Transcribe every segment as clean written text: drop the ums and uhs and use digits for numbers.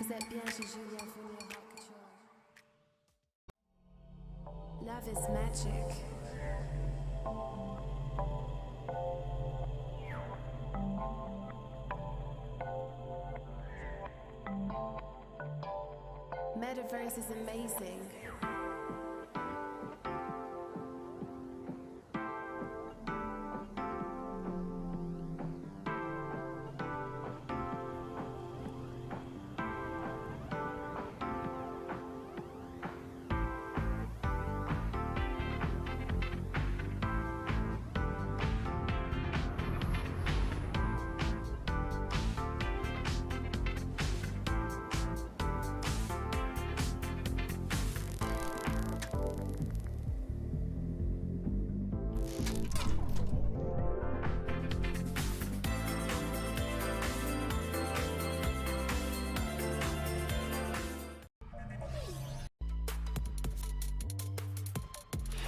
Vous êtes bien chez Julien Fournier Haute Couture. Love is magic. Metaverse is amazing.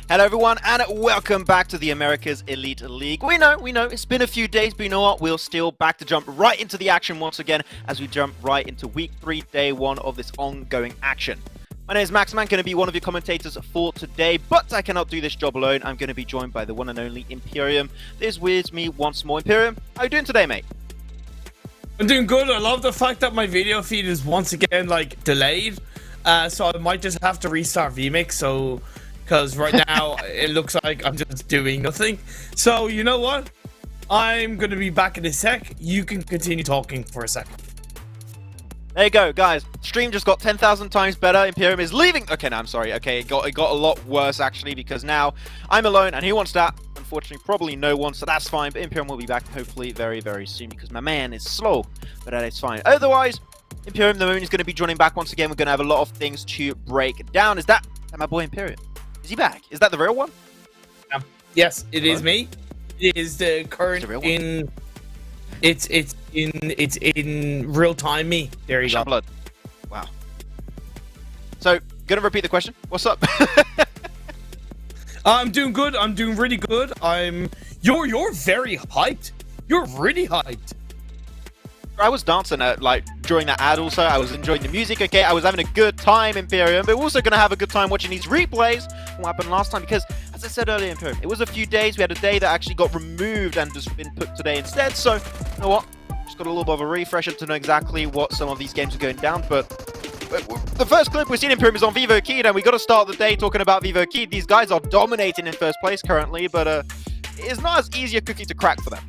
Hello everyone and welcome back to the America's Elite League. We know, it's been a few days, but you know what? We're still back to jump right into the action once again as we jump right into week 3, day 1 of this ongoing action. My name is Max, I'm going to be one of your commentators for today, but I cannot do this job alone. I'm going to be joined by the one and only Imperium. There's with me once more. Imperium, how are you doing today, mate? I'm doing good. I love the fact that my video feed is once again delayed, so I might just have to restart VMix. Because right now it looks like I'm just doing nothing. So you know what? I'm going to be back in a sec. You can continue talking for a second. There you go, guys. Stream just got 10,000 times better. Imperium is leaving. Okay, no, I'm sorry. Okay, it got a lot worse actually because now I'm alone and who wants that? Unfortunately, probably no one, so that's fine. But Imperium will be back hopefully very, very soon because my man is slow, but that is fine. Otherwise, Imperium the Moon is going to be joining back once again. We're going to have a lot of things to break down. Is that my boy Imperium? Is he back? Is that the real one? Yes, it is me. It is the current in. It's in real time me. There you go. Blood. Wow. So, gonna repeat the question. What's up? I'm doing good. I'm doing really good. You're very hyped. You're really hyped. I was dancing during that ad also. I was enjoying the music, okay? I was having a good time, Imperium, but we're also going to have a good time watching these replays from what happened last time because, as I said earlier, Imperium, it was a few days. We had a day that actually got removed and just been put today instead. So, you know what? Just got a little bit of a refresher to know exactly what some of these games are going down, but the first clip we've seen Imperium is on VIVO Keyed, and we got to start the day talking about VIVO Keyed. These guys are dominating in first place currently, but it's not as easy a cookie to crack for them.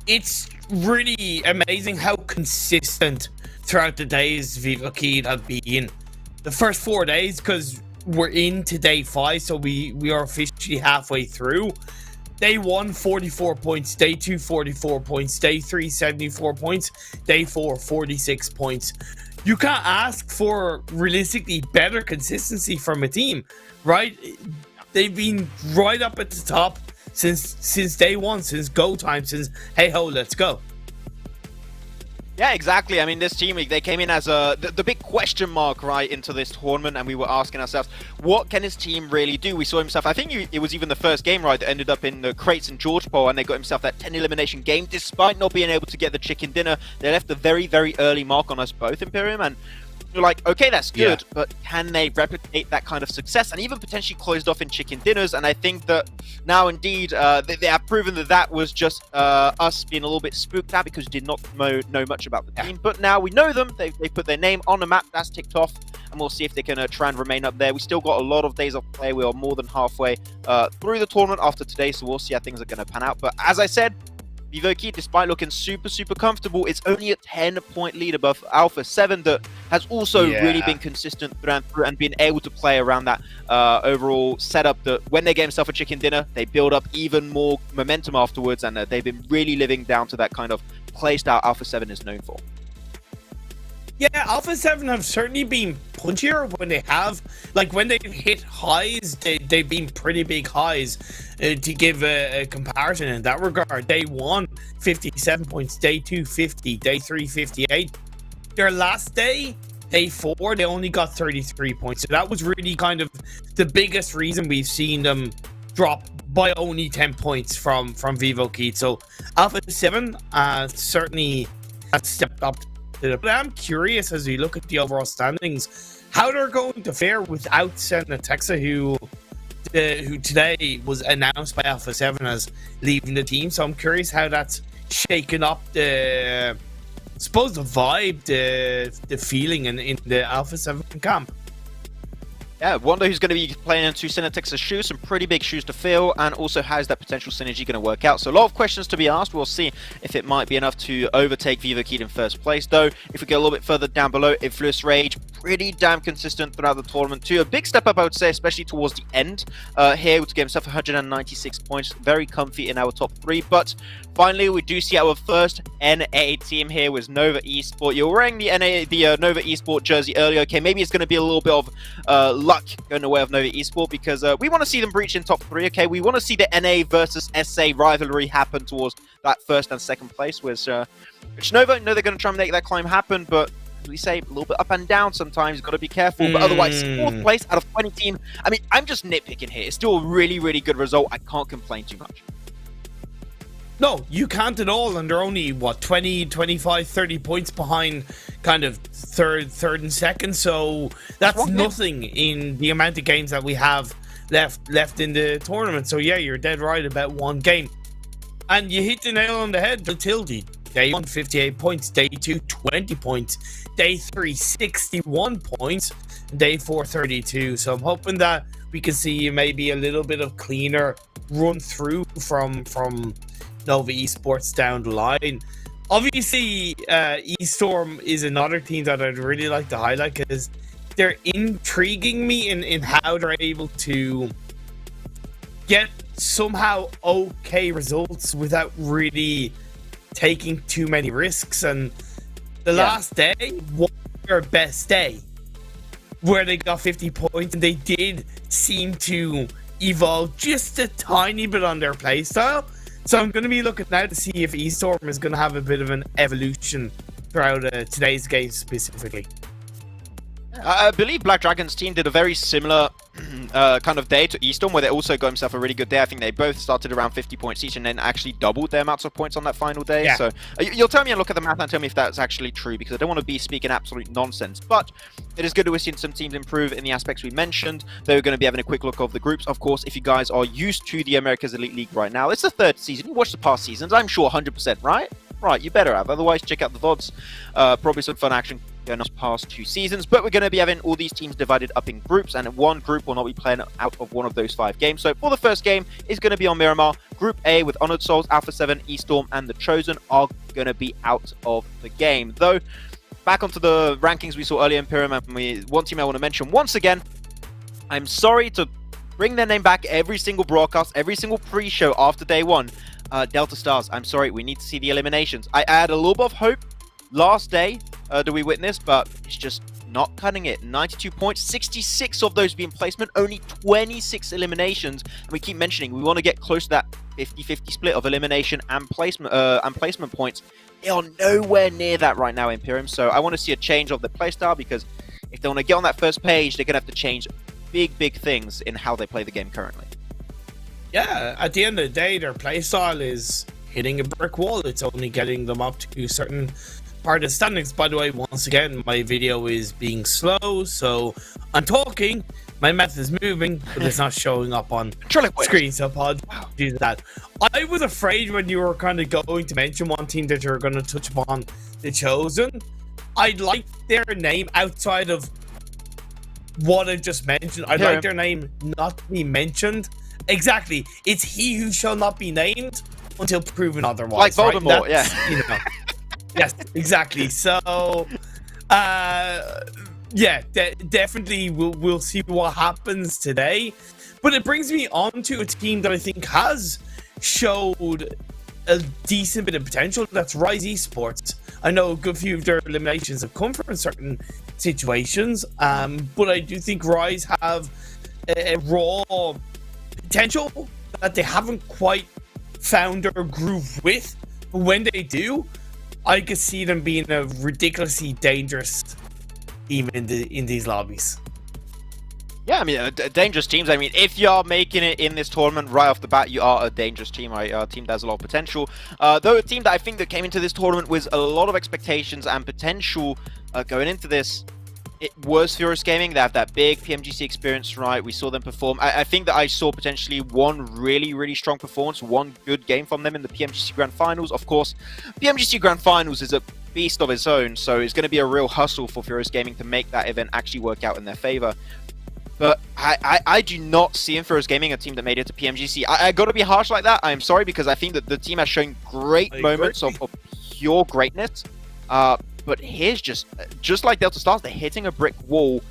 It's really amazing how consistent throughout the days VIVO Keyed have been. The first 4 days, because we're into day 5, so we are officially halfway through. Day 1, 44 points. Day 2, 44 points. Day 3, 74 points. Day 4, 46 points. You can't ask for realistically better consistency from a team, right? They've been right up at the top since day 1, since go time, since hey ho, let's go. Yeah, exactly. I mean, this team, they came in as the big question mark right into this tournament, and we were asking ourselves, what can his team really do? We saw himself, I think it was even the first game, right, that ended up in the crates and George Paul, and they got himself that 10 elimination game, despite not being able to get the chicken dinner. They left a very, very early mark on us both, Imperium, and you're like, okay, that's good, but can they replicate that kind of success and even potentially closed off in chicken dinners? And I think that now indeed they have proven that was just us being a little bit spooked out because we did not know much about the team. But now we know them, they put their name on the map, that's ticked off, and we'll see if they can try and remain up there. We still got a lot of days of play. We are more than halfway through the tournament after today, so we'll see how things are going to pan out. But as I said, VIVO Keyed, despite looking super comfortable, it's only a 10-point lead above Alpha 7 that has also really been consistent through and been able to play around that overall setup that when they get themselves a chicken dinner, they build up even more momentum afterwards, and they've been really living down to that kind of play style Alpha 7 is known for. Yeah, Alpha 7 have certainly been punchier when they have, when they've hit highs, they've been pretty big highs. To give a comparison in that regard, day 1, 57 points, day 2, 50, day 3, 58. Their last day, day 4, they only got 33 points. So that was really kind of the biggest reason we've seen them drop by only 10 points from VIVO Keyed. So Alpha 7 certainly has stepped up it. But I'm curious as we look at the overall standings, how they're going to fare without INTZ, who today was announced by Alpha 7 as leaving the team. So I'm curious how that's shaken up the, I suppose, the vibe, the feeling in the Alpha 7 camp. Yeah, wonder who's going to be playing into INTZ's shoes. Some pretty big shoes to fill, and also how's that potential synergy going to work out. So a lot of questions to be asked. We'll see if it might be enough to overtake VIVO in first place. Though, if we go a little bit further down below, Influence Rage, pretty damn consistent throughout the tournament too. A big step up, I would say, especially towards the end here, to get himself 196 points. Very comfy in our top 3. But finally, we do see our first NA team here with Nova Esport. You're wearing the Nova Esport jersey earlier. Okay, maybe it's going to be a little bit of luck going the way of Nova Esport, because we want to see them breach in top 3. Okay, we want to see the NA versus SA rivalry happen towards that first and second place, which Nova know they're going to try and make that climb happen, but as we say, a little bit up and down sometimes. Got to be careful. But otherwise, 4th place out of 20 team. I mean, I'm just nitpicking here. It's still a really, really good result. I can't complain too much. No, you can't at all, and they're only, what, 20, 25, 30 points behind kind of third and second, so that's nothing in the amount of games that we have left in the tournament. So yeah, you're dead right about one game. And you hit the nail on the head, the Tilde. Day 1, 58 points. Day 2, 20 points. Day 3, 61 points. Day 4, 32. So I'm hoping that we can see maybe a little bit of cleaner run through from Nova Esports down the line. Obviously, ESTORM is another team that I'd really like to highlight because they're intriguing me in how they're able to get somehow okay results without really taking too many risks. And the last day was their best day, where they got 50 points, and they did seem to evolve just a tiny bit on their playstyle. So I'm going to be looking now to see if ESTORM is going to have a bit of an evolution throughout today's game specifically. I believe Black Dragon's team did a very similar kind of day to ESTORM, where they also got himself a really good day. I think they both started around 50 points each and then actually doubled their amounts of points on that final day. Yeah. So you'll tell me and look at the math and tell me if that's actually true, because I don't want to be speaking absolute nonsense. But it is good to see some teams improve in the aspects we mentioned. They're going to be having a quick look of the groups. Of course, if you guys are used to the America's Elite League right now, it's the 3rd season. You watched the past seasons, I'm sure 100%, right? Right, you better have. Otherwise, check out the VODs. Probably some fun action going on past 2 seasons. But we're going to be having all these teams divided up in groups, and one group will not be playing out of one of those 5 games. So for the first game is going to be on Miramar. Group A with Honored Souls, Alpha 7, ESTORM, and The Chosen are going to be out of the game. Though, back onto the rankings we saw earlier in Pyramid, and one team I want to mention once again. I'm sorry to bring their name back every single broadcast, every single pre-show after day 1. Delta Stars, I'm sorry, we need to see the eliminations. I had a little bit of hope last day that we witnessed, but it's just not cutting it. 92 points, 66 of those being placement, only 26 eliminations. And we keep mentioning we want to get close to that 50-50 split of elimination and placement points. They are nowhere near that right now, Imperium. So I want to see a change of the playstyle, because if they want to get on that first page, they're going to have to change big things in how they play the game currently. Yeah, at the end of the day, their playstyle is hitting a brick wall. It's only getting them up to a certain part of the standings. By the way, once again, my video is being slow, so I'm talking, my mouth is moving, but it's not showing up on screen, so apologies for that. I was afraid when you were kind of going to mention one team that you're going to touch upon, The Chosen. I'd like their name outside of what I just mentioned. I'd like their name not to be mentioned. Exactly. It's he who shall not be named until proven otherwise. Like Voldemort, yeah. You know. Yes, exactly. So, yeah, definitely we'll see what happens today. But it brings me on to a team that I think has showed a decent bit of potential. That's Rise Esports. I know a good few of their eliminations have come from certain situations, but I do think Rise have a raw potential that they haven't quite found their groove with. But when they do, I could see them being a ridiculously dangerous team in these lobbies. Yeah, I mean, dangerous teams. I mean, if you are making it in this tournament right off the bat, you are a dangerous team, right? A team that has a lot of potential. Though a team that I think that came into this tournament with a lot of expectations and potential going into this, it was Furious Gaming. They have that big PMGC experience, right? We saw them perform. I think that I saw potentially one really, really strong performance, one good game from them in the PMGC Grand Finals. Of course, PMGC Grand Finals is a beast of its own, so it's going to be a real hustle for Furious Gaming to make that event actually work out in their favor. But I do not see in Furious Gaming a team that made it to PMGC. I got to be harsh like that. I'm sorry, because I think that the team has shown great moments of pure greatness. But here's just like Delta Stars, they're hitting a brick wall.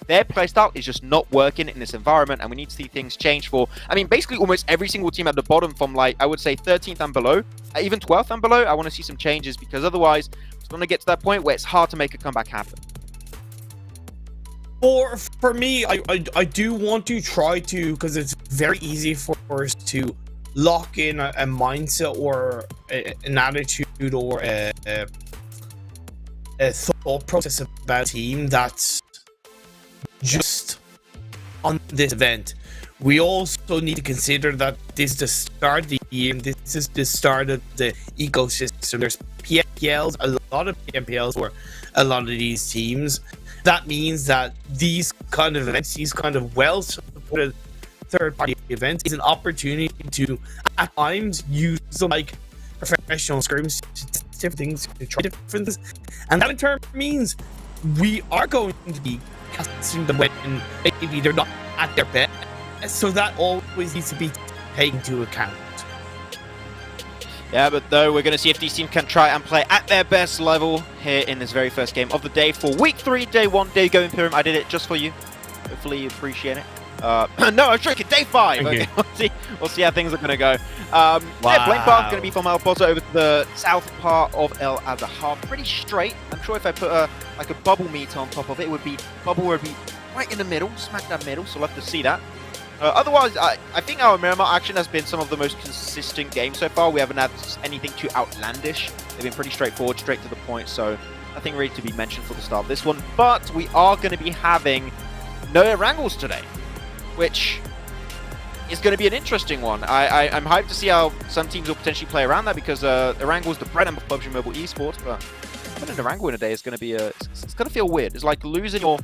Their playstyle is just not working in this environment, and we need to see things change for, I mean, basically almost every single team at the bottom from, like, I would say 13th and below, even 12th and below. I want to see some changes, because otherwise it's going to get to that point where it's hard to make a comeback happen. For me, I do want to try to, because it's very easy for us to lock in a mindset or an attitude or a thought process about a team that's just on this event. We also need to consider that this is the start of the year, and this is the start of the ecosystem. There's PMPLs, a lot of PMPLs for a lot of these teams. That means that these kind of events, these kind of well-supported third-party events, is an opportunity to, at times, use them like professional scrims to test different things, to try different things. And that in turn means we are going to be casting them when maybe they're not at their best. So that always needs to be taken into account. Yeah, but though we're going to see if these teams can try and play at their best level here in this very first game of the day for Week 3, Day 1. There you go, Imperium. I did it just for you. Hopefully you appreciate it. No, I was joking. Day 5. Okay, we'll see how things are going to go. Wow. Yeah, Blame Path going to be from El Pozo over to the south part of El Azahar. Pretty straight. I'm sure if I put like a bubble meter on top of it, bubble would be right in the middle, smack that middle. So we'll have to see that. Otherwise, I think our Miramar action has been some of the most consistent games so far. We haven't had anything too outlandish. They've been pretty straightforward, straight to the point, so nothing really to be mentioned for the start of this one. But we are going to be having no Wrangles today, which is going to be an interesting one. I'm hyped to see how some teams will potentially play around that, because Wrangles the bread and butter of PUBG Mobile Esports, but having a Wrangle in a day is going to be it's going to feel weird. It's like losing your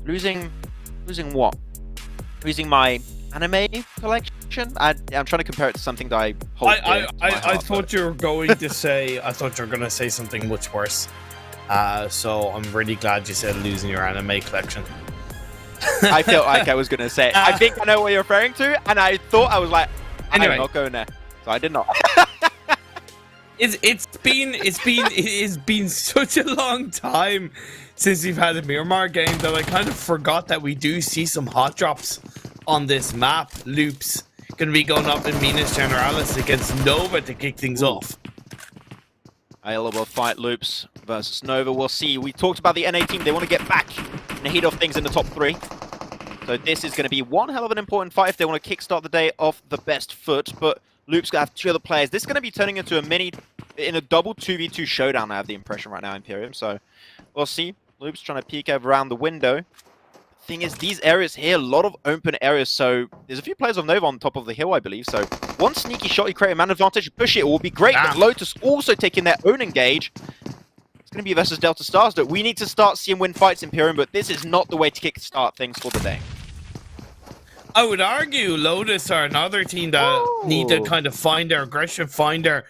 losing what? Losing my anime collection. I'm trying to compare it to something that I hold. I thought you were going to say. I thought you were going to say something much worse. So I'm really glad you said losing your anime collection. I felt like I was going to say it. I think I know what you're referring to, and I thought I was like, anyway. I'm not going there, so I did not. It's been such a long time since we've had a Miramar game that I kind of forgot that we do see some hot drops on this map. Loops going to be going up in Minas Generalis against Nova to kick things off. I'll fight Loops versus Nova. We'll see. We talked about the NA team. They want to get back in the heat of things in the top 3. So this is going to be one hell of an important fight if they want to kickstart the day off the best foot. But Loop's going to have 2 other players. This is going to be turning into a double 2v2 showdown, I have the impression right now, Imperium. So we'll see. Loop's trying to peek over around the window. Thing is, these areas here, a lot of open areas, so there's a few players of Nova on top of the hill, I believe. So one sneaky shot, you create a man advantage, push it will be great. But Lotus also taking their own engage. It's going to be versus Delta Stars. That we need to start seeing win fights, Imperium, but this is not the way to kickstart things for the day. I would argue Lotus are another team that need to kind of find their aggression, find their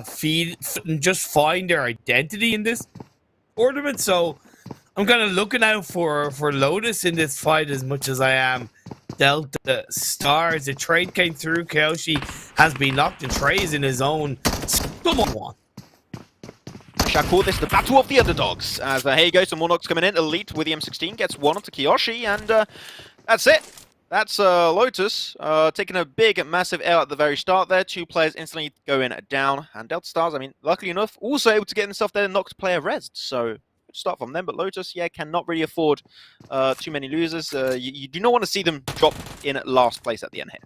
feed, and just find their identity in this tournament. So I'm kind of looking out for Lotus in this fight as much as I am Delta Stars. The trade came through. Kyoshi has been locked in trays in his own. Someone. I shall call this the battle of the underdogs. As here you go, some more knocks coming in. Elite with the M16 gets one onto Kyoshi, and that's it. That's Lotus taking a big, massive L at the very start there. 2 players instantly going down. And Delta Stars, I mean, luckily enough, also able to get himself there and knock player rezzed. So, good start from them. But Lotus, yeah, cannot really afford too many losers. You do not want to see them drop in last place at the end here.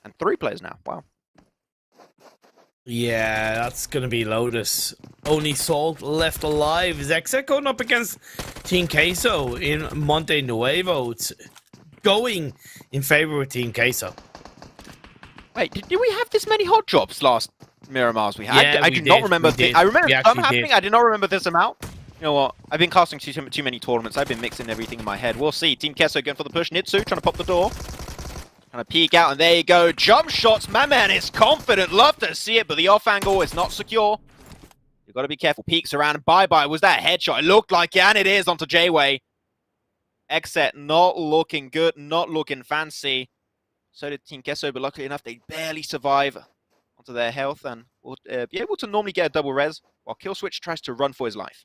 And 3 players now. Wow. Yeah, that's gonna be Lotus. Only Salt left alive. Is XSET going up against Team Queso in Monte Nuevo? It's going in favor of Team Queso. Wait, did we have this many hot drops last Miramars we had? Yeah, I we do did, not remember. we did. I remember We some actually happening. did. I did not remember this amount. You know what? I've been casting too many tournaments. I've been mixing everything in my head. We'll see. Team Queso going for the push. Nitsu trying to pop the door. Trying to peek out, and there you go. Jump shots. My man is confident. Love to see it, but the off angle is not secure. You've got to be careful. Peeks around and bye-bye. Was that a headshot? It looked like it, and it is onto J-Way. XSET not looking good, not looking fancy. So did Team Queso, but luckily enough, they barely survive onto their health and will be able to normally get a double res while Killswitch tries to run for his life.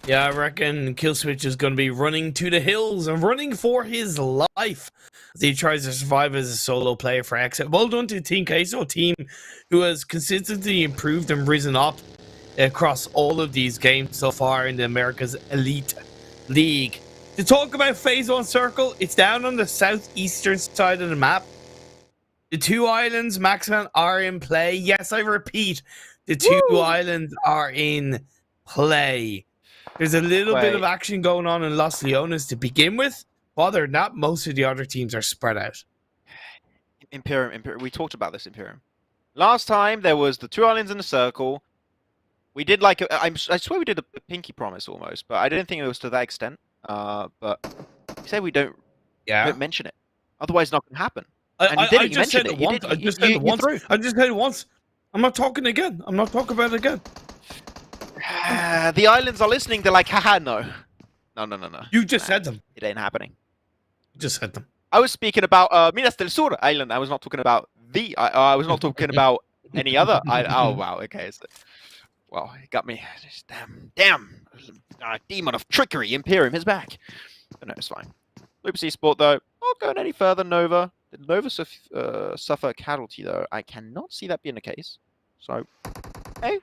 Yeah, I reckon Killswitch is going to be running to the hills and running for his life as he tries to survive as a solo player for XSET. Well done to Team Queso, a team who has consistently improved and risen up across all of these games so far in the America's Elite League. To talk about Phase 1 Circle, it's down on the southeastern side of the map. The two islands, Maxman, are in play. Yes, I repeat, the two islands are in play. There's a little bit of action going on in Los Leones to begin with. Other than that, most of the other teams are spread out. Imperium. We talked about this, Imperium. Last time, there was the two islands in the circle. We did like, I swear we did a pinky promise almost, but I didn't think it was to that extent. But we said we don't mention it. Otherwise, it's not going to happen. I just said it once. I just said it once. I'm not talking again. I'm not talking about it again. The islands are listening. They're like, haha, no. No. You just said them. It ain't happening. You just said them. I was speaking about Minas del Sur island. I was not talking about I was not talking about any other island. Oh, wow. Okay. So, well, it got me. Just, damn. Demon of trickery. Imperium is back. But no, it's fine. Loops Esport, though. Not going any further. Nova. Did Nova suffer a casualty, though? I cannot see that being the case. So, hey.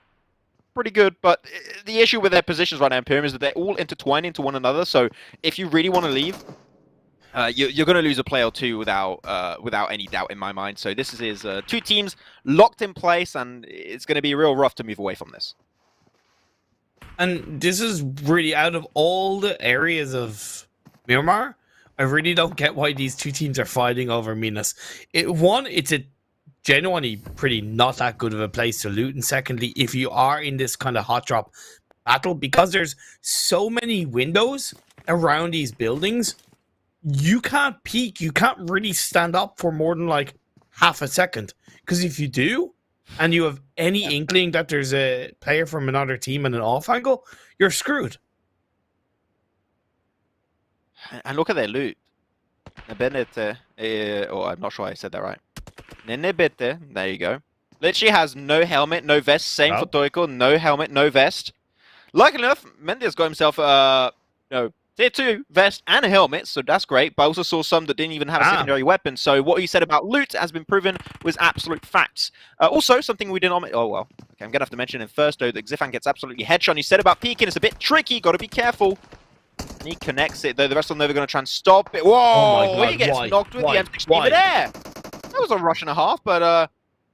Pretty good, but the issue with their positions right now, Imperium, is that they're all intertwined into one another. So if you really want to leave, you're going to lose a play or two without any doubt in my mind. So this is two teams locked in place, and it's going to be real rough to move away from this. And this is really out of all the areas of Miramar, I really don't get why these two teams are fighting over Minas. It's a genuinely pretty not that good of a place to loot, and secondly, if you are in this kind of hot drop battle, because there's so many windows around these buildings, you can't peek, you can't really stand up for more than like half a second, because if you do and you have any inkling that there's a player from another team in an off angle, you're screwed. And look at their loot. I'm not sure I said that right. Nenebete, there you go. Literally has no helmet, no vest. Same for Toiko, no helmet, no vest. Luckily enough, Mendes got himself tier 2 vest and a helmet, so that's great. But I also saw some that didn't even have a secondary weapon. So what he said about loot has been proven was absolute facts. Also, something we did not... Oh, well. Okay, I'm going to have to mention it first, though, that Xifan gets absolutely headshot. He said about peeking, it's a bit tricky, got to be careful. And he connects it, though. The rest of them are going to try and stop it. Whoa! Oh my God, he gets knocked with the M16 midair. That was a rush and a half, but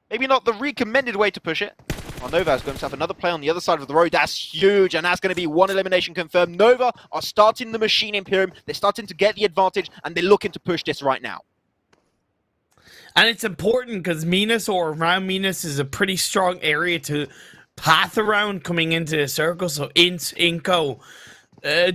maybe not the recommended way to push it. Well, Nova has got himself another play on the other side of the road. That's huge, and that's going to be one elimination confirmed. Nova are starting the machine, Imperium. They're starting to get the advantage, and they're looking to push this right now. And it's important because Minas or around Minas is a pretty strong area to path around coming into the circle. So INCO,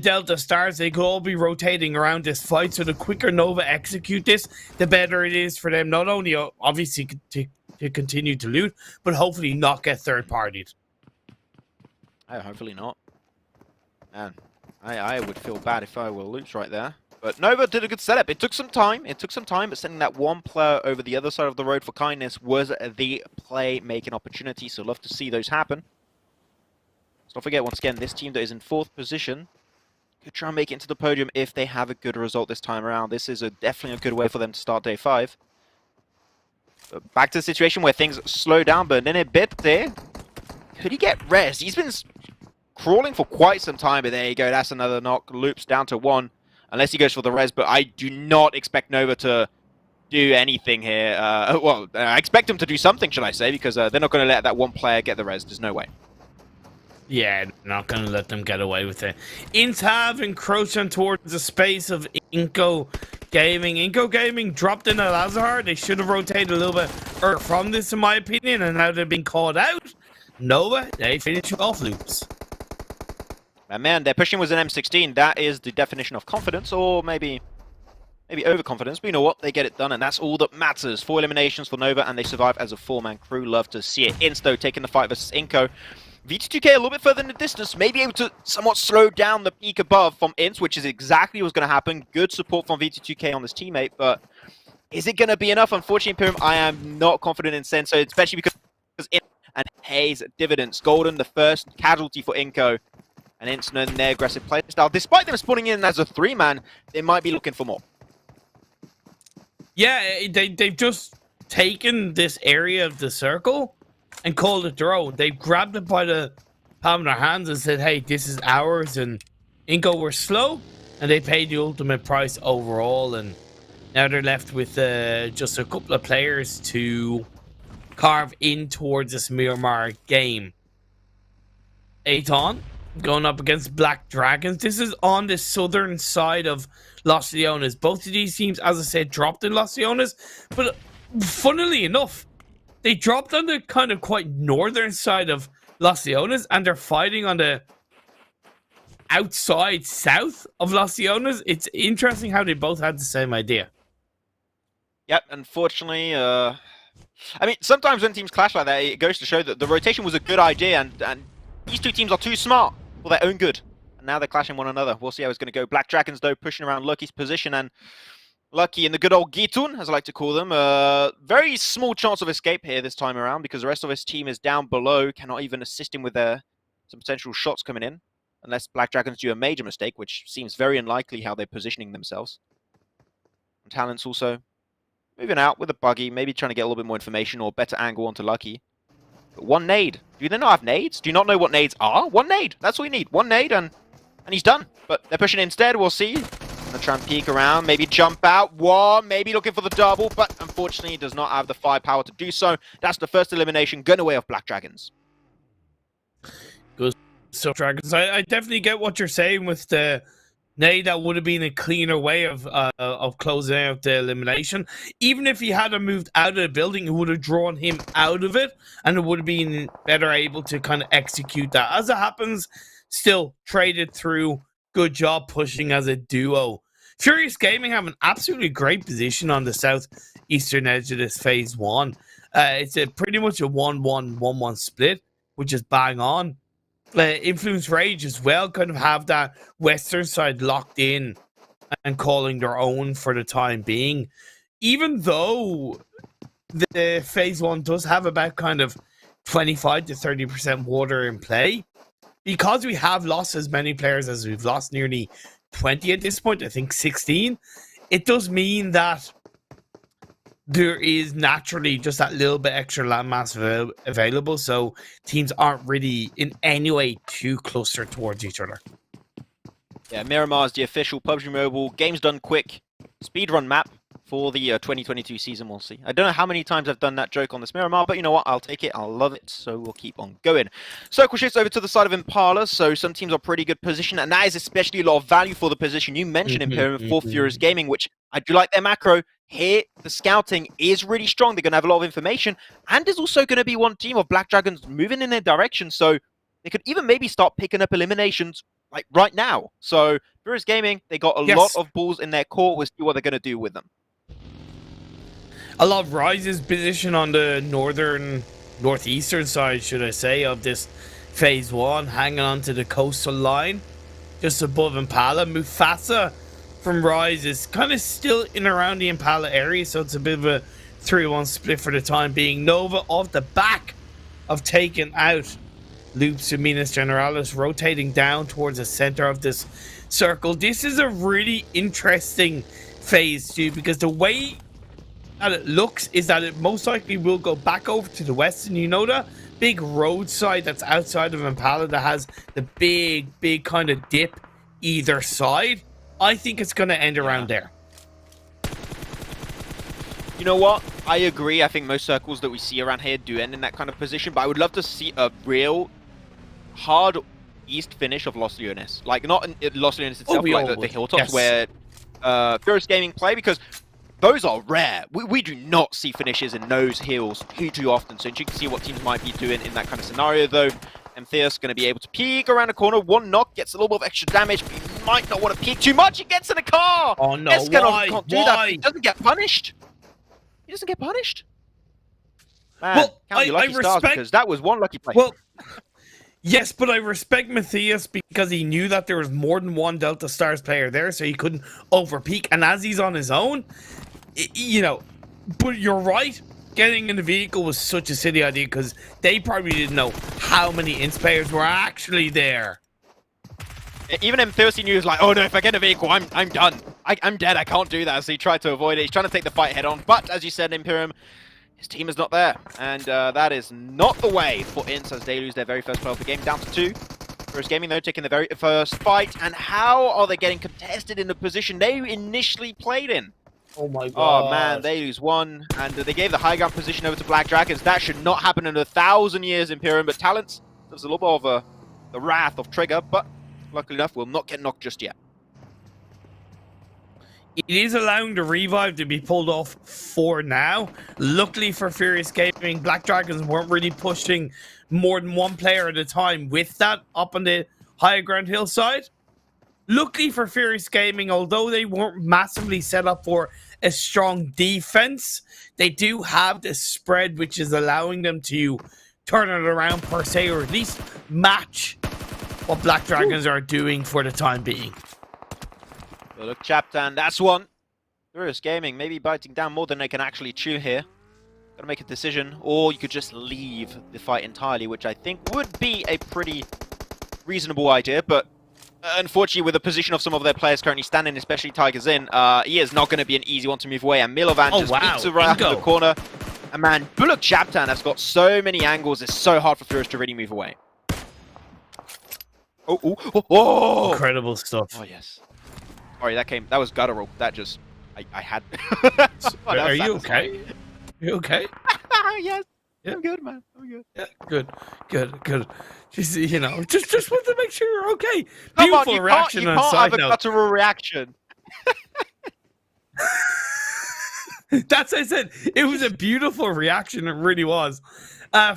Delta Stars, they could all be rotating around this fight. So the quicker Nova execute this, the better it is for them. Not only obviously to continue to loot, but hopefully not get third-partied. Hopefully not. Man, I would feel bad if I were Loops right there. But Nova did a good setup. It took some time, but sending that one player over the other side of the road for kindness was the play-making opportunity, so love to see those happen. Let's not forget, once again, this team that is in 4th position could try and make it into the podium if they have a good result this time around. This is definitely a good way for them to start day 5. But back to the situation where things slow down, but Nenebete, could he get res? He's been crawling for quite some time, but there you go, that's another knock. Loops down to 1, unless he goes for the res, but I do not expect Nova to do anything here. Well, I expect them to do something, should I say, because they're not going to let that one player get the res. There's no way. Yeah, not going to let them get away with it. INTZ have encroached towards the space of INCO Gaming. INCO Gaming dropped in a LAZARUS. They should have rotated a little bit from this, in my opinion, and now they're being called out. Nova, they finish off loops. And man, their pushing was an M16. That is the definition of confidence, or maybe overconfidence. But you know what? They get it done, and that's all that matters. 4 eliminations for Nova, and they survive as a 4-man crew. Love to see it. Insto taking the fight versus INCO. VT2K a little bit further in the distance, maybe able to somewhat slow down the peak above from INTZ, which is exactly what's going to happen. Good support from VT2K on this teammate, but is it going to be enough? Unfortunately, Imperium, I am not confident in Senso, especially because INTZ and Hayes dividends. Golden, the first casualty for INCO, and INTZ in their aggressive playstyle. Despite them spawning in as a 3-man, they might be looking for more. Yeah, they've just taken this area of the circle and called it their own. They grabbed it by the palm of their hands and said, hey, this is ours. And INCO were slow, and they paid the ultimate price overall. And now they're left with just a couple of players to carve in towards this Miramar game. ATON going up against Black Dragons. This is on the southern side of Los Leones. Both of these teams, as I said, dropped in Los Leones. But funnily enough, they dropped on the kind of quite northern side of Los Leones, and they're fighting on the outside south of Los Leones. It's interesting how they both had the same idea. Yep, unfortunately, I mean, sometimes when teams clash like that, it goes to show that the rotation was a good idea, and these two teams are too smart for their own good. And now they're clashing one another. We'll see how it's going to go. Black Dragons, though, pushing around Lucky's position, and Lucky in the good old Gitun, as I like to call them. Very small chance of escape here this time around, because the rest of his team is down below, cannot even assist him with some potential shots coming in, unless Black Dragons do a major mistake, which seems very unlikely how they're positioning themselves. And Talent's also moving out with a buggy, maybe trying to get a little bit more information or better angle onto Lucky. But one nade. Do they not have nades? Do you not know what nades are? One nade. That's all you need. One nade, and he's done. But they're pushing instead. We'll see. Gonna try and peek around, maybe jump out. One, maybe looking for the double, but unfortunately he does not have the firepower to do so. That's the first elimination, gun away of Black Dragons. Good. So Dragons, I definitely get what you're saying with the nade. That would have been a cleaner way of closing out the elimination. Even if he hadn't moved out of the building, it would have drawn him out of it, and it would have been better able to kind of execute that. As it happens, still traded through. Good job pushing as a duo. Furious Gaming have an absolutely great position on the southeastern edge of this phase 1. It's pretty much a 1-1-1-1 split, which is bang on. Influence Rage as well kind of have that western side locked in and calling their own for the time being. Even though the phase 1 does have about kind of 25 to 30% water in play, because we have lost as many players as we've lost, nearly 20 at this point, I think 16, it does mean that there is naturally just that little bit extra landmass available, so teams aren't really in any way too closer towards each other. Yeah, Miramar is the official PUBG Mobile Games Done Quick speedrun map for the 2022 season. We'll see. I don't know how many times I've done that joke on this Miramar, but you know what? I'll take it. I'll love it. So we'll keep on going. Circle shifts over to the side of Impala. So some teams are pretty good position, and that is especially a lot of value for the position. You mentioned Imperium for Furious Gaming, which I do like their macro. Here, the scouting is really strong. They're going to have a lot of information, and there's also going to be one team of Black Dragons moving in their direction. So they could even maybe start picking up eliminations like right now. So Furious Gaming, they got a lot of balls in their court. We'll see what they're going to do with them. I love Rise's position on the northeastern side, should I say, of this phase 1, hanging on to the coastal line, just above Impala. Mufasa from Rise is kind of still in around the Impala area, so it's a bit of a 3-1 split for the time being. Nova off the back of taking out Loops and Minas Generalis, rotating down towards the center of this circle. This is a really interesting phase 2, because the way that it looks is that it most likely will go back over to the west, and you know that big roadside that's outside of Impala that has the big kind of dip either side. I think it's going to end around there. You know what? I agree. I think most circles that we see around here do end in that kind of position, but I would love to see a real hard east finish of Los Leones. Like, not in Los Leones itself, but like the hilltops where Furious Gaming play, because those are rare. We do not see finishes in those hills too often, so you can see what teams might be doing in that kind of scenario, though. And Theus going to be able to peek around the corner. One knock gets a little bit of extra damage, but he might not want to peek too much. He gets in the car! Oh no, Escanov can't do that. He doesn't get punished. He doesn't get punished. Man, well, count your lucky stars, because that was one lucky play. Well, yes, but I respect Matthias because he knew that there was more than one Delta Stars player there, so he couldn't overpeak. And as he's on his own, you know, but you're right. Getting in the vehicle was such a silly idea because they probably didn't know how many INCZ players were actually there. Even M30 knew, he was like, oh no, if I get a vehicle, I'm done. I'm dead, I can't do that. So he tried to avoid it. He's trying to take the fight head on. But as you said, Imperium, his team is not there. And that is not the way for INCZ as they lose their very first player of the game, down to 2. Furious Gaming, though, taking the very first fight. And how are they getting contested in the position they initially played in? Oh my god. Oh man, they lose 1. And they gave the high ground position over to Black Dragons. That should not happen in 1,000 years, Imperium. But Talents, there's a little bit of the wrath of Trigger. But luckily enough, will not get knocked just yet. It is allowing the revive to be pulled off for now. Luckily for Furious Gaming, Black Dragons weren't really pushing more than one player at a time with that up on the higher ground hillside. Luckily for Furious Gaming, although they weren't massively set up for a strong defense, they do have the spread, which is allowing them to turn it around per se, or at least match what Black Dragons are doing for the time being. Look, CHABTAN, that's one. Furious Gaming maybe biting down more than they can actually chew here. Gotta make a decision, or you could just leave the fight entirely, which I think would be a pretty reasonable idea, but unfortunately, with the position of some of their players currently standing, especially Tigers in, he is not going to be an easy one to move away, and Milovan just beats around the corner. And man, BULUC CHABTAN has got so many angles, it's so hard for Furious to really move away. Oh! Incredible stuff. Oh, yes. Sorry, that was guttural. That just, I had... Are you okay? You okay? Yes. Yeah. I'm good, man. I'm good. Yeah, good. Just, you know, just want to make sure you're okay. Come Beautiful on, reaction. You can't have a guttural reaction. That's what I said. It was a beautiful reaction. It really was.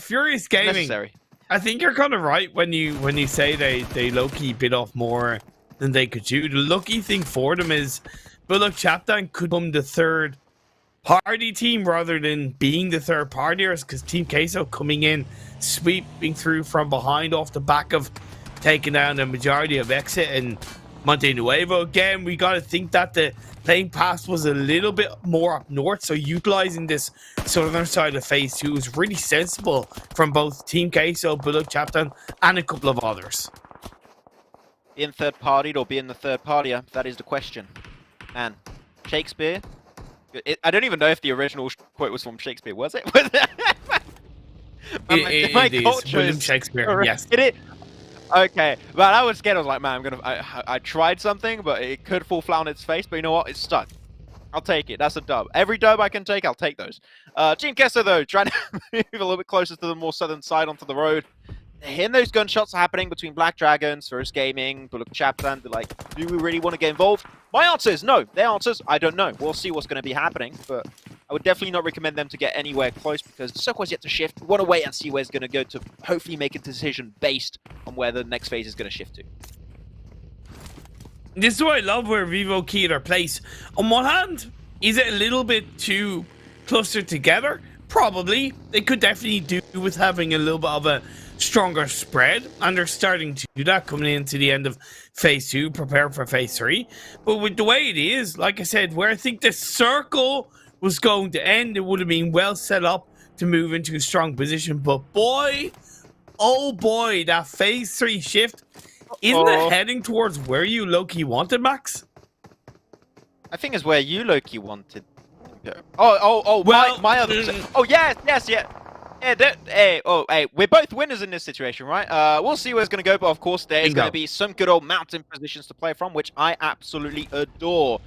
Furious Gaming. Necessary. I think you're kind of right when you say they low-key bit off more than they could chew. The lucky thing for them is BULUC CHABTAN could become the third party team rather than being the third partiers, because Team QUESO coming in, sweeping through from behind off the back of taking down the majority of XSET and Monte Nuevo. Again, we got to think that the playing pass was a little bit more up north, so utilizing this southern side of phase 2 is really sensible from both Team QUESO, BULUC CHABTAN, and a couple of others. Being third partied or being the third partier, that is the question. Man, Shakespeare. I don't even know if the original quote was from Shakespeare, was it? It is William Shakespeare, yes. It is. Okay, well, I was scared. I was like, man, I tried something, but it could fall flat on its face. But you know what? It's stuck. I'll take it. That's a dub. Every dub I can take, I'll take those. Team QUESO, though, trying to move a little bit closer to the more southern side onto the road. Hearing those gunshots are happening between Black Dragons, Furious Gaming, BULUC CHABTAN. They're like, do we really want to get involved? My answer is no. Their answers, I don't know. We'll see what's going to be happening, but I would definitely not recommend them to get anywhere close because the circle has yet to shift. We want to wait and see where it's going to go to hopefully make a decision based on where the next phase is going to shift to. This is what I love where VIVO key their place. On one hand, is it a little bit too clustered together? Probably. They could definitely do with having a little bit of a stronger spread, and they're starting to do that coming into the end of phase 2, prepare for phase 3. But with the way it is, like I said, where I think the circle was going to end, it would have been well set up to move into a strong position. But boy, oh boy, that phase 3 shift, isn't it heading towards where you low-key wanted, Max? I think it's where you low-key wanted. Well, my other... Oh, yes, yeah. Hey, we're both winners in this situation, right? We'll see where it's going to go, but of course there's going to be some good old mountain positions to play from, which I absolutely adore.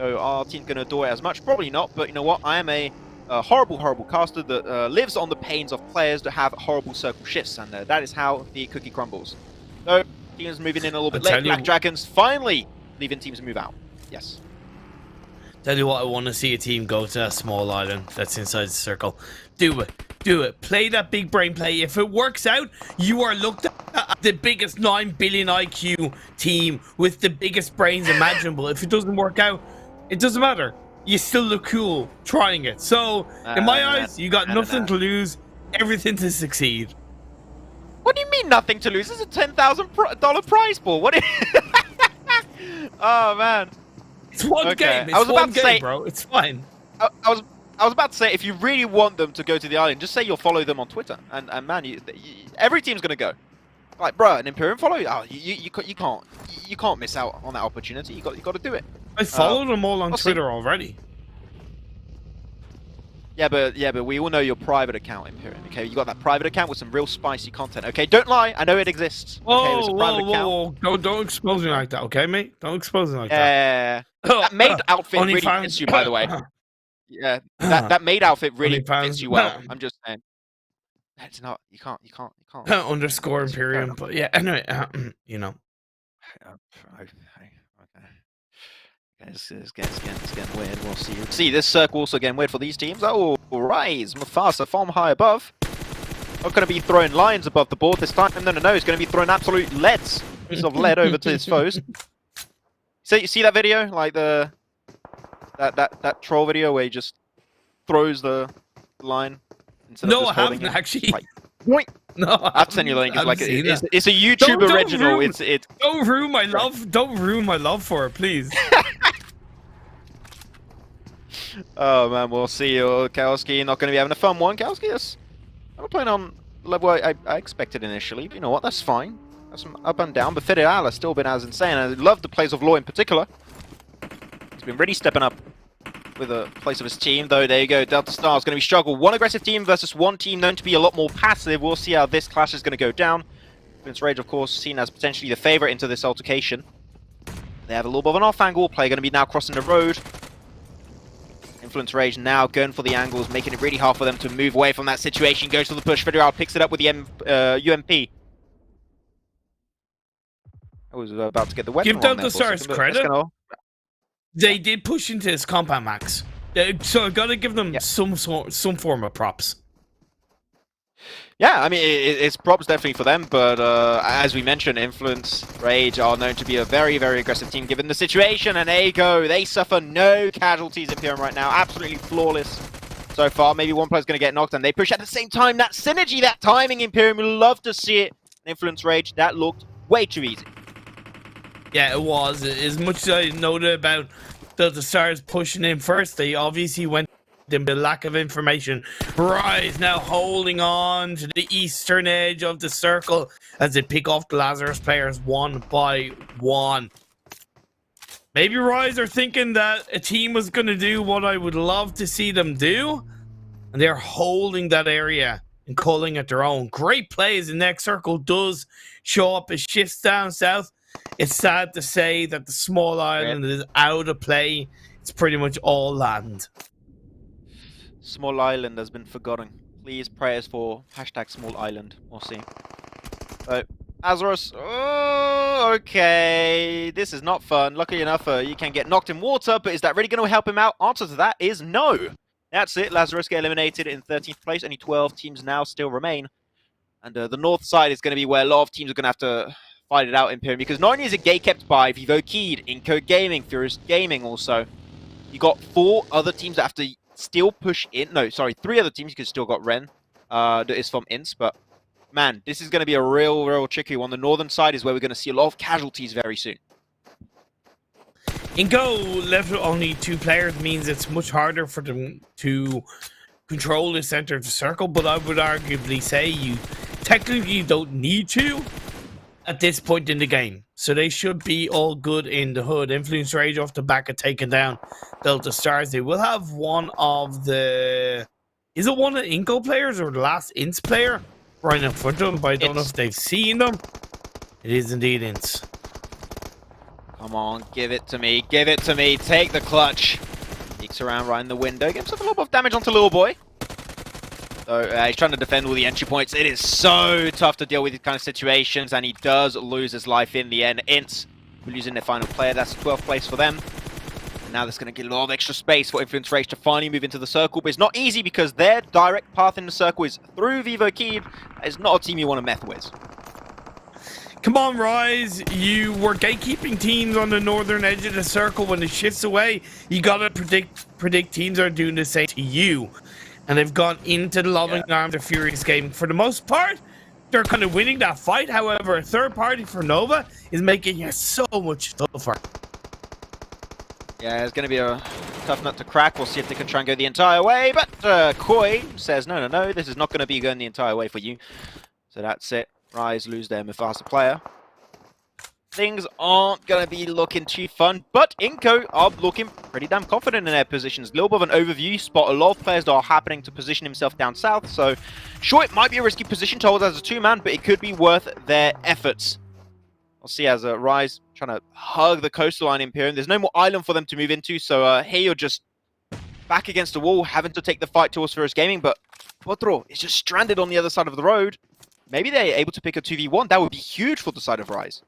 So our team's going to adore it as much? Probably not, but you know what? I am a horrible, horrible caster that lives on the pains of players that have horrible circle shifts, and that is how the cookie crumbles. So, teams moving in a little bit late. Black Dragons finally leaving teams move out. Yes. Tell you what, I want to see a team go to a small island that's inside the circle. Do it. Do it. Play that big brain play. If it works out, you are looked at the biggest 9 billion IQ team with the biggest brains imaginable. If it doesn't work out, it doesn't matter. You still look cool trying it. So, in my eyes, you got nothing to lose, everything to succeed. What do you mean nothing to lose? This is a $10,000 prize pool. What? Oh man. It's one game. It's one game, bro. It's fine. I was about to say, if you really want them to go to the island, just say you'll follow them on Twitter, and man, every team's gonna go. Like, bro, an Imperium follow? Oh, you can't miss out on that opportunity. You got to do it. I follow them all on Twitter already. Yeah, but we all know your private account, Imperium. Okay, you got that private account with some real spicy content. Okay, don't lie. I know it exists. Okay, whoa. Don't expose me like that, okay, mate? Don't expose me like that. Yeah. That maid outfit really fits you, by the way. Yeah, that maid outfit really fits you well. I'm just saying. It's not. You can't. Underscore Imperium, but yeah. Anyway, you know. It's getting weird. We'll see. See, this circle also getting weird for these teams. Oh, Rise, Mufasa from high above. Not going to be throwing lions above the board this time. No. He's going to be throwing absolute leads. Piece of lead over to his foes. So you see that video, like that troll video where he just throws the line instead of just I haven't actually. Like, boink. No, I've sent you the link. It's like it's a YouTube original. It's Don't ruin my love. Don't ruin my love for it, please. Oh man, we'll see. Kowski not going to be having a fun one. Kowski, yes. I'm playing on the level I expected initially. But you know what? That's fine. That's some up and down. But Fidel has still been as insane. I love the plays of Law in particular. He's been really stepping up with the place of his team, though. There you go. Delta Star is going to be struggle. One aggressive team versus one team known to be a lot more passive. We'll see how this clash is going to go down. Prince Rage, of course, seen as potentially the favorite into this altercation. They have a little bit of an off angle. Play going to be now crossing the road. Influence Rage now going for the angles, making it really hard for them to move away from that situation. Goes for the push. Federal picks it up with the UMP. I was about to get the weapon. Give Delta Stars credit. They did push into his compound max, so I gotta give them some form of props. Yeah, I mean it's props definitely for them, but as we mentioned, Influence Rage are known to be a very, very aggressive team given the situation, and there you go. They suffer no casualties Imperium right now, absolutely flawless so far. Maybe one player's gonna get knocked, and they push at the same time. That synergy, that timing, Imperium, we love to see it. Influence Rage, that looked way too easy. Yeah, it was. As much as I noted about the Stars pushing in first, they obviously went in the lack of information. Rise now holding on to the eastern edge of the circle as they pick off the Lazarus players one by one. Maybe Rise are thinking that a team was going to do what I would love to see them do, and they're holding that area and calling it their own. Great plays. The next circle does show up as shifts down south. It's sad to say that the small island is out of play. It's pretty much all land. Small island has been forgotten. Please prayers for hashtag small island. We'll see. So, Lazarus. Oh, okay. This is not fun. Luckily enough, you can get knocked in water, but is that really going to help him out? Answer to that is no. That's it. Lazarus get eliminated in 13th place. Only 12 teams now still remain. And the north side is going to be where a lot of teams are going to have to fight it out, Imperium, because not only is it gate kept by VIVO Keyed, INCO Gaming, Furious Gaming also, you got 4 other teams that have to still push in. No, sorry, 3 other teams, because you still got Ren, that is from INTZ, but man, this is going to be a real tricky one. The northern side is where we're going to see a lot of casualties very soon. INCO left with only 2 players means it's much harder for them to control the center of the circle, but I would arguably say you technically don't need to at this point in the game. So they should be all good in the hood. Influence Rage off the back of taking down Delta Stars. They will have one of the... Is it one of the INCO players or the last INTZ player right in front of them? But I don't know if they've seen them. It is indeed INTZ. Come on, give it to me. Give it to me. Take the clutch. Peeks around right in the window. Gives himself a little bit of damage onto Little Boy. So he's trying to defend all the entry points. It is so tough to deal with these kind of situations, and he does lose his life in the end. INTZ losing their final player. That's 12th place for them. And now that's going to get a lot of extra space for Influence Rage to finally move into the circle. But it's not easy because their direct path in the circle is through VIVO Kid. It's not a team you want to mess with. Come on, Rise. You were gatekeeping teams on the northern edge of the circle. When it shifts away, you gotta predict teams are doing the same to you. And they've gone into the loving arms of Furious Gaming. For the most part, they're kind of winning that fight. However, a third party for Nova is making it so much tougher. Yeah, it's going to be a tough nut to crack. We'll see if they can try and go the entire way. But Koi says, no, this is not going to be going the entire way for you. So that's it. Rise lose their Mufasa player. Things aren't going to be looking too fun, but INCO are looking pretty damn confident in their positions. A little bit of an overview. You spot a lot of players that are happening to position himself down south, so sure, it might be a risky position to hold as a two-man, but it could be worth their efforts. We'll see as Rise trying to hug the coastline Imperium. There's no more island for them to move into, so here you're just back against the wall, having to take the fight towards Furious Gaming, but Potro is just stranded on the other side of the road. Maybe they're able to pick a 2v1. That would be huge for the side of Rise.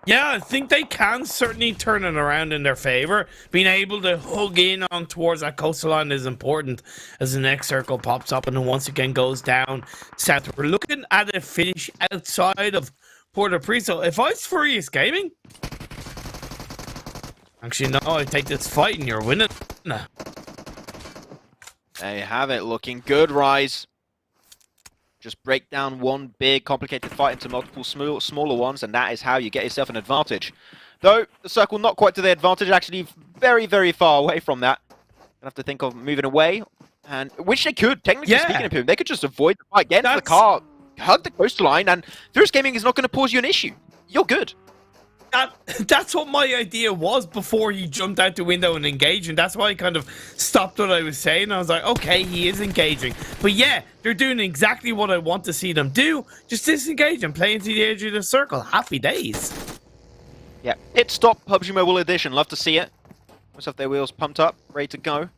Yeah, I think they can certainly turn it around in their favor. Being able to hug in on towards that coastline is important as the next circle pops up and then once again goes down south. We're looking at a finish outside of Port-au-Prince. If I was Furious Gaming, actually no, I take this fight and you're winning. Nah. There you have it, looking good, Rise. Just break down one big, complicated fight into multiple smaller ones, and that is how you get yourself an advantage. Though, the circle not quite to their advantage, actually very, very far away from that. Gonna have to think of moving away, and which they could, technically speaking of him. They could just avoid the fight, get into the car, hug the coastline, and Furious Gaming is not going to cause you an issue. You're good. That's what my idea was before he jumped out the window and engaged, and that's why I kind of stopped what I was saying. I was like, okay, he is engaging. But yeah, they're doing exactly what I want to see them do. Just disengage and play into the edge of the circle. Happy days. Yeah, Pit Stop PUBG Mobile Edition. Love to see it. Must have their wheels pumped up, ready to go.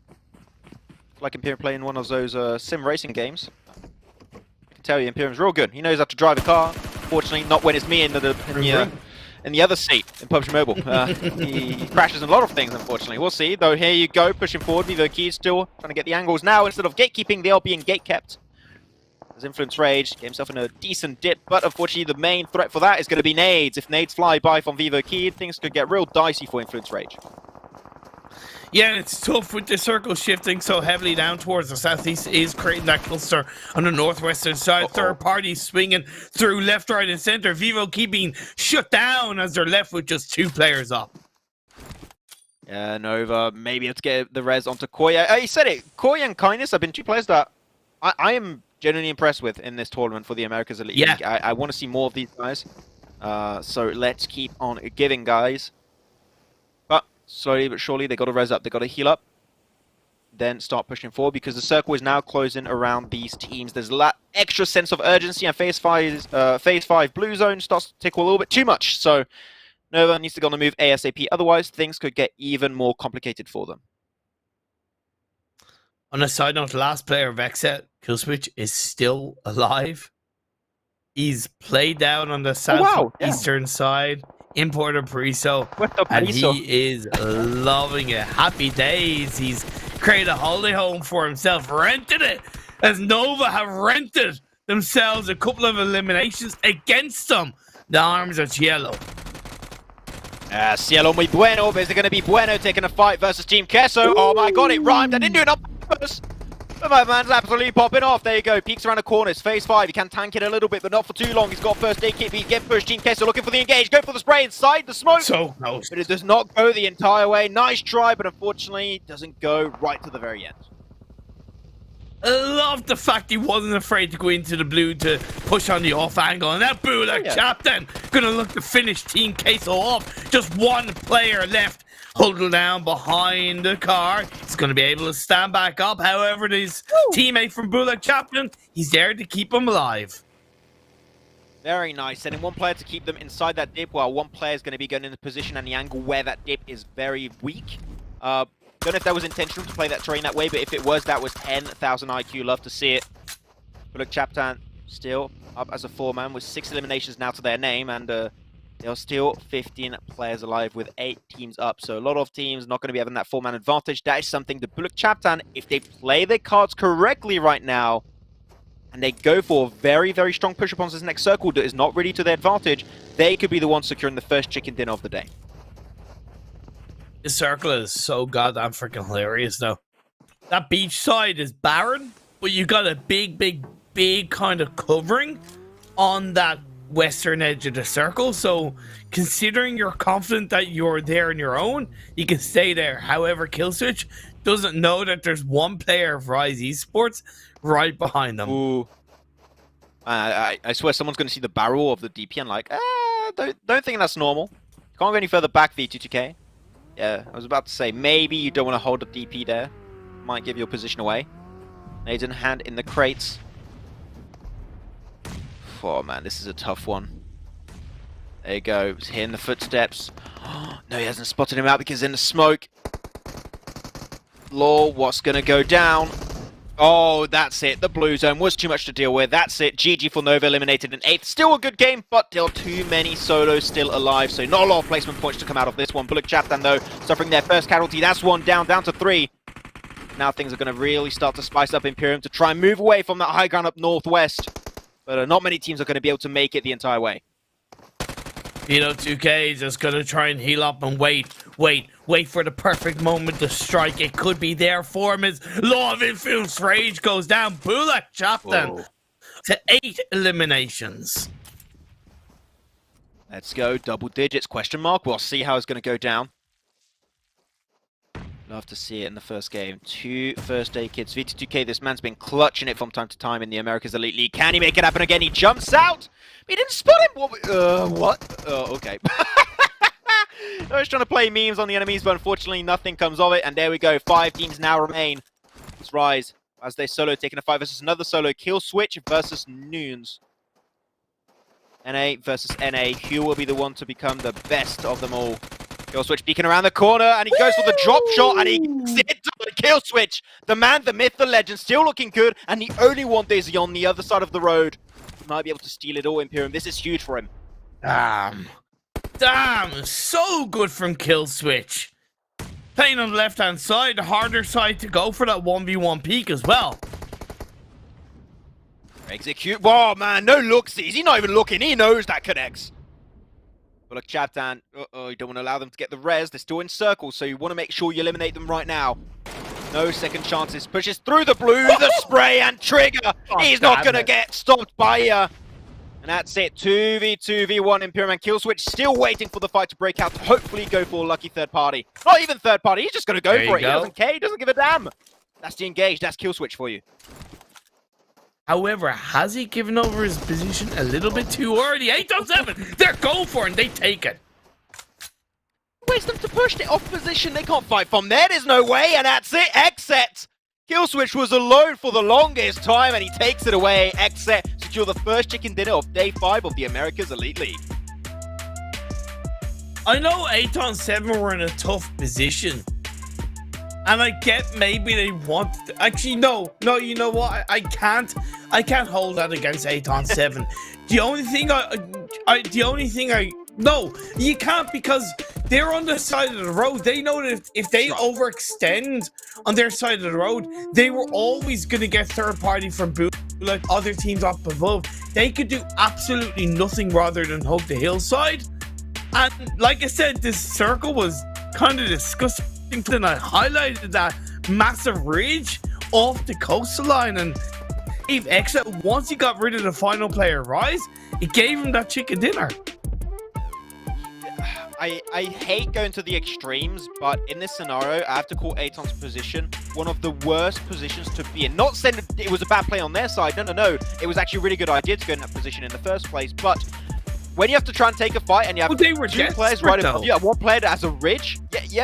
Like Imperium playing one of those sim racing games. I can tell you, Imperium's real good. He knows how to drive a car. Fortunately, not when it's me in the other seat in PUBG Mobile. He crashes in a lot of things, unfortunately. We'll see. Though, here you go, pushing forward. VIVO Key still trying to get the angles now. Instead of gatekeeping, they are being gate-kept. As Influence Rage get himself in a decent dip, but unfortunately, the main threat for that is going to be nades. If nades fly by from VIVO Key, things could get real dicey for Influence Rage. Yeah, it's tough with the circle shifting so heavily down towards the southeast. Is creating that cluster on the northwestern side. Third party swinging through left, right, and center. VIVO keeping shut down as they're left with just 2 players up. Yeah, Nova, maybe let's get the res onto Koi. He said it. Koi and Kindness have been 2 players that I am genuinely impressed with in this tournament for the Americas Elite League. I want to see more of these guys. So let's keep on giving, guys. Slowly but surely, they got to res up, they got to heal up, then start pushing forward because the circle is now closing around these teams. There's a extra sense of urgency, and phase 5 blue zone starts to tickle a little bit too much. So Nova needs to go on the move ASAP, otherwise things could get even more complicated for them. On a side note, the last player of XSET, Killswitch, is still alive. He's played down on the southeastern side. In Port-au-Prince, and he is loving it. Happy days. He's created a holiday home for himself, rented it, as Nova have rented themselves a couple of eliminations against them. The arms are Cielo. Cielo muy bueno, but is it going to be Bueno taking a fight versus Team QUESO? Oh my god, it rhymed. I didn't do it on purpose. But my man's absolutely popping off. There you go. Peeks around the corners. Phase 5. He can tank it a little bit, but not for too long. He's got first aid kit. He get pushed. Team QUESO looking for the engage. Go for the spray inside the smoke. So close. But it does not go the entire way. Nice try, but unfortunately doesn't go right to the very end. I love the fact he wasn't afraid to go into the blue to push on the off angle. And that BULUC CHABTAN gonna look to finish Team QUESO off. Just 1 player left. Huddled down behind the car. He's going to be able to stand back up. However, his teammate from BULUC CHABTAN, he's there to keep him alive. Very nice. Sending one player to keep them inside that dip, while one player is going to be going in the position and the angle where that dip is very weak. Don't know if that was intentional to play that terrain that way, but if it was, that was 10,000 IQ. Love to see it. But look, CHABTAN still up as a 4-man with 6 eliminations now to their name, and there are still 15 players alive with 8 teams up. So a lot of teams not going to be having that 4-man advantage. That is something the BULUC CHABTAN, if they play their cards correctly right now, and they go for a very, very strong push upon this next circle that is not really to their advantage, they could be the ones securing the first chicken dinner of the day. This circle is so goddamn freaking hilarious, though. That beach side is barren, but you got a big kind of covering on that western edge of the circle. So, considering you're confident that you're there on your own, you can stay there. However, Killswitch doesn't know that there's one player of Rise Esports right behind them. Ooh. I swear someone's going to see the barrel of the DP and like, don't think that's normal. Can't go any further back, V2TK. Yeah, I was about to say, maybe you don't want to hold a DP there. Might give your position away. Nades in hand in the crates. Oh man, this is a tough one. There you go, he's hearing the footsteps. No, he hasn't spotted him out because in the smoke. Law, what's going to go down? Oh, that's it. The blue zone was too much to deal with. That's it. GG for Nova eliminated in 8th. Still a good game, but still too many solos still alive. So not a lot of placement points to come out of this one. BULUC CHABTAN, though, suffering their first casualty. That's one down to 3. Now things are going to really start to spice up Imperium to try and move away from that high ground up northwest. But not many teams are going to be able to make it the entire way. 2K is just going to try and heal up and wait for the perfect moment to strike. It could be there for him as Law of Influence Rage goes down. BULUC CHABTAN to 8 eliminations. Let's go, double digits, question mark. We'll see how it's going to go down. Love to see it in the first game. 2 first day kids. V2K, this man's been clutching it from time to time in the Americas Elite League. Can he make it happen again? He jumps out. He didn't spot him. What? Oh, okay. I was trying to play memes on the enemies, but unfortunately nothing comes of it. And there we go. 5 teams now remain. Let's Rise as they solo, taking a 5 versus another solo. Killswitch versus Noons. NA versus NA. Who will be the one to become the best of them all? Killswitch peeking around the corner, and he goes for the drop shot, and he hits the Killswitch. The man, the myth, the legend, still looking good, and the only one is on the other side of the road. He might be able to steal it all, Imperium. This is huge for him. Damn, so good from Killswitch. Playing on the left-hand side, the harder side to go for that 1v1 peak as well. Execute. Whoa, man, no looksies. He's not even looking. He knows that connects. But look, CHABTAN, you don't want to allow them to get the res. They're still in circles, so you want to make sure you eliminate them right now. No second chances. Pushes through the blue, the spray, and trigger. He's not going to get stopped by you. And that's it. 2v2v1 Imperium and Killswitch still waiting for the fight to break out to hopefully go for a lucky third party. Not even third party. He's just going to go for it. He doesn't care. He doesn't give a damn. That's the engage. That's Killswitch for you. However, has he given over his position a little bit too early? 8-7. They're going for it and they take it. Waste them to push it off position. They can't fight from there. There's no way. And that's it. XSET. Killswitch was alone for the longest time and he takes it away. XSET secure the first chicken dinner of day 5 of the Americas Elite League. I know ATON 7 were in a tough position. And I get maybe they want to, actually no, you know what? I can't hold that against ATON 7. No, you can't, because they're on the side of the road. They know that if they overextend on their side of the road, they were always going to get third party from BULUC, like other teams up above. They could do absolutely nothing rather than hug the hillside. And like I said, this circle was kind of disgusting. And I highlighted that massive ridge off the coastline, and if XSET, once he got rid of the final player Rise, it gave him that chicken dinner. I hate going to the extremes, but in this scenario, I have to call Aton's position one of the worst positions to be in. Not saying that it was a bad play on their side, no. It was actually a really good idea to go in that position in the first place, but when you have to try and take a fight and you have 2 players right above you, and 1 player that has a ridge, but you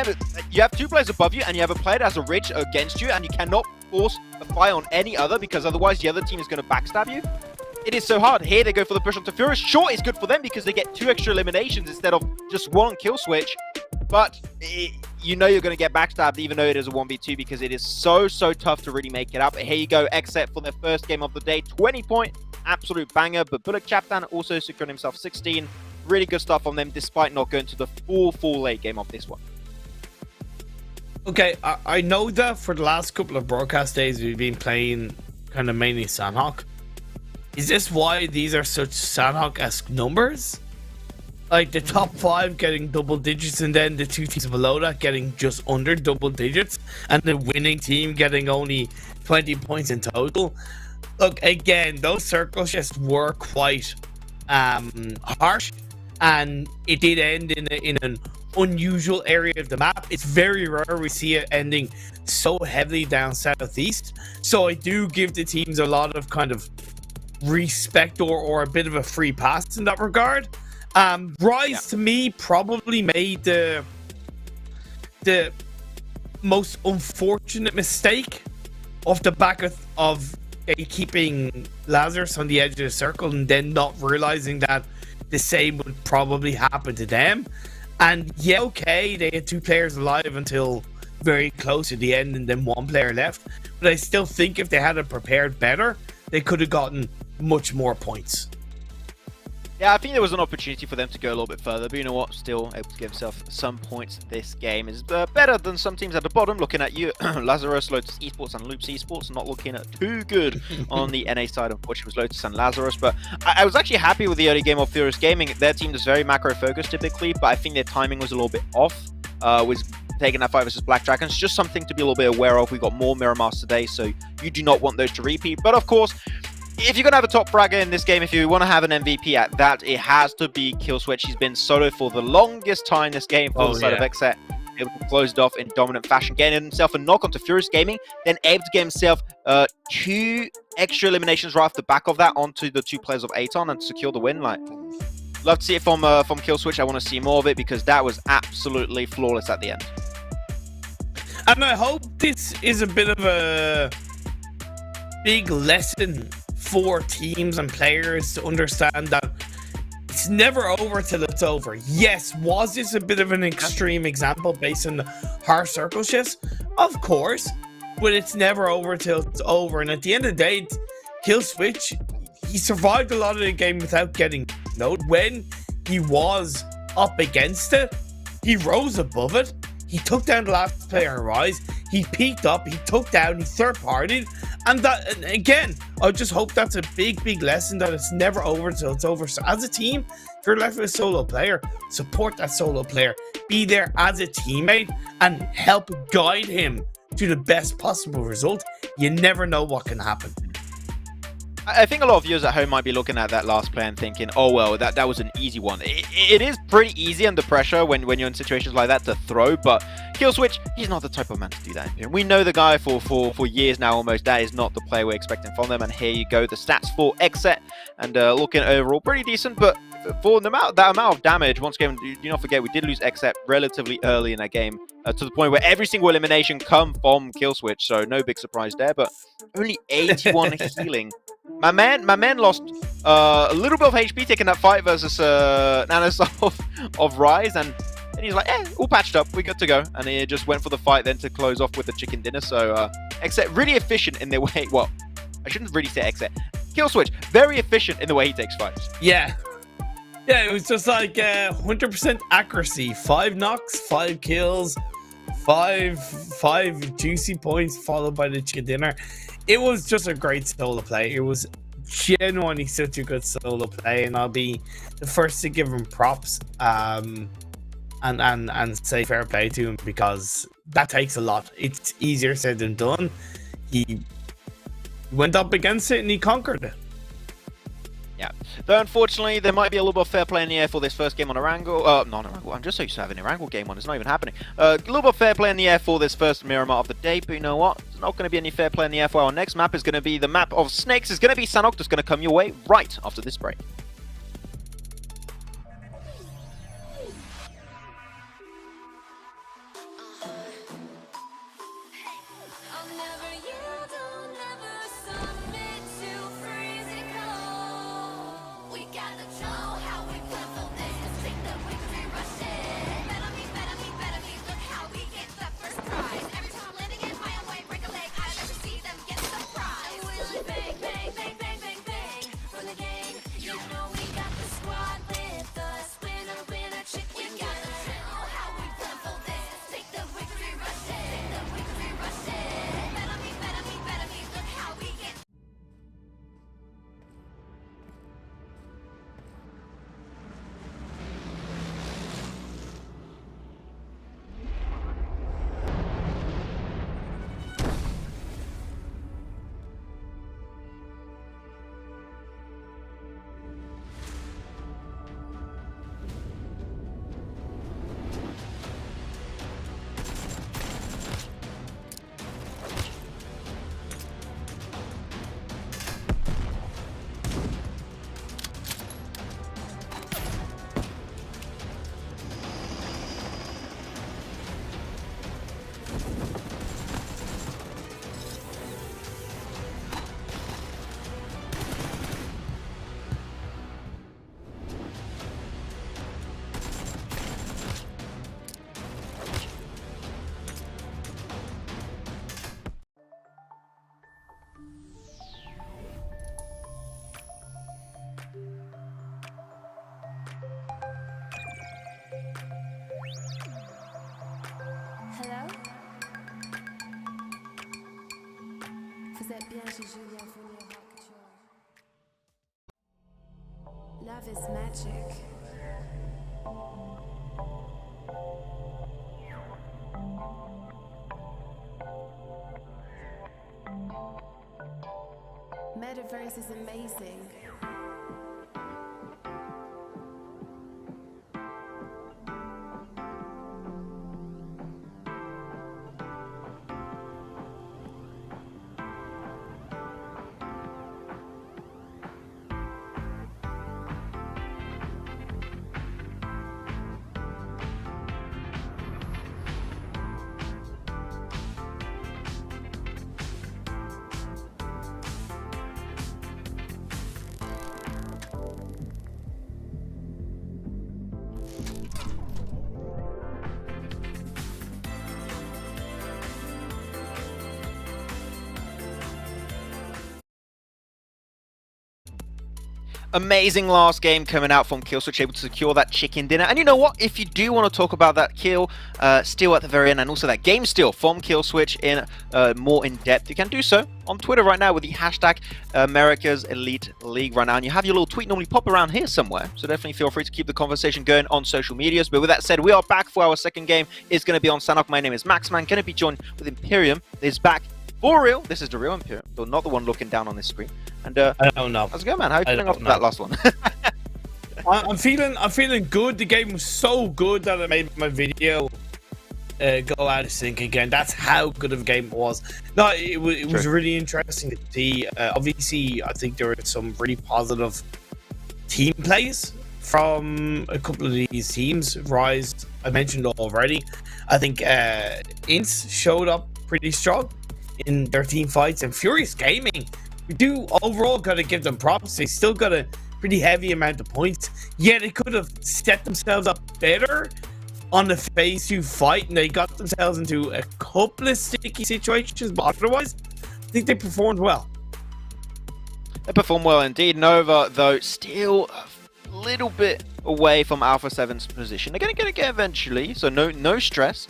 have 2 players above you and you have a player that has a ridge against you, and you cannot force a fight on any other because otherwise the other team is going to backstab you. it is so hard. Here they go for the push onto Furious. Sure, it's good for them because they get 2 extra eliminations instead of just 1 kill switch. But you know you're going to get backstabbed even though it is a 1v2 because it is so tough to really make it up. Here you go, XSET for their first game of the day. 20-point, absolute banger. But BULUC CHABTAN also secured himself 16. Really good stuff on them despite not going to the full late game of this one. Okay, I know that for the last couple of broadcast days we've been playing kind of mainly Sandhawk. Is this why these are such Sandhawk-esque numbers? Like the top 5 getting double digits and then the 2 teams below that getting just under double digits and the winning team getting only 20 points in total. Look, again, those circle shifts were quite harsh and it did end in an unusual area of the map. It's very rare we see it ending so heavily down southeast. So I do give the teams a lot of kind of respect or a bit of a free pass in that regard. Rise to me probably made the most unfortunate mistake off the back of keeping Lazarus on the edge of the circle and then not realizing that the same would probably happen to them. And yeah, okay, they had 2 players alive until very close to the end and then 1 player left. But I still think if they had it prepared better, they could have gotten much more points. Yeah, I think there was an opportunity for them to go a little bit further, but you know what? Still able to give himself some points this game. Is better than some teams at the bottom. Looking at you, Lazarus, Lotus Esports, and Loops Esports. Not looking at too good on the NA side. Unfortunately, it was Lotus and Lazarus. But I was actually happy with the early game of Furious Gaming. Their team is very macro-focused typically, but I think their timing was a little bit off. Was taking that fight versus Black Dragons. Just something to be a little bit aware of. We got more Miramars today, so you do not want those to repeat. But of course, if you're going to have a top fragger in this game, if you want to have an MVP at that, it has to be Killswitch. He's been solo for the longest time this game for the side of XSET. Able to close it off in dominant fashion, getting himself a knock onto Furious Gaming, then able to get himself 2 extra eliminations right off the back of that onto the 2 players of ATON and secure the win. Like, love to see it from Killswitch. I want to see more of it because that was absolutely flawless at the end. And I hope this is a bit of a big lesson for teams and players to understand that it's never over till it's over. Yes, was this a bit of an extreme example based on the harsh circle shifts? Of course, but it's never over till it's over. And at the end of the day, Killswitch, he survived a lot of the game without getting noted. When he was up against it, he rose above it. He took down the last player on Rise. He peaked up. He took down. He third-partied. And that, and again, I just hope that's a big lesson that it's never over until it's over. So as a team, if you're left with a solo player, support that solo player. Be there as a teammate and help guide him to the best possible result. You never know what can happen. I think a lot of viewers at home might be looking at that last play and thinking, oh, well, that was an easy one. It is pretty easy under pressure when you're in situations like that to throw, but Killswitch, he's not the type of man to do that. We know the guy for years now almost. That is not the play we're expecting from them, and here you go. The stats for XSET, and looking overall pretty decent, but for that amount of damage, once again, do not forget, we did lose XSET relatively early in that game, to the point where every single elimination come from Killswitch, so no big surprise there, but only 81 healing. My man lost a little bit of HP taking that fight versus Nanos of Rise, and he's like, all patched up, we're good to go. And he just went for the fight then to close off with the chicken dinner. So XSET really efficient in their way. Well, I shouldn't really say XSET. Killswitch, very efficient in the way he takes fights. Yeah, it was just like 100% accuracy. 5 knocks, 5 kills, 5 juicy points followed by the chicken dinner. It was just a great solo play. It was genuinely such a good solo play, and I'll be the first to give him props and say fair play to him, because that takes a lot. It's easier said than done. He went up against it and he conquered it. Yeah, though unfortunately there might be a little bit of fair play in the air for this first game on Erangel. Not Erangel, I'm just so used to having Erangel game on, it's not even happening. A little bit of fair play in the air for this first Miramar of the day, but you know what? There's not going to be any fair play in the air for our next map. Is going to be the map of Snakes. It's going to be Sanok that's going to come your way right after this break. I'll never yield, I'll never submit to freezing cold. Love is magic. Metaverse is amazing. Amazing last game coming out from Killswitch, able to secure that chicken dinner. And you know what? If you do want to talk about that kill steal at the very end and also that game steal from Killswitch in more in depth, you can do so on Twitter right now with the hashtag America's Elite League right now. And you have your little tweet normally pop around here somewhere. So definitely feel free to keep the conversation going on social medias. But with that said, we are back for our second game. It's going to be on Sanhok. My name is Maxman. Going to be joined with Imperium. Is back for real. This is the real Imperium, though not the one looking down on this screen. And I don't know. How's it going, man? How are you feeling after that last one? I'm feeling good. The game was so good that I made my video go out of sync again. That's how good of a game it was. No, it was really interesting to see. Obviously, I think there were some really positive team plays from a couple of these teams. Rise, I mentioned already. I think INTZ showed up pretty strong in their team fights, and Furious Gaming, we do overall gotta give them props. They still got a pretty heavy amount of points. Yeah, they could have set themselves up better on the phase 2 fight, and they got themselves into a couple of sticky situations, but otherwise I think they performed well. They performed well indeed. Nova, though, still a little bit away from Alpha 7's position. They're going to get eventually, so no stress.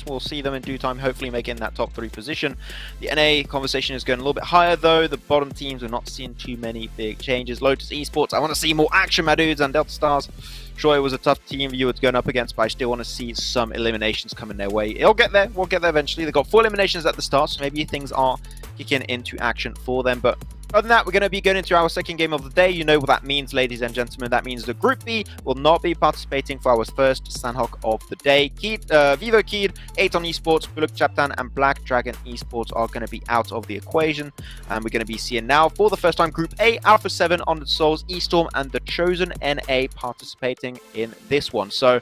We'll see them in due time, hopefully making that top 3 position. The NA conversation is going a little bit higher, though. The bottom teams are not seeing too many big changes. Lotus Esports, I want to see more action, my dudes, and Delta Stars. Sure, it was a tough team you were going up against, but I still want to see some eliminations coming their way. It'll get there. We'll get there eventually. They got 4 eliminations at the start, so maybe things are kicking into action for them, but other than that, we're going to be going into our second game of the day. You know what that means, ladies and gentlemen. That means the Group B will not be participating for our first Sanhok of the day. VIVO Keyed, ATON Esports, BULUC CHABTAN, and Black Dragon Esports are going to be out of the equation. And we're going to be seeing now, for the first time, Group A, Alpha 7, Honored Souls, ESTORM, and the Chosen NA participating in this one. So,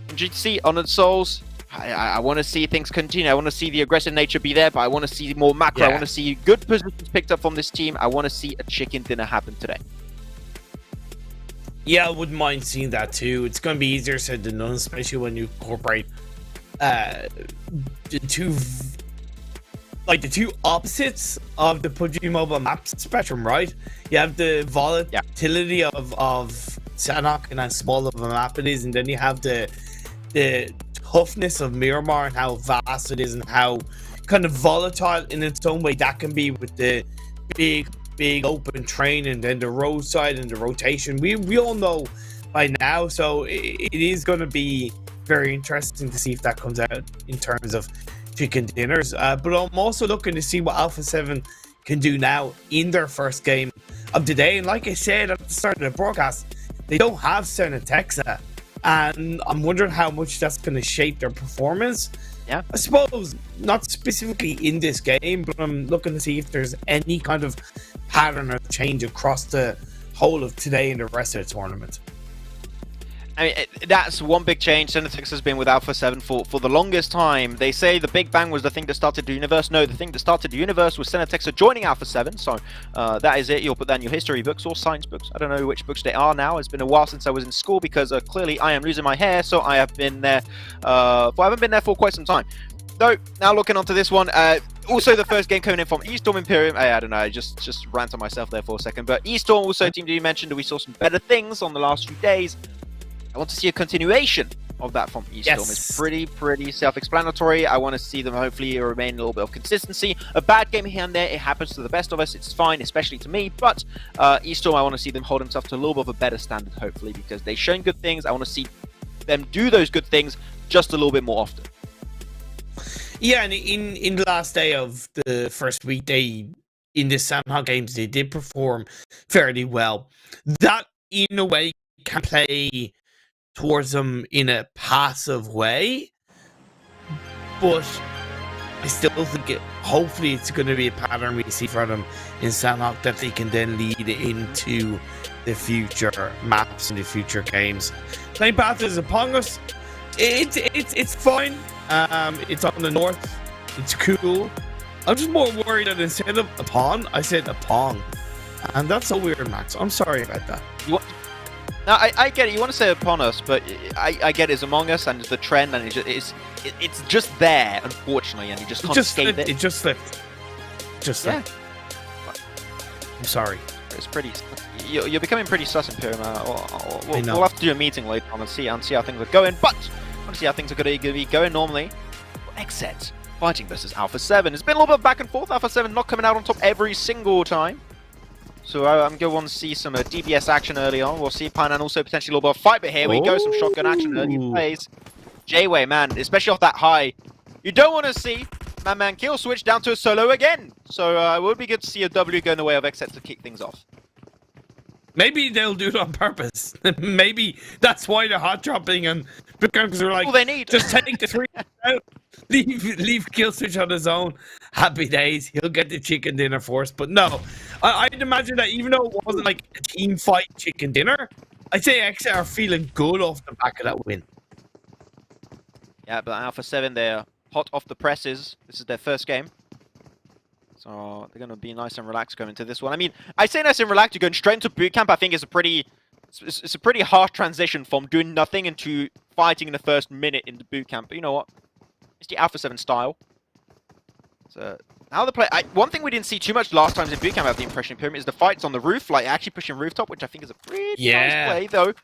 GTC, Honored Souls, I want to see things continue. I want to see the aggressive nature be there, but I want to see more macro. I want to see good positions picked up from this team. I want to see a chicken dinner happen today. Yeah, I wouldn't mind seeing that too. It's going to be easier said than done, especially when you incorporate the two opposites of the PUBG mobile map spectrum, right? You have the volatility of Sanhok and how small of a map it is, and then you have the toughness of Miramar and how vast it is and how kind of volatile in its own way that can be with the big open train and then the roadside and the rotation. We all know by now, so it is going to be very interesting to see if that comes out in terms of chicken dinners. But I'm also looking to see what Alpha 7 can do now in their first game of the day. And like I said at the start of the broadcast, they don't have Senatexa. And I'm wondering how much that's going to shape their performance. Yeah, I suppose not specifically in this game, but I'm looking to see if there's any kind of pattern or change across the whole of today and the rest of the tournament. I mean, that's one big change. Senatex has been with Alpha 7 for the longest time. They say the Big Bang was the thing that started the universe. No, the thing that started the universe was Senatex joining Alpha 7. So that is it. You'll put that in your history books or science books. I don't know which books they are now. It's been a while since I was in school because clearly I am losing my hair. So I have been there. I haven't been there for quite some time. So now looking onto this one. Also, the first game coming in from ESTORM Imperium. I don't know. I just rant on myself there for a second. But ESTORM also, team that you mentioned, we saw some better things on the last few days. I want to see a continuation of that from ESTORM Yes. is pretty self-explanatory. I want to see them hopefully remain a little bit of consistency. A bad game here and there, it happens to the best of us. It's fine, especially to me. But ESTORM, I want to see them hold themselves to a little bit of a better standard, hopefully, because they've shown good things. I want to see them do those good things just a little bit more often. Yeah, and in the last day of the first week, in the Sandhawk games, they did perform fairly well. That, in a way, can play towards them in a passive way, but I still think hopefully it's going to be a pattern we see from them in Sandhawk that they can then lead into the future maps and the future games. Playing Path is upon us. It's fine. It's on the north. It's cool. I'm just more worried that instead of upon, I said upon, and that's so weird, Max. I'm sorry about that. Now, I get it. You want to say upon us, but I get it's among us and the trend, and it's just there, unfortunately, and you just can't escape it. It just slipped. Yeah. I'm sorry. It's pretty. You're becoming pretty sus, Imperium. We'll have to do a meeting later on and see how things are going. But I want to see how things are going to be going normally. XSET fighting versus Alpha 7. It's been a little bit back and forth. Alpha 7 not coming out on top every single time. So I'm going to want to see some DBS action early on. We'll see Painan also potentially a little bit of fight, but here we go. Some shotgun action early in plays. J-Way, man, especially off that high. You don't want to see man kill switch down to a solo again. So it would be good to see a W go in the way of XSET to kick things off. Maybe they'll do it on purpose. Maybe that's why they're hot dropping and because they're like, all they need. Just take the 3 out, leave kill switch on his own. Happy days. He'll get the chicken dinner for us. But no, I'd imagine that even though it wasn't like a team fight chicken dinner, I'd say XSET are feeling good off the back of that win. Yeah, but Alpha 7, they're hot off the presses. This is their first game. So they're going to be nice and relaxed going into this one. I mean, I say nice and relaxed. You're going straight into boot camp. I think it's a pretty harsh transition from doing nothing into fighting in the first minute into boot camp. But you know what? It's the Alpha 7 style. So now the play. One thing we didn't see too much last times in boot camp, I have the impression, Pyramid, is the fights on the roof, like actually pushing rooftop, which I think is a pretty nice play, though.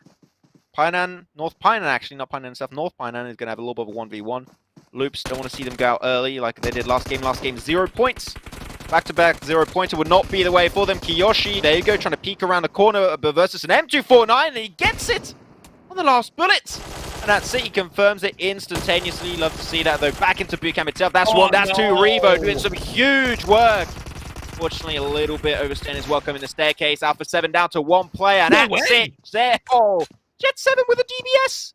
Painan, North Painan, actually, not Painan himself. North Painan is going to have a little bit of a 1v1. Loops, don't want to see them go out early like they did last game. Last game, 0 points. Back-to-back 0-pointer would not be the way for them. Kiyoshi, there you go, trying to peek around the corner versus an M249, and he gets it on the last bullet. And that's it, he confirms it instantaneously. Love to see that, though. Back into boot camp itself. That's one, that's two. Revo doing some huge work. Fortunately, a little bit overstaying his welcome in the staircase. Alpha 7 down to 1 player, and that's it. There. Oh, Jet 7 with a DBS.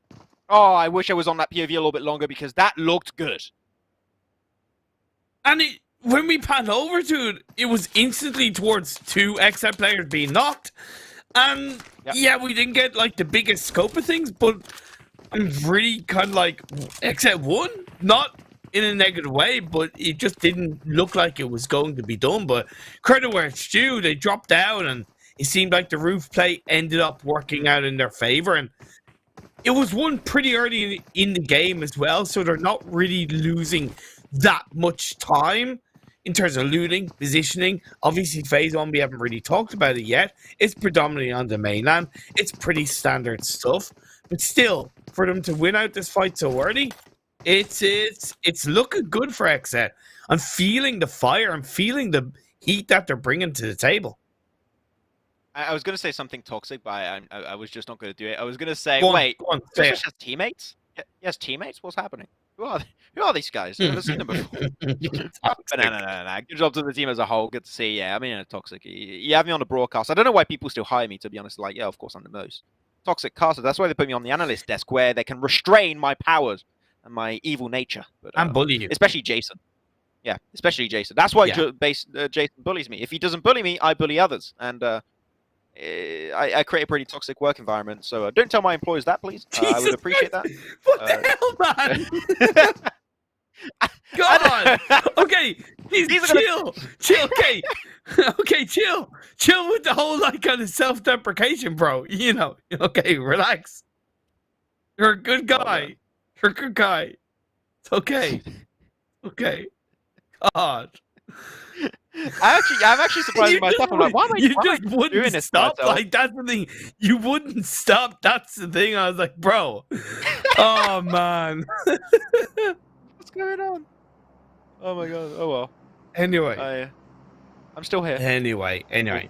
Oh, I wish I was on that POV a little bit longer because that looked good. And when we panned over to it, it was instantly towards 2 XSET players being knocked. And yeah, we didn't get like the biggest scope of things, but I'm really kind of like XSET won. Not in a negative way, but it just didn't look like it was going to be done. But credit where it's due, they dropped down and it seemed like the roof play ended up working out in their favor. And it was won pretty early in the game as well, so they're not really losing that much time in terms of looting, positioning. Obviously, phase 1, we haven't really talked about it yet. It's predominantly on the mainland. It's pretty standard stuff. But still, for them to win out this fight so early, it's looking good for XSET. I'm feeling the fire. I'm feeling the heat that they're bringing to the table. I was going to say something toxic, but I was just not going to do it. I was going to say, Go wait, on, Josh has teammates? Yes, teammates? What's happening? Who are these guys? I've never seen them before. But no. Good job to the team as a whole. Good to see. Yeah, I mean, toxic. You have me on the broadcast. I don't know why people still hire me, to be honest. Like, yeah, of course I'm the most toxic caster. That's why they put me on the analyst desk, where they can restrain my powers and my evil nature. But, and bully you. Especially Jason. Yeah, especially Jason. That's why Jason bullies me. If he doesn't bully me, I bully others. And I create a pretty toxic work environment. So don't tell my employers that, please. I would appreciate that. What the hell, man? God. Okay, chill. Okay, okay, chill with the whole like kind of self-deprecation, bro. You know, okay, relax. You're a good guy. You're a good guy. It's okay. Okay. God. I'm actually surprised myself. I'm like, why am I doing this? Stop. Like, that's the thing. You wouldn't stop. That's the thing. I was like, bro, Oh man. What's going on? Oh my god. Oh well. Anyway. I'm still here. Anyway.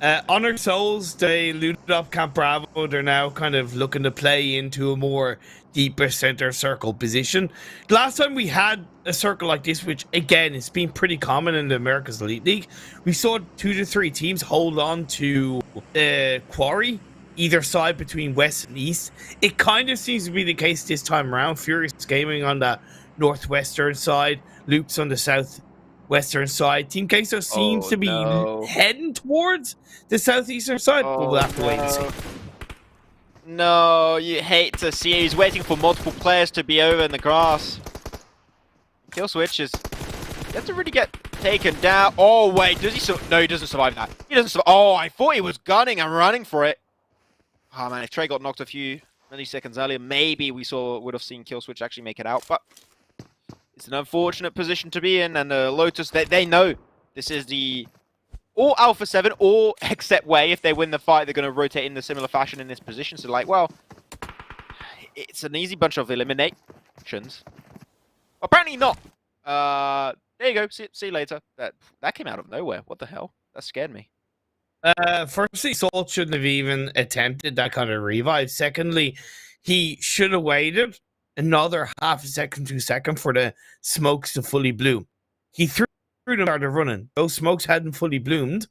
Honor Souls, they looted up Camp Bravo. They're now kind of looking to play into a more deeper center circle position. Last time we had a circle like this, which again, it's been pretty common in the America's Elite League, we saw 2 to 3 teams hold on to Quarry, either side between West and East. It kind of seems to be the case this time around. Furious Gaming on the northwestern side, Loops on the southwestern side. Team Queso seems to be heading towards the southeastern side, but we'll have to wait and see. No, you hate to see it. He's waiting for multiple players to be over in the grass. Kill switch is... He doesn't really get taken down. Oh, wait. Does he no, he doesn't survive that. He doesn't survive. Oh, I thought he was gunning and running for it. Oh, man. If Trey got knocked a few milliseconds earlier, maybe we would have seen Kill Switch actually make it out. But it's an unfortunate position to be in. And Lotus, they know this is the... Or Alpha 7 or XSET way. If they win the fight, they're going to rotate in the similar fashion in this position. So, like, well, it's an easy bunch of eliminations. Apparently not. There you go. See you later. That came out of nowhere. What the hell? That scared me. Firstly, Salt shouldn't have even attempted that kind of revive. Secondly, he should have waited another half a second to a second for the smokes to fully bloom. He threw them, started running. Those smokes hadn't fully bloomed.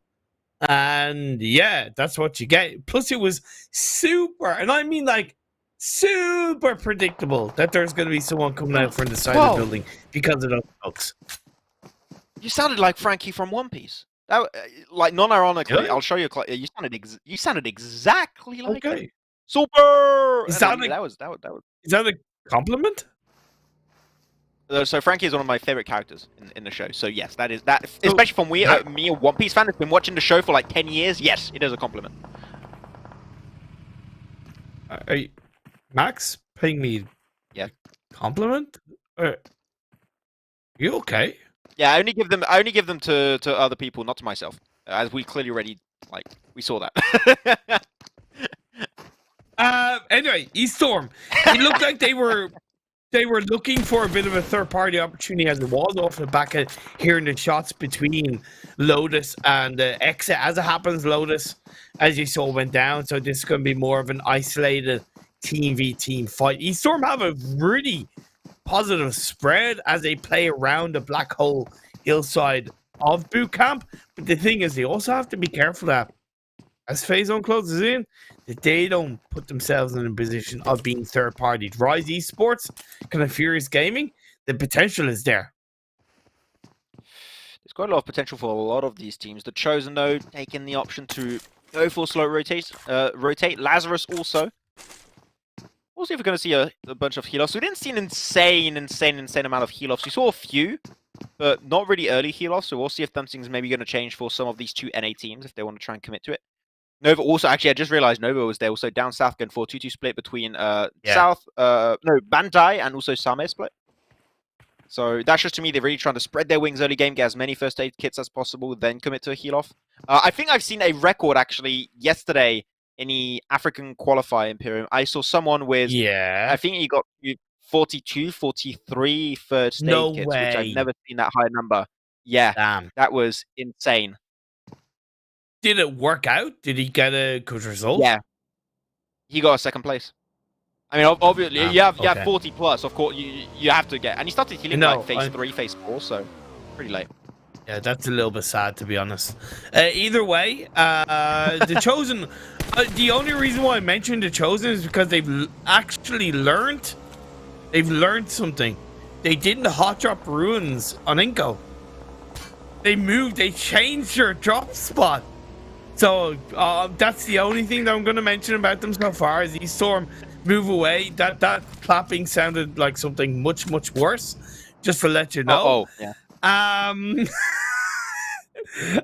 And yeah, that's what you get. Plus, it was super, and I mean like super predictable that there's going to be someone coming out from the side of the building because of those smokes. You sounded like Frankie from One Piece. That, like, non-ironically, really? I'll show you. You sounded exactly like him. Super. Is that a compliment? So Frankie is one of my favorite characters in the show. So yes, that, especially from me, a One Piece fan that's been watching the show for like 10 years. Yes, it is a compliment. Are you, Max, paying me compliment? You okay? Yeah, I only give them to other people, not to myself. As we clearly already we saw that. Anyway, ESTORM. It looked like they were looking for a bit of a third-party opportunity as it was off the back of hearing the shots between Lotus and XSET. As it happens, Lotus, as you saw, went down. So this is going to be more of an isolated team v team fight. ESTORM have a really positive spread as they play around the black hole hillside of boot camp. But the thing is, they also have to be careful that as phase zone closes in, that they don't put themselves in a position of being third party. Rise Esports, kind of Furious Gaming, the potential is there. There's quite a lot of potential for a lot of these teams. The Chosen, though, taking the option to go for slow rotate. Lazarus also. We'll see if we're going to see a bunch of heal-offs. We didn't see an insane amount of heal-offs. We saw a few, but not really early heal-offs. So we'll see if something's maybe going to change for some of these 2 NA teams if they want to try and commit to it. Nova also, actually, I just realized Nova was there. Also down south going for a 2-2 split between Bandai and also Same split. So that's just to me, they're really trying to spread their wings early game, get as many first aid kits as possible, then commit to a heal-off. I think I've seen a record, actually, yesterday in the African qualifier Imperium. I saw someone with, I think he got 42, 43 first aid kits, which I've never seen that high number. Yeah, damn. That was insane. Did it work out? Did he get a good result? Yeah. He got a 2nd place. I mean, obviously, you have 40 plus, of course, you have to get. And he started healing like phase 3, phase 4, so pretty late. Yeah, that's a little bit sad, to be honest. Either way, the Chosen, the only reason why I mentioned the Chosen is because they've actually learned. They've learned something. They didn't hot drop ruins on INCO. They changed their drop spot. So that's the only thing that I'm going to mention about them so far is ESTORM move away. That clapping sounded like something much worse, just to let you know.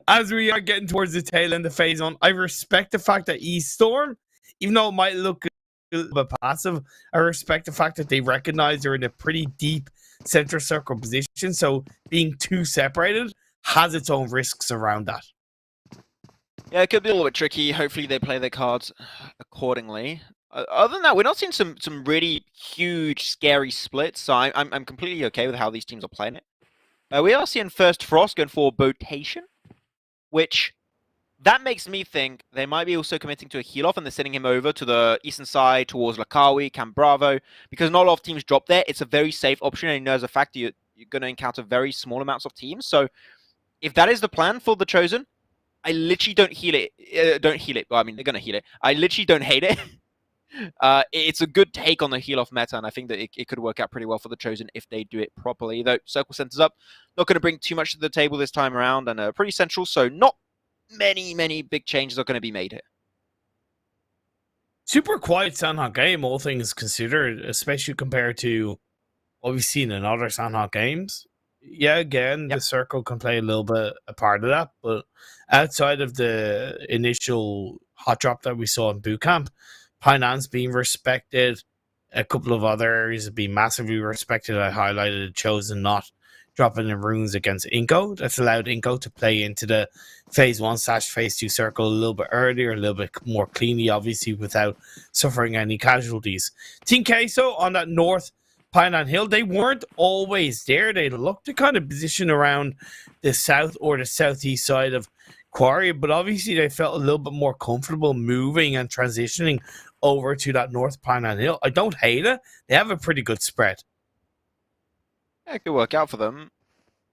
As we are getting towards the tail end of phase on, I respect the fact that ESTORM, even though it might look a little bit passive, I respect the fact that they recognize they're in a pretty deep center circle position. So being too separated has its own risks around that. Yeah, it could be a little bit tricky. Hopefully they play their cards accordingly. Other than that, we're not seeing some really huge, scary splits. So I'm completely okay with how these teams are playing it. We are seeing First Frost going for Botation, which that makes me think they might be also committing to a heal off and they're sending him over to the eastern side towards Lakawi, Camp Bravo, because not a lot of teams drop there. It's a very safe option, and you know, as a fact, you're going to encounter very small amounts of teams. So if that is the plan for the Chosen, I literally don't heal it. Don't heal it. Well, I mean, they're going to heal it. I literally don't hate it. It's a good take on the heal off meta, and I think that it could work out pretty well for the Chosen if they do it properly. Though Circle centers up, not going to bring too much to the table this time around, and pretty central, so not many big changes are going to be made here. Super quiet Sandhawk game, all things considered, especially compared to what we've seen in other Sandhawk games. Yeah, again, the circle can play a little bit a part of that, but outside of the initial hot drop that we saw in boot camp, Finance being respected, a couple of other areas have been massively respected. I highlighted Chosen not dropping in runes against INCO. That's allowed INCO to play into the phase 1/phase 2 circle a little bit earlier, a little bit more cleanly, obviously, without suffering any casualties. Team QUESO on that north Pineland Hill, they weren't always there. They looked to kind of position around the south or the southeast side of Quarry, but obviously they felt a little bit more comfortable moving and transitioning over to that north Pineland Hill. I don't hate it. They have a pretty good spread. Yeah, it could work out for them.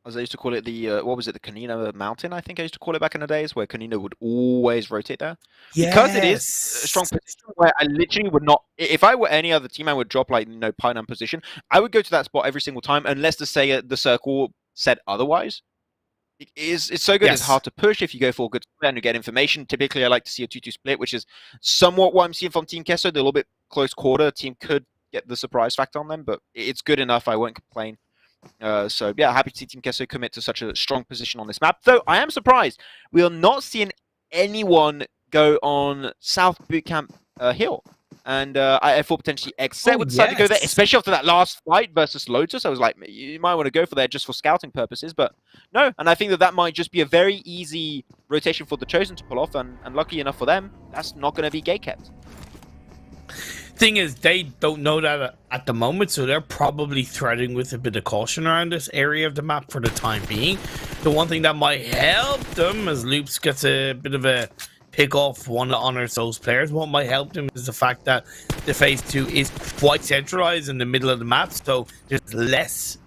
As I used to call it, the what was it, the Canino Mountain, I think I used to call it back in the days, where Canino would always rotate there. Yes. Because it is a strong position where I literally would not, if I were any other team, I would drop, like, Pineland position. I would go to that spot every single time, unless to say the circle said otherwise. It's so good. Yes. It's hard to push if you go for a good split and you get information. Typically, I like to see a 2-2 split, which is somewhat what I'm seeing from Team QUESO. They're a little bit close quarter. Team could get the surprise factor on them, but it's good enough. I won't complain. So yeah, happy to see Team QUESO commit to such a strong position on this map. Though I am surprised we are not seeing anyone go on South Bootcamp Hill. And I thought potentially XSET would decide to go there, especially after that last fight versus Lotus. I was like, you might want to go for there just for scouting purposes, but no. And I think that might just be a very easy rotation for the Chosen to pull off, and lucky enough for them, that's not going to be gate kept. Thing is, they don't know that at the moment, so they're probably threading with a bit of caution around this area of the map for the time being. The one thing that might help them, as Loops gets a bit of a pick off one that honors those players, what might help them is the fact that the phase 2 is quite centralized in the middle of the map, so there's less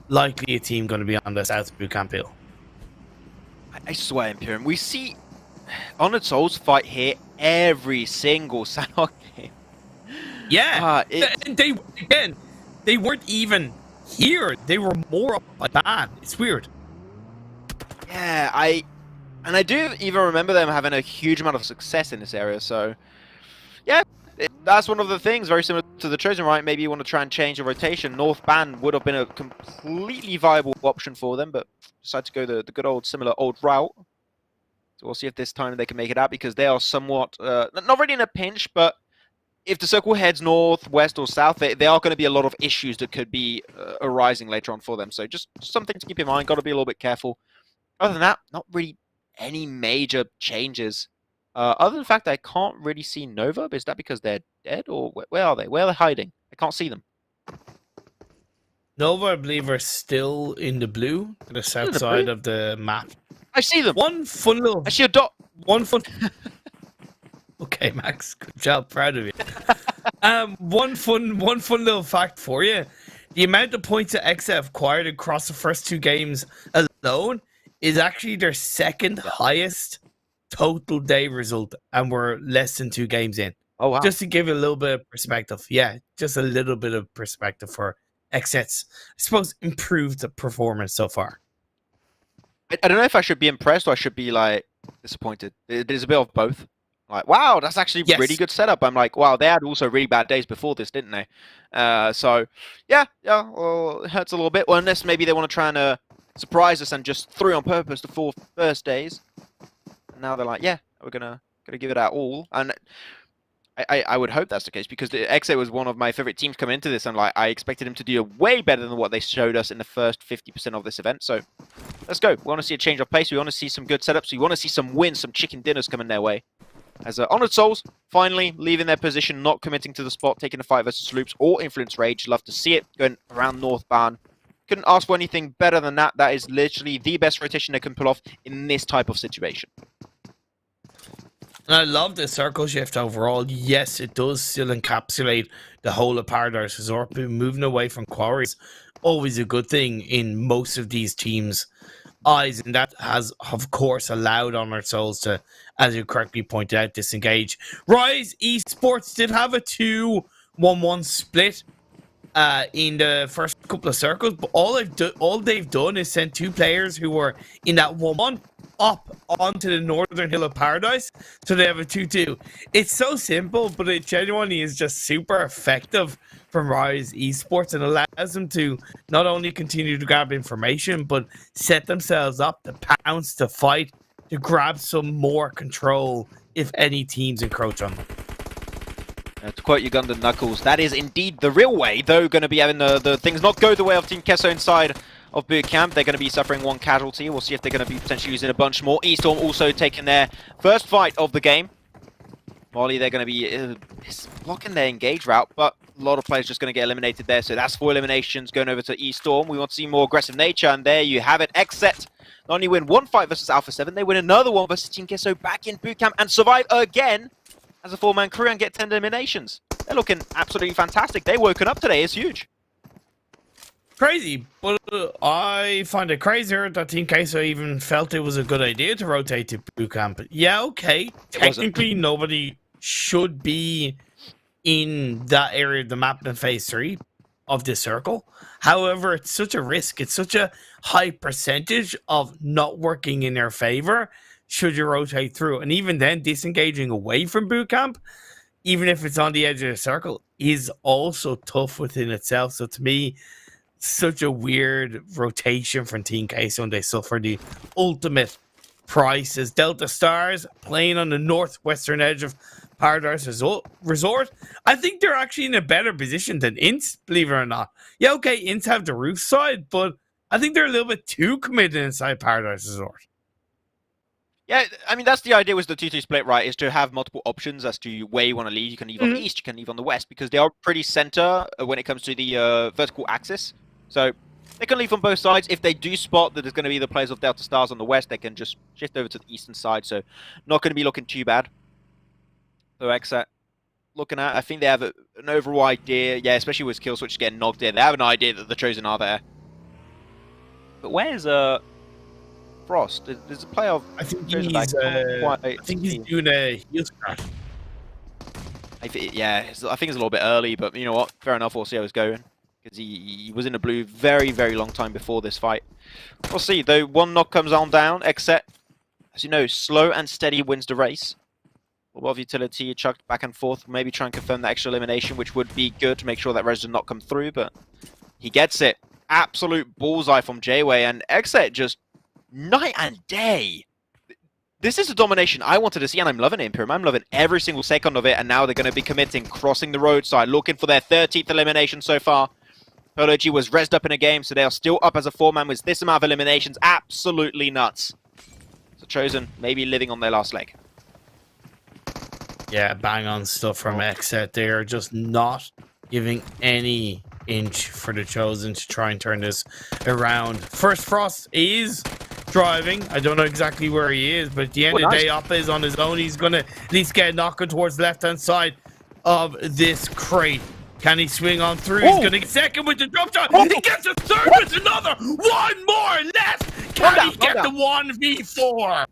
likely a team going to be on the South Bootcamp Hill. I swear, Imperium, we see Honored Souls fight here every single Sandhawk game. Yeah, they weren't even here. They were more up by man. It's weird. Yeah, I do even remember them having a huge amount of success in this area. So, yeah, that's one of the things very similar to the Chosen, right? Maybe you want to try and change the rotation. North Ban would have been a completely viable option for them, but decided to go the good old similar old route. So we'll see if this time they can make it out, because they are somewhat not really in a pinch, but if the circle heads north, west, or south, there are going to be a lot of issues that could be arising later on for them. So just something to keep in mind. Got to be a little bit careful. Other than that, not really any major changes. Other than the fact that I can't really see Nova. But is that because they're dead, or where are they? Where are they hiding? I can't see them. Nova, I believe, are still in the blue, the south side of the map. I see them. One fun little. I see a dot. One fun. Okay, Max, good job, proud of you. One fun little fact for you: the amount of points that XSET have acquired across the first 2 games alone is actually their second highest total day result, and we're less than 2 games in. Oh wow! Just to give you a little bit of perspective, yeah, just a little bit of perspective for XSET's, I suppose, improved performance so far. I don't know if I should be impressed or I should be like disappointed. There's a bit of both. Like, wow, that's actually really good setup. I'm like, wow, they had also really bad days before this, didn't they? So, yeah, well, it hurts a little bit. Well, unless maybe they want to try and surprise us and just 3 on purpose the 4 first days. And now they're like, yeah, we're gonna give it our all. And I would hope that's the case, because the XA was one of my favorite teams coming into this, and like I expected them to do way better than what they showed us in the first 50% of this event. So, let's go. We want to see a change of pace. We want to see some good setups. We want to see some wins, some chicken dinners coming their way. As Honored Souls finally leaving their position, not committing to the spot, taking a fight versus Loops or Influence Rage. Love to see it going around northbound. Couldn't ask for anything better than that. That is literally the best rotation they can pull off in this type of situation. And I love the circle shift overall. Yes, it does still encapsulate the whole of Paradise Resort, but moving away from quarries always a good thing in most of these teams' eyes, and that has, of course, allowed Honored Souls to, as you correctly pointed out, disengage. Rise Esports did have a 2-1-1 split in the first couple of circles, but all they've done is send 2 players who were in that 1-1 up onto the northern hill of Paradise, so they have a 2-2. It's so simple, but it genuinely is just super effective from Rise Esports, and allows them to not only continue to grab information, but set themselves up to pounce, to fight, to grab some more control if any teams encroach on them. To quote Ugandan Knuckles, that is indeed the real way, though going to be having the things not go the way of Team QUESO inside of boot camp. They're going to be suffering 1 casualty. We'll see if they're going to be potentially using a bunch more. ESTORM also taking their first fight of the game. Molly, they're going to be blocking their engage route, but a lot of players just going to get eliminated there. So that's 4 eliminations going over to ESTORM. We want to see more aggressive nature, and there you have it. XSET not only win 1 fight versus Alpha 7, they win another one versus Team QUESO back in boot camp and survive again as a 4-man crew and get 10 eliminations. They're looking absolutely fantastic. They've woken up today. It's huge. Crazy, but I find it crazier that Team QUESO even felt it was a good idea to rotate to boot camp. Yeah, okay. Technically, nobody should be in that area of the map in phase 3 of this circle. However, it's such a risk. It's such a high percentage of not working in their favor should you rotate through. And even then, disengaging away from boot camp, even if it's on the edge of the circle, is also tough within itself. So to me, such a weird rotation from Team QUESO, and they suffer the ultimate price as Delta Stars playing on the northwestern edge of Paradise Resort. I think they're actually in a better position than INTZ, believe it or not. Yeah, okay, INTZ have the roof side, but I think they're a little bit too committed inside Paradise Resort. Yeah, I mean, that's the idea with the 2-2 split, right, is to have multiple options as to where you want to lead. You can leave on the east, you can leave on the west, because they are pretty center when it comes to the vertical axis. So they can leave on both sides. If they do spot that there's going to be the players of Delta Stars on the west, they can just shift over to the eastern side. So not going to be looking too bad. So XSET looking at, I think they have an overall idea. Yeah, especially with kill switch getting knocked in. They have an idea that the Chosen are there. But where's Frost? There's a player of... I think he's doing a heel crash. Yeah, I think it's a little bit early, but you know what? Fair enough, we'll see how it's going. Because he was in the blue very, very long time before this fight. We'll see, though. 1 knock comes on down. XSET, as you know, slow and steady wins the race. A lot of utility chucked back and forth. Maybe try and confirm the extra elimination, which would be good to make sure that res does not come through, but he gets it. Absolute bullseye from J-Way, and XSET just night and day. This is a domination I wanted to see, and I'm loving it, Imperium. I'm loving every single second of it, and now they're going to be committing, crossing the roadside, looking for their 13th elimination so far. Polo G was rezzed up in a game, so they are still up as a 4-man with this amount of eliminations. Absolutely nuts. So Chosen maybe living on their last leg. Yeah, bang on stuff from XSET. They are just not giving any inch for the Chosen to try and turn this around. First Frost is driving. I don't know exactly where he is, but at the end of the day, Oppa is on his own. He's going to at least get a knocker towards the left-hand side of this crate. Can he swing on through? He's going to get second with the drop shot. He gets a third with another. 1 more left. Can he get the 1v4?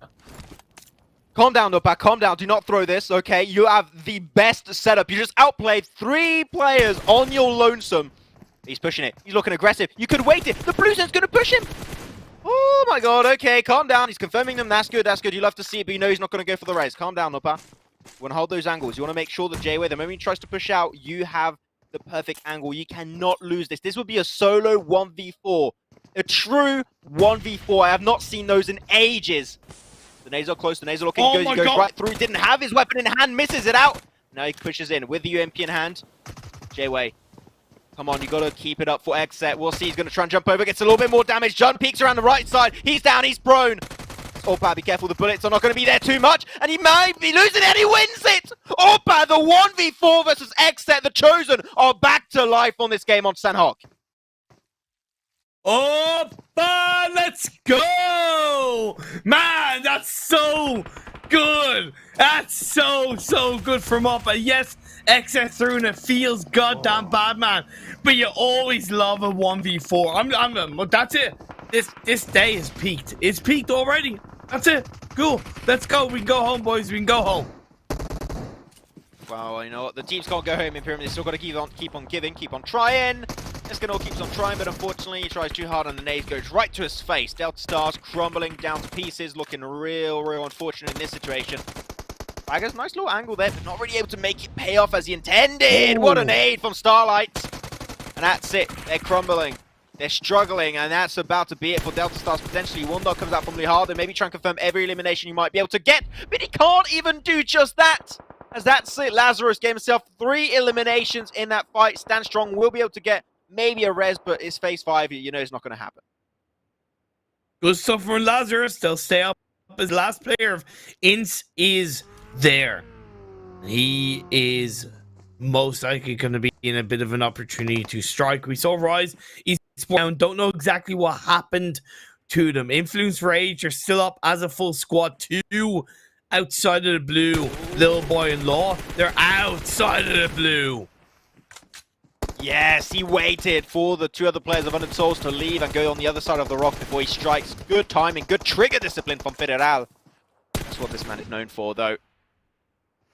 Calm down, Nupa. Calm down. Do not throw this, okay? You have the best setup. You just outplayed 3 players on your lonesome. He's pushing it. He's looking aggressive. You could wait it. The blue set's going to push him. Oh, my God. Okay, calm down. He's confirming them. That's good. That's good. You love to see it, but you know he's not going to go for the race. Calm down, Nupa. You want to hold those angles. You want to make sure that J-Way, the moment he tries to push out, you have the perfect angle. You cannot lose this. This would be a solo 1v4. A true 1v4. I have not seen those in ages. The Nazo close. The Nazo looking good. He goes right through. Didn't have his weapon in hand. Misses it out. Now he pushes in with the UMP in hand. J-Way. Come on, you got to keep it up for XSET. We'll see. He's going to try and jump over. Gets a little bit more damage. Jun peeks around the right side. He's down. He's prone. Opa, be careful, the bullets are not going to be there too much, and he might be losing it, and he wins it! Opa, the 1v4 versus XSET, the Chosen, are back to life on this game on Sanhok. Opa, let's go! Man, that's so good! That's so good from Opa. Yes, XSET through and it feels goddamn bad, man. But you always love a 1v4. That's it. This day is peaked. It's peaked already. That's it. Cool. Let's go. We can go home, boys. We can go home. Well, you know what? The teams can't go home in Pyramid. They still got to keep on giving, keep on trying. Escanor keeps on trying, but unfortunately he tries too hard and the nade goes right to his face. Delta Stars crumbling down to pieces, looking real unfortunate in this situation. Bagger's nice little angle there, but not really able to make it pay off as he intended. Ooh. What a nade from Starlight. And that's it. They're crumbling. They're struggling, and that's about to be it for Delta Stars. Potentially, one dog comes out from Lihard and maybe try and confirm every elimination you might be able to get, but he can't even do just that. As that's it, Lazarus gave himself 3 eliminations in that fight. Stand strong, will be able to get maybe a res, but it's phase 5, you know it's not going to happen. Good stuff from Lazarus. They'll stay up as last player of INTZ is there. He is most likely going to be in a bit of an opportunity to strike. We saw Rise. He's down. Don't know exactly what happened to them. Influence Rage are still up as a full squad. 2 outside of the blue. Little boy in law. They're outside of the blue. Yes, he waited for the 2 other players of Undead Souls to leave and go on the other side of the rock before he strikes. Good timing, good trigger discipline from Federal. That's what this man is known for, though.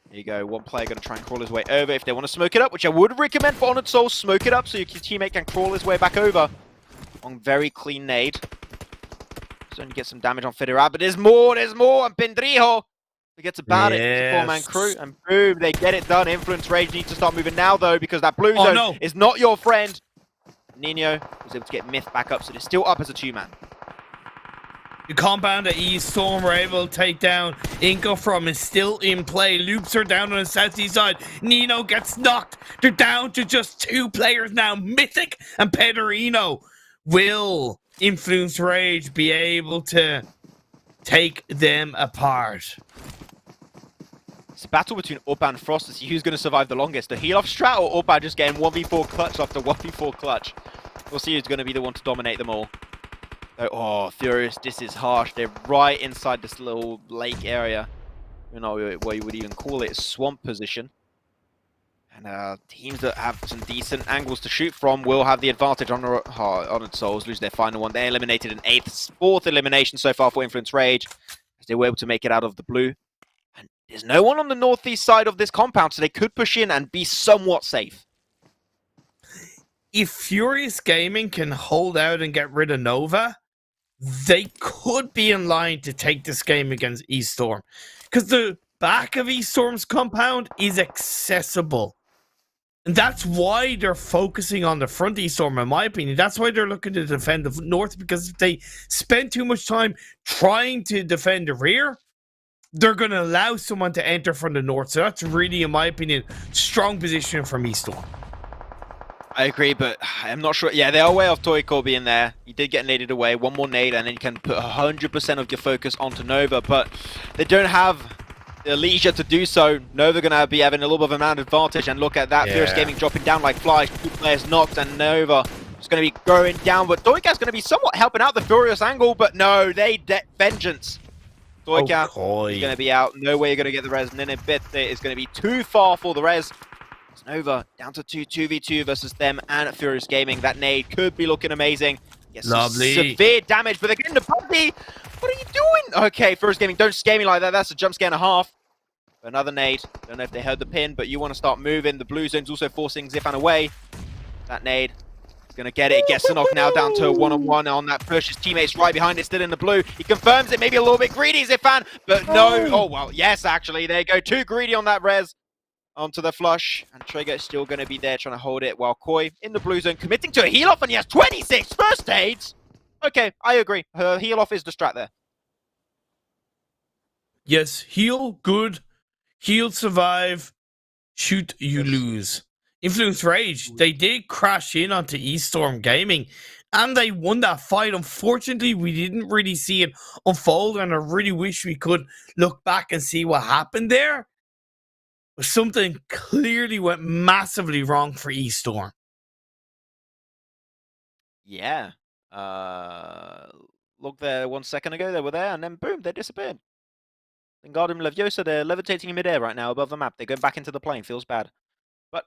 There you go, one player going to try and crawl his way over. If they want to smoke it up, which I would recommend for Undead Souls, smoke it up so your teammate can crawl his way back over. On very clean nade. So you get some damage on Federal, but there's more, and Pendrijo forgets about it. It's a 4-man crew, and boom, they get it done. Influence Rage needs to start moving now, though, because that blue zone is not your friend. Nino was able to get Myth back up, so they're still up as a 2-man. The compound at ESTORM were able to take down INCO from is still in play. Loops are down on the southeast side. Nino gets knocked. They're down to just 2 players now. Mythic and Pedrino. Will Influence Rage be able to take them apart? It's a battle between Opa and Frost to see who's going to survive the longest. The heal off strat or Opa just getting 1v4 clutch after 1v4 clutch. We'll see who's going to be the one to dominate them all. Oh, Furious, this is harsh. They're right inside this little lake area. I don't know what you would even call it, swamp position. And teams that have some decent angles to shoot from will have the advantage on Honored Souls, lose their final one. They eliminated an 4th elimination so far for Influence Rage, as they were able to make it out of the blue. And there's no one on the northeast side of this compound, so they could push in and be somewhat safe. If Furious Gaming can hold out and get rid of Nova, they could be in line to take this game against ESTORM. Because the back of ESTORM's compound is accessible. And that's why they're focusing on the front ESTORM, in my opinion. That's why they're looking to defend the north, because if they spend too much time trying to defend the rear, they're going to allow someone to enter from the north. So that's really, in my opinion, strong position from ESTORM. I agree, but I'm not sure. Yeah, they are way off Toyko being there. He did get naded away. One more nade, and then you can put 100% of your focus onto Nova, but they don't have the leisure to do so. Nova going to be having a little bit of an advantage, and look at that. Fierce Gaming dropping down like flies. 2 players knocked, and Nova is going to be going down, but Toyka's going to be somewhat helping out the Furious angle, but no, they Vengeance. Toyka is going to be out. No way you're going to get the res, and then a bit is going to be too far for the res. Nova down to 2v2 versus them and Furious Gaming. That nade could be looking amazing. Yes, lovely. Severe damage, but they're getting the puppy. What are you doing? Okay, Furious Gaming, don't scare me like that. That's a jump scare and a half. Another nade. Don't know if they heard the pin, but you want to start moving. The blue zone's also forcing Zifan away. That nade is going to get it. Gets the knock now down to a 1-on-1 on that push. His teammates right behind it, still in the blue. He confirms it, maybe a little bit greedy, Zifan, but no. Oh, well, yes, actually. There you go. Too greedy on that res. Onto the flush, and Trigger is still going to be there trying to hold it, while Koi in the blue zone committing to a heal off, and he has 26 first aids. Okay, I agree. Her heal off is the strat there. Yes, heal, good. Heal, survive. Shoot, you lose. Influence Rage, they did crash in onto ESTORM Gaming, and they won that fight. Unfortunately, we didn't really see it unfold, and I really wish we could look back and see what happened there. But something clearly went massively wrong for ESTORM. Yeah. Look there 1 second ago, they were there, and then boom, they disappeared. Wingardium Leviosa, they're levitating in midair right now above the map. They're going back into the plane, feels bad. But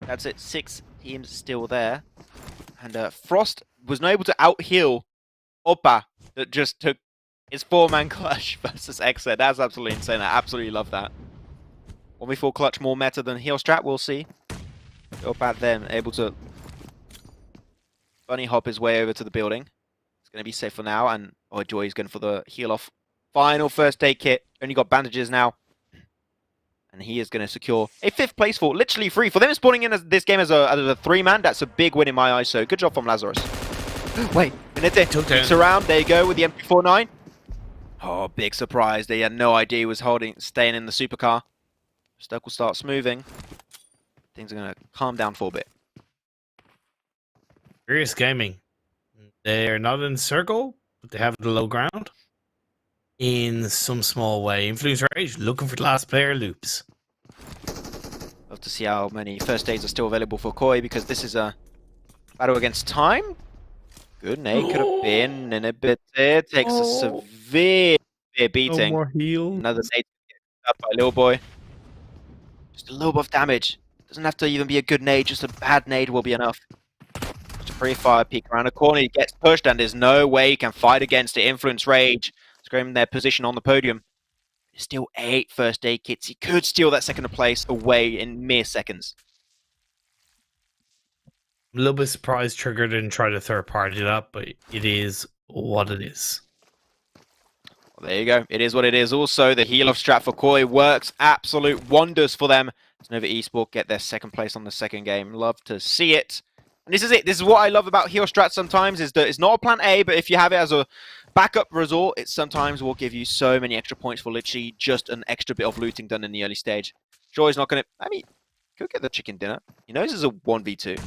that's it, 6 teams still there. And Frost was not able to out-heal Oppa that just took his 4-man clutch versus XSET. That's absolutely insane. I absolutely love that. 1v4 clutch more meta than heal strat, we'll see. Oppa then able to bunny hop his way over to the building. It's going to be safe for now, and Joy's going for the heal off. Final first aid kit. Only got bandages now. And he is going to secure a 5th place for literally free. For them spawning in this game as a 3-man, that's a big win in my eyes. So good job from Lazarus. Wait, Minute looks around. There you go with the MP49. Oh, big surprise. They had no idea he was staying in the supercar. Stuck will start smoothing. Things are going to calm down for a bit. Furious Gaming. They're not in the circle, but they have the low ground. In some small way. Influence Rage looking for the last player loops. Love to see how many first aids are still available for Koi, because this is a battle against time. Good nade could have been in a bit there. Takes a severe beating. No more heal. Another nade up by Little Boy. Just a little bit of damage. Doesn't have to even be a good nade, just a bad nade will be enough. Just a pre-fire peek around the corner. He gets pushed and there's no way he can fight against it. Influence Rage. Screaming their position on the podium. There's still 8 first aid kits. He could steal that second place away in mere seconds. I'm a little bit surprised Trigger didn't try to third party it up, but it is what it is. Well, there you go. It is what it is. Also, the heal off strat for Koi works absolute wonders for them. Nova Esports get their 2nd place on the 2nd game. Love to see it. And this is it. This is what I love about heal strats sometimes, is that it's not a plan A, but if you have it as a backup resort, it sometimes will give you so many extra points for literally just an extra bit of looting done in the early stage. Sure, he's not going to... I mean, could get the chicken dinner. He knows this is a 1v2.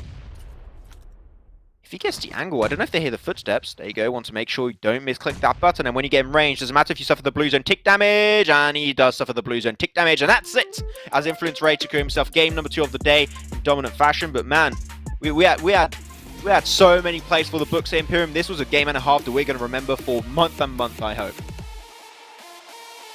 If he gets the angle, I don't know if they hear the footsteps. There you go. Want to make sure you don't misclick that button. And when you get in range, doesn't matter if you suffer the blue zone tick damage. And he does suffer the blue zone tick damage. And that's it. As Influence Rage secured himself game number 2 of the day in dominant fashion. But man, we had so many plays for the books at Imperium. This was a game and a half that we're going to remember for month and month, I hope.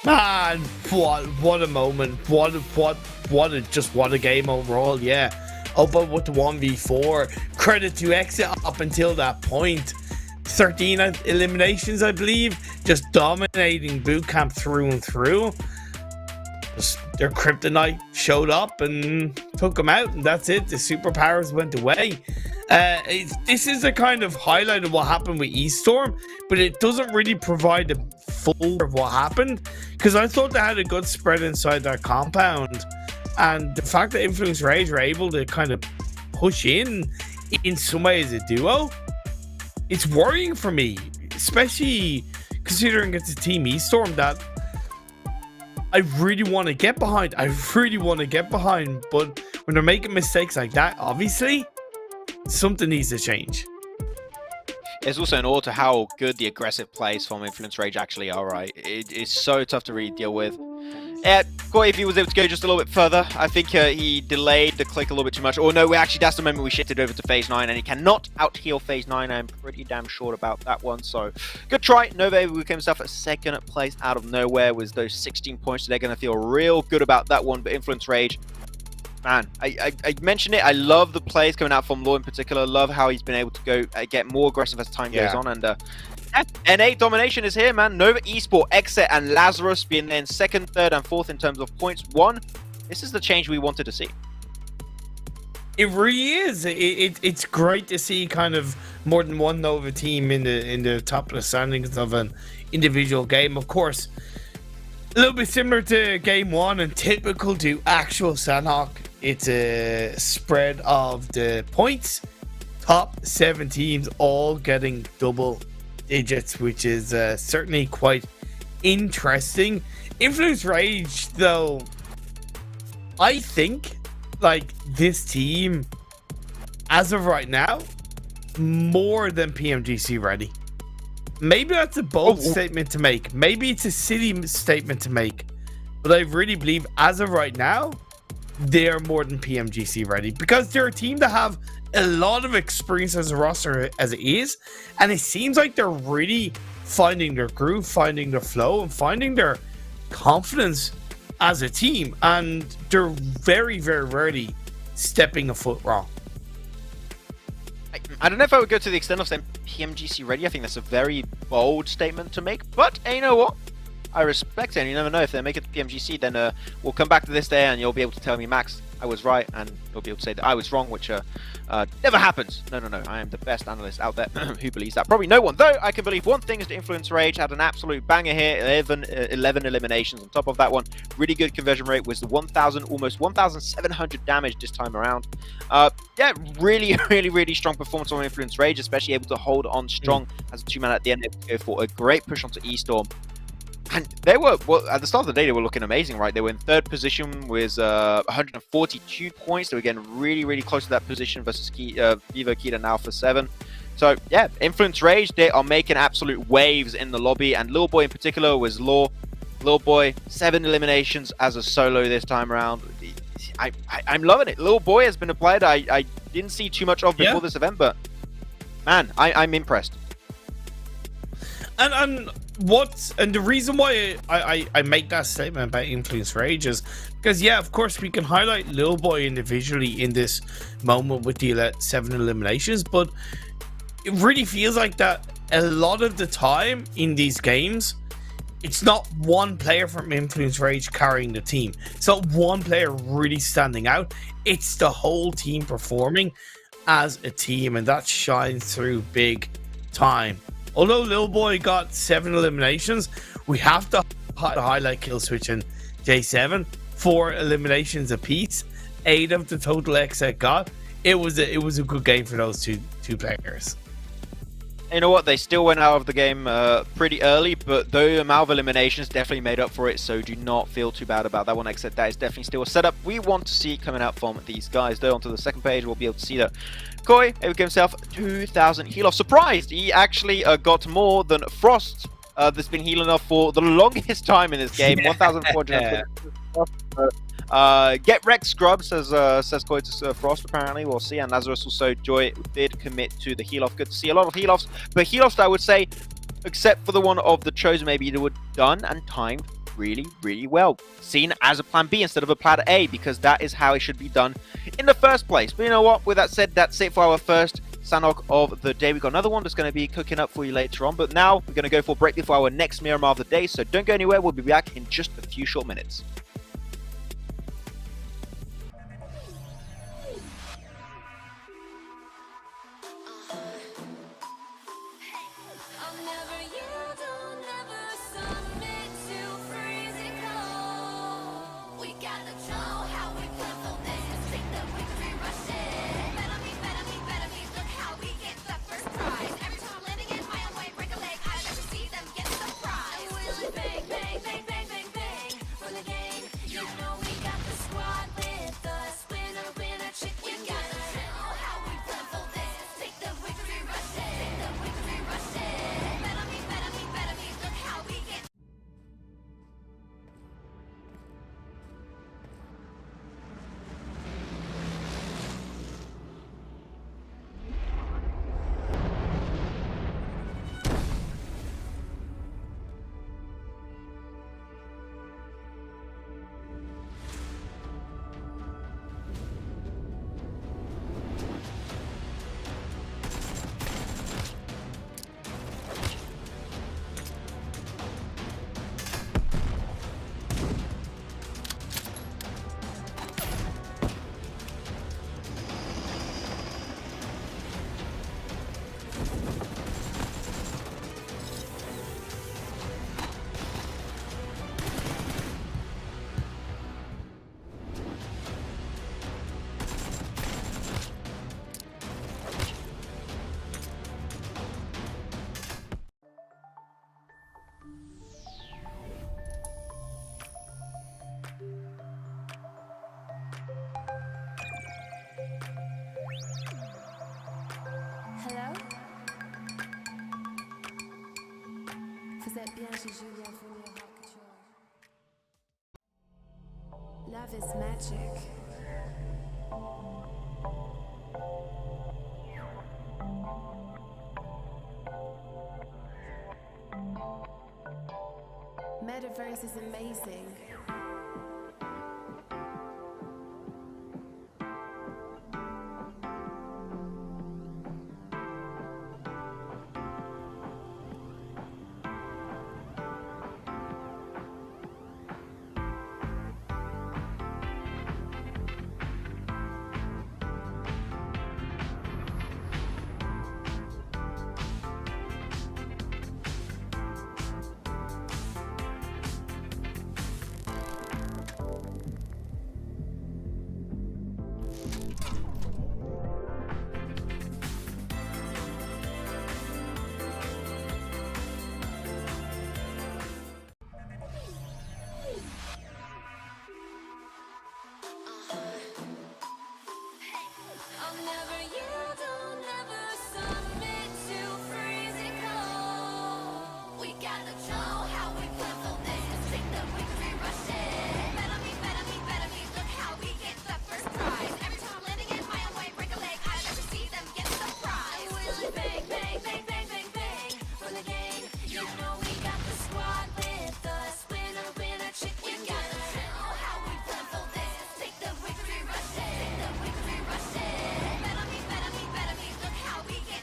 Man, what a moment. What a game overall, yeah. Oppa with the 1v4. Credit to XSET up until that point. 13 eliminations, I believe. Just dominating bootcamp through and through. Just their kryptonite showed up and took them out, and that's it. The superpowers went away. This is a kind of highlight of what happened with ESTORM, but it doesn't really provide the full of what happened, because I thought they had a good spread inside their compound. And the fact that Influence Rage were able to kind of push in some way as a duo, it's worrying for me, especially considering it's a team ESTORM that I really want to get behind. But when they're making mistakes like that, obviously, something needs to change. It's also an awe to how good the aggressive plays from Influence Rage actually are, right? It's so tough to really deal with. Koi, if he was able to go just a little bit further, I think he delayed the click a little bit too much. Or no, actually, that's the moment we shifted over to Phase 9, and he cannot out-heal Phase 9. I'm pretty damn sure about that one, so good try. Nova became himself a 2nd place out of nowhere with those 16 points. They're going to feel real good about that one, but Influence Rage, man, I mentioned it. I love the plays coming out from Law in particular. Love how he's been able to go get more aggressive as time goes on, and NA domination is here, man. Nova Esports, XSET, and Lazarus being in 2nd, 3rd, and 4th in terms of points won. This is the change we wanted to see. It really is. It's great to see kind of more than one Nova team in the top of the standings of an individual game. Of course, a little bit similar to game 1 and typical to actual Sandhawk. It's a spread of the points. Top 7 teams all getting double digits, which is certainly quite interesting. Influence Rage, though, I think like this team, as of right now, more than PMGC ready. Maybe that's a bold statement to make. Maybe it's a silly statement to make. But I really believe, as of right now, they are more than PMGC ready. Because they're a team that have a lot of experience as a roster as it is. And it seems like they're really finding their groove, finding their flow, and finding their confidence as a team. And they're very, very rarely stepping a foot wrong. I don't know if I would go to the extent of saying PMGC ready. I think that's a very bold statement to make. But you know what? I respect it, and you never know. If they make it to PMGC, then we'll come back to this day and you'll be able to tell me, Max, I was right, and you'll be able to say that I was wrong, which never happens. No. I am the best analyst out there. Who believes that? Probably no one. Though I can believe one thing is the Influence Rage had an absolute banger here. 11 eliminations on top of that one. Really good conversion rate. Was the 1,000, almost 1,700 damage this time around. Yeah, really strong performance on Influence Rage, especially able to hold on strong as a two-man at the end. They go for a great push onto ESTORM. And they were, well, at the start of the day, they were looking amazing, right? They were in third position with 142 points. They were getting really close to that position versus VIVO, Keita, and Alpha 7. So, yeah, Influence Rage, they are making absolute waves in the lobby. And Lil Boy in particular was Lil Boy, 7 eliminations as a solo this time around. I'm loving it. Lil Boy has been a player that I didn't see too much of before this event, but man, I'm impressed. And the reason why I make that statement about Influence Rage is because, yeah, of course we can highlight Lil Boy individually in this moment with the 7 eliminations, but it really feels like that a lot of the time in these games, it's not one player from Influence Rage carrying the team. It's not one player really standing out. It's the whole team performing as a team, and that shines through big time. Although Lil Boy got 7 eliminations, we have to highlight Killswitch and J7. 4 eliminations apiece, 8 of the total XSET got. It was a good game for those two players. You know what? They still went out of the game pretty early, but the amount of eliminations definitely made up for it, so do not feel too bad about that one. XSET, that is definitely still a setup we want to see coming out from these guys. Though, onto the second page, we'll be able to see that Koi able to give himself 2,000 heal off. Surprised! He actually got more than Frost that's been healing off for the longest time in this game. 1,400. Get wrecked, Scrub, says Koi to Frost, apparently. We'll see. And Lazarus also, Joy did commit to the heal off. Good to see a lot of heal offs. But heal offs, I would say, except for the one of the Chosen, maybe they were done and timed really well. Seen as a plan B instead of a plan A, because that is how it should be done in the first place. But you know what? With that said, that's it for our first Sanhok of the day. We've got another one that's going to be cooking up for you later on. But now we're going to go for a break before our next Miramar of the day. So don't go anywhere. We'll be back in just a few short minutes. Vous êtes bien chez Julien Fournier Haute Couture. Love is magic. Metaverse is amazing. I'll never yield, I'll never submit to freezing cold. We gotta show how we play for this. Take the victory rush in. Better me, better me, better me. Look how we get the first prize. Every time I'm landing in my own way, break a leg. I never see them get the prize. We'll bang, bang, bang, bang, bang, bang. For the gang, you know we got the squad with us. Winner, winner, chicken. We gotta show how we play for this. Take the victory rush in. Take the victory rush in. Better me, better me, better me. Look how we get.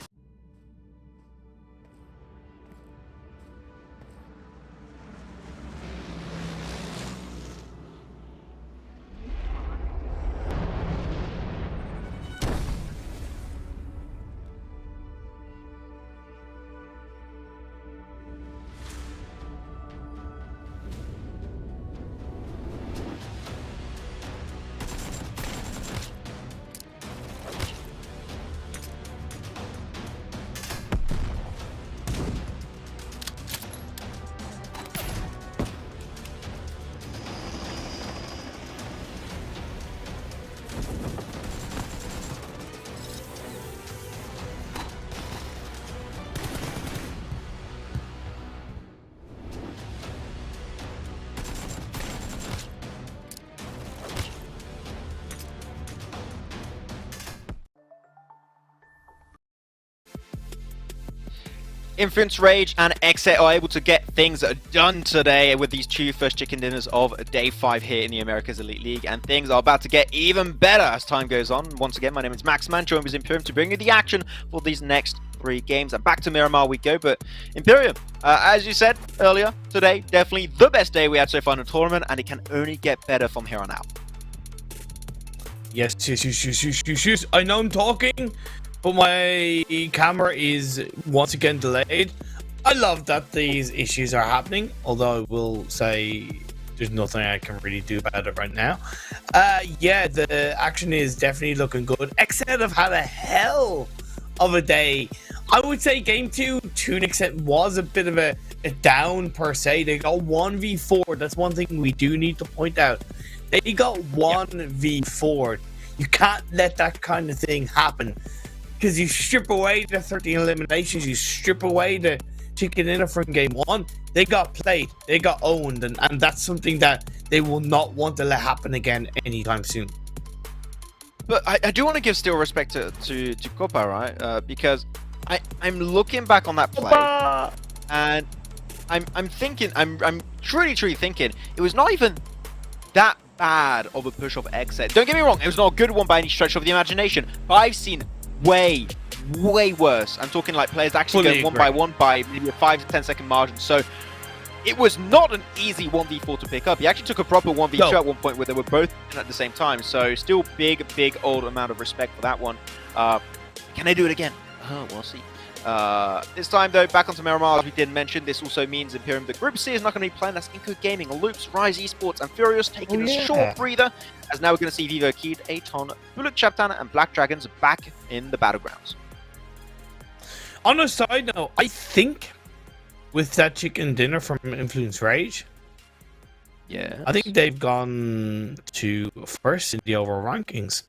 Influence Rage and XSET are able to get things done today with these two first chicken dinners of day 5 here in the Americas Elite League, and things are about to get even better as time goes on. Once again, my name is Maxman, joined with Imperium to bring you the action for these next 3 games, and back to Miramar we go. But Imperium, as you said earlier, today definitely the best day we had so far in the tournament, and it can only get better from here on out. Yes. I know I'm talking, but my camera is once again delayed. I love that these issues are happening, although I will say there's nothing I can really do about it right now. Yeah, the action is definitely looking good. XSET have had a hell of a day. I would say game 2, XSET was a bit of a down per se. They got 1v4. That's one thing we do need to point out. They got 1v4. You can't let that kind of thing happen, because you strip away the 13 eliminations, you strip away the chicken dinner from game 1. They got played, they got owned, and that's something that they will not want to let happen again anytime soon. But I do want to give still respect to Copa, right? Because I'm looking back on that play, and I'm thinking, I'm truly thinking it was not even that bad of a push of XSET. Don't get me wrong, it was not a good one by any stretch of the imagination, but I've seen way worse. I'm talking like players actually going one by one by maybe a 5 to 10 second margin. So it was not an easy 1v4 to pick up. He actually took a proper 1v2 at one point where they were both in at the same time. So still big old amount of respect for that one. Can they do it again? We'll see. This time though, back onto Miramar, as we did mention, this also means Imperium, the Group C is not going to be playing. That's INCO Gaming, LOTUS, Rise Esports, and Furious taking a short breather, as now we're going to see VIVO, ATON, BULUC, CHABTAN, and Black Dragons back in the battlegrounds. On a side note, I think with that chicken dinner from Influence Rage, yeah, I think they've gone to first in the overall rankings.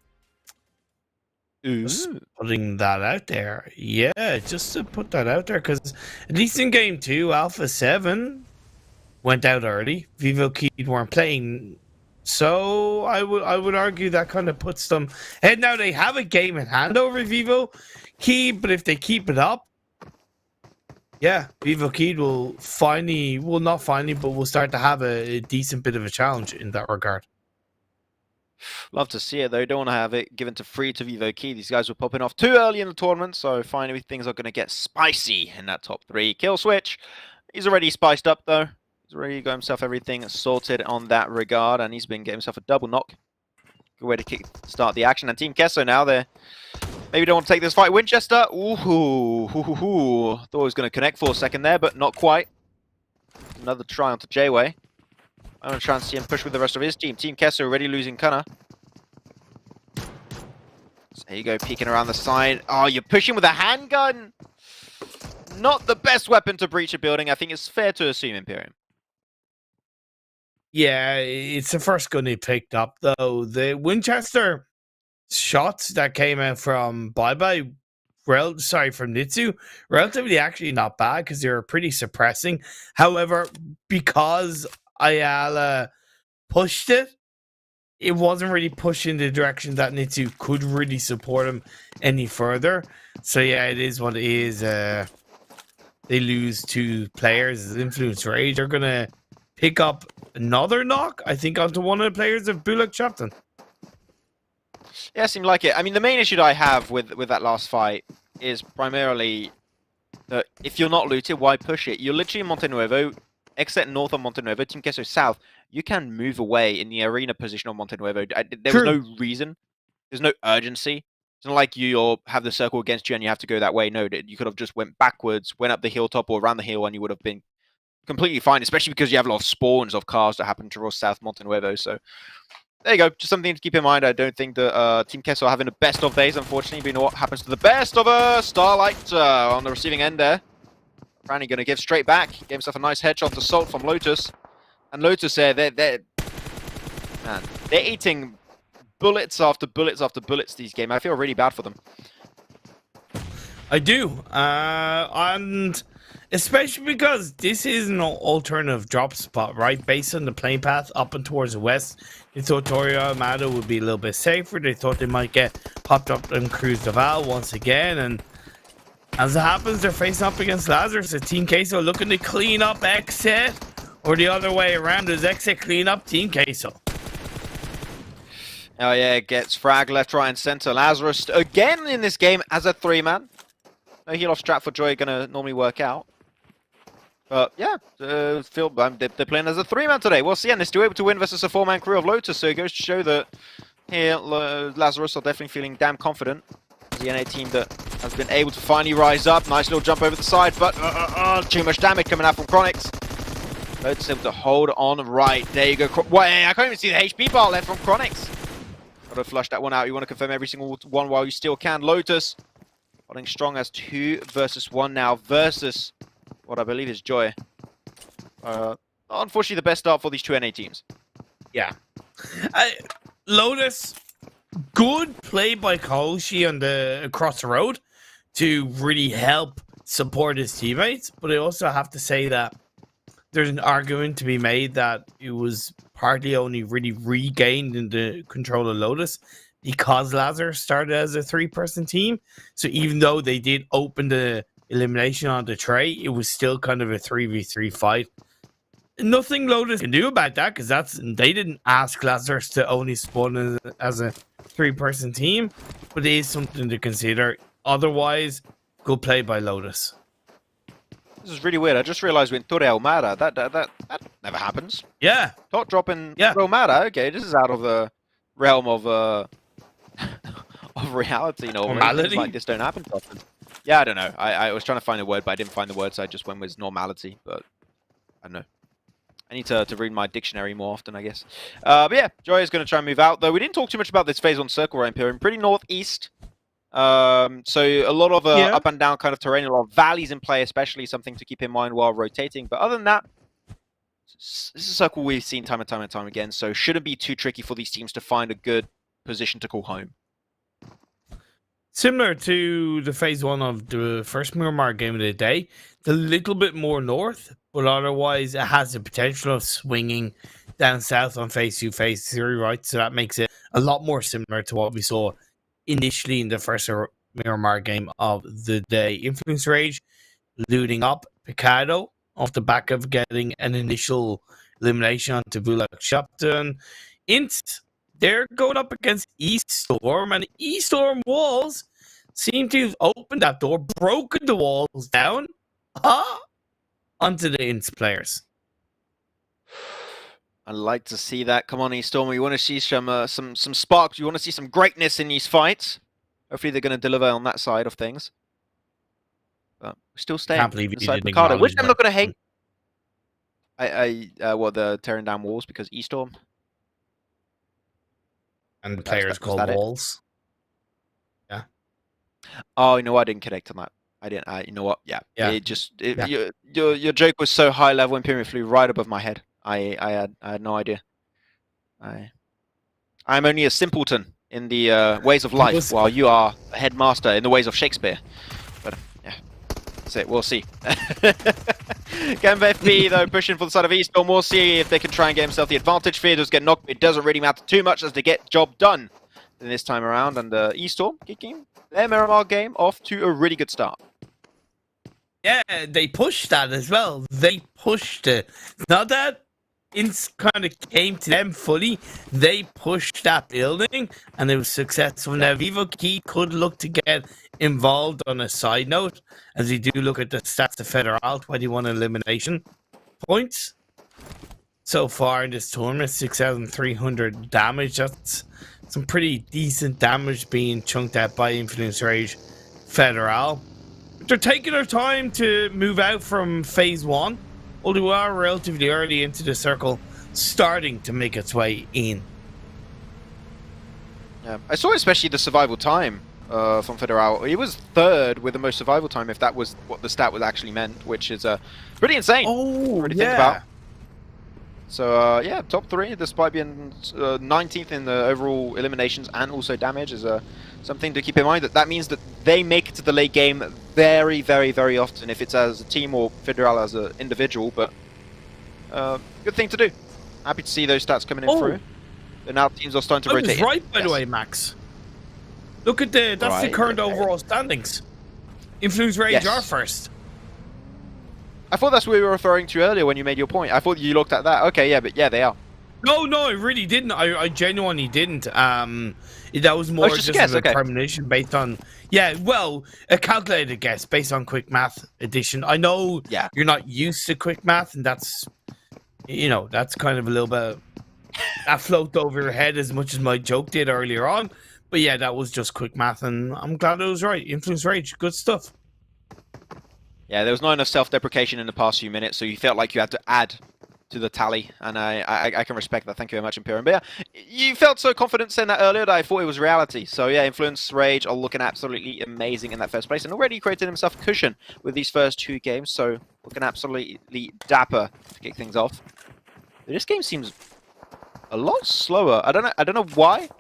Just Ooh. putting that out there. Yeah, just to put that out there, because at least in game 2, Alpha 7 went out early. Vivo Kid weren't playing. So I would argue that kind of puts them. And now they have a game in hand over Vivo Kid, but if they keep it up, yeah, Vivo Kid will not finally, but will start to have a decent bit of a challenge in that regard. Love to see it though. Don't want to have it given to free to Vivo Key. These guys were popping off too early in the tournament, so finally things are going to get spicy in that top 3. Kill switch. He's already spiced up though. He's already got himself everything sorted on that regard, and he's been getting himself a double knock. Good way to start the action. And Team QUESO now, they're maybe don't want to take this fight. Winchester. Ooh. Thought he was going to connect for a second there, but not quite. Another try onto J-Way. I'm going to try and see him push with the rest of his team. Team QUESO already losing Cunner. So there you go, peeking around the side. Oh, you're pushing with a handgun? Not the best weapon to breach a building. I think it's fair to assume, Imperium. Yeah, it's the first gun he picked up, though. The Winchester shots that came out from from Nitsu, relatively actually not bad because they were pretty suppressing. However, because Ayala pushed it, it wasn't really pushing the direction that Nitsu could really support him any further. So yeah, it is what it is. They lose 2 players. Influence Rage are going to pick up another knock, I think, onto one of the players of BULUC CHABTAN. Yeah, seemed like it. I mean, the main issue that I have with that last fight is primarily that if you're not looted, why push it? You're literally in Monte Nuevo, XSET north of Monte Nuevo, Team QUESO south. You can move away in the arena position of Monte Nuevo. There was no reason. There's no urgency. It's not like you have the circle against you and you have to go that way. No, you could have just went backwards, went up the hilltop or around the hill, and you would have been completely fine, especially because you have a lot of spawns of cars that happen towards South Monte Nuevo. So there you go. Just something to keep in mind. I don't think that Team QUESO are having the best of days, unfortunately. But you know what happens to the best of Starlight on the receiving end there. Apparently going to give straight back. Gave himself a nice headshot to Salt from LOTUS. And LOTUS there, they're eating bullets after bullets after bullets these games. I feel really bad for them. I do. And especially because this is an alternative drop spot, right? Based on the plane path up and towards the west. They thought Torio Amado would be a little bit safer. They thought they might get popped up and Cruz Deval once again. And as it happens, they're facing up against Lazarus. Team QUESO looking to clean up XSET. Or the other way around, does XSET clean up Team QUESO? Oh yeah, gets frag left, right, and center. Lazarus again in this game as a 3-man. No heal off strat for Joy gonna normally work out. But yeah, they're playing as a 3-man today. We'll see, and they're still able to win versus a 4-man crew of LOTUS. So it goes to show that here Lazarus are definitely feeling damn confident. The NA team that has been able to finally rise up. Nice little jump over the side, but too much damage coming out from Chronix. LOTUS able to hold on right. There you go. Wait, I can't even see the HP bar left from Chronix. Gotta flush that one out. You want to confirm every single one while you still can. LOTUS holding strong as 2 versus 1 now versus what I believe is Joy. Unfortunately, the best start for these 2 NA teams. Yeah. LOTUS, good play by Koshi across the road to really help support his teammates. But I also have to say that there's an argument to be made that it was partly only really regained in the control of LOTUS because Lazarus started as a 3-person team. So even though they did open the elimination on the tray, it was still kind of a 3v3 fight. Nothing LOTUS can do about that because they didn't ask Lazarus to only spawn as a 3-person team, but it is something to consider. Otherwise, good play by LOTUS. This is really weird. I just realized when Torre Almada, that never happens. Yeah. Top dropping Almada. Okay, this is out of the realm of of reality. Normality. Things like this don't happen often. Yeah, I don't know. I was trying to find a word, but I didn't find the word, so I just went with normality. But I don't know. I need to read my dictionary more often, I guess. But yeah, Joy is going to try and move out. Though we didn't talk too much about this phase 1 circle right here. Pretty northeast. So a lot of up and down kind of terrain, a lot of valleys in play, especially something to keep in mind while rotating. But other than that, this is a circle we've seen time and time and time again. So shouldn't be too tricky for these teams to find a good position to call home. Similar to the phase 1 of the first Miramar game of the day, it's a little bit more north, but otherwise it has the potential of swinging down south on phase 2, phase 3, right? So that makes it a lot more similar to what we saw initially in the first Miramar game of the day. Influence Rage looting up Picado off the back of getting an initial elimination onto BULUC CHABTAN. INTZ, they're going up against ESTORM, and ESTORM walls seem to have opened that door, broken the walls down onto the INTZ players. I'd like to see that. Come on, ESTORM. We want to see some sparks. You want to see some greatness in these fights. Hopefully, they're going to deliver on that side of things. But we're still staying. Can't believe you inside didn't Picado, which I'm not acknowledge going to hate. They're tearing down walls because ESTORM. And the players called walls. Yeah. Oh, you know what? I didn't connect on that. I didn't. You know what? Yeah. Yeah. Your joke was so high level, Imperium flew right above my head. I had no idea. I'm only a simpleton in the ways of life, while you are a headmaster in the ways of Shakespeare. But yeah, that's it. We'll see. FB though pushing for the side of ESTORM. We'll see if they can try and get himself the advantage. Fear get knocked. It doesn't really matter too much as they get job done this time around. And ESTORM kicking their Miramar game off to a really good start. Yeah, they pushed that as well. They pushed it. Not that it kind of came to them fully. They pushed that building, and it was successful. Now, VIVO Key could look to get involved on a side note, as we do look at the stats of Federal, 21 elimination points so far in this tournament, 6,300 damage. That's some pretty decent damage being chunked out by Influence Rage Federal. They're taking their time to move out from phase 1, although we are relatively early into the circle, starting to make its way in. Yeah, I saw especially the survival time from Federal. He was third with the most survival time, if that was what the stat was actually meant, which is pretty insane. Oh, to think about. So yeah, top 3, despite being 19th in the overall eliminations and also damage, is something to keep in mind. That means that they make it to the late game very, very, very often, if it's as a team or Federal as an individual. But good thing to do. Happy to see those stats coming in through. And now teams are starting to rotate. Right, by the way, Max. Look at that's the current overall standings. Influence Rage are first. I thought that's what we were referring to earlier when you made your point. I thought you looked at that. Okay, yeah, but yeah, they are. No, I really didn't. I genuinely didn't. That was more just a determination based on, a calculated guess based on quick math addition. I know you're not used to quick math, and that's, that's kind of a little bit that floated over your head as much as my joke did earlier on. But yeah, that was just quick math, and I'm glad it was right. Influence Rage, good stuff. Yeah, there was not enough self-deprecation in the past few minutes, so you felt like you had to add to the tally, and I can respect that. Thank you very much, Imperium. But yeah, you felt so confident saying that earlier that I thought it was reality. So yeah, Influence Rage are looking absolutely amazing in that first place, and already created himself a cushion with these first 2 games, so looking absolutely dapper to kick things off. This game seems a lot slower. I don't know why.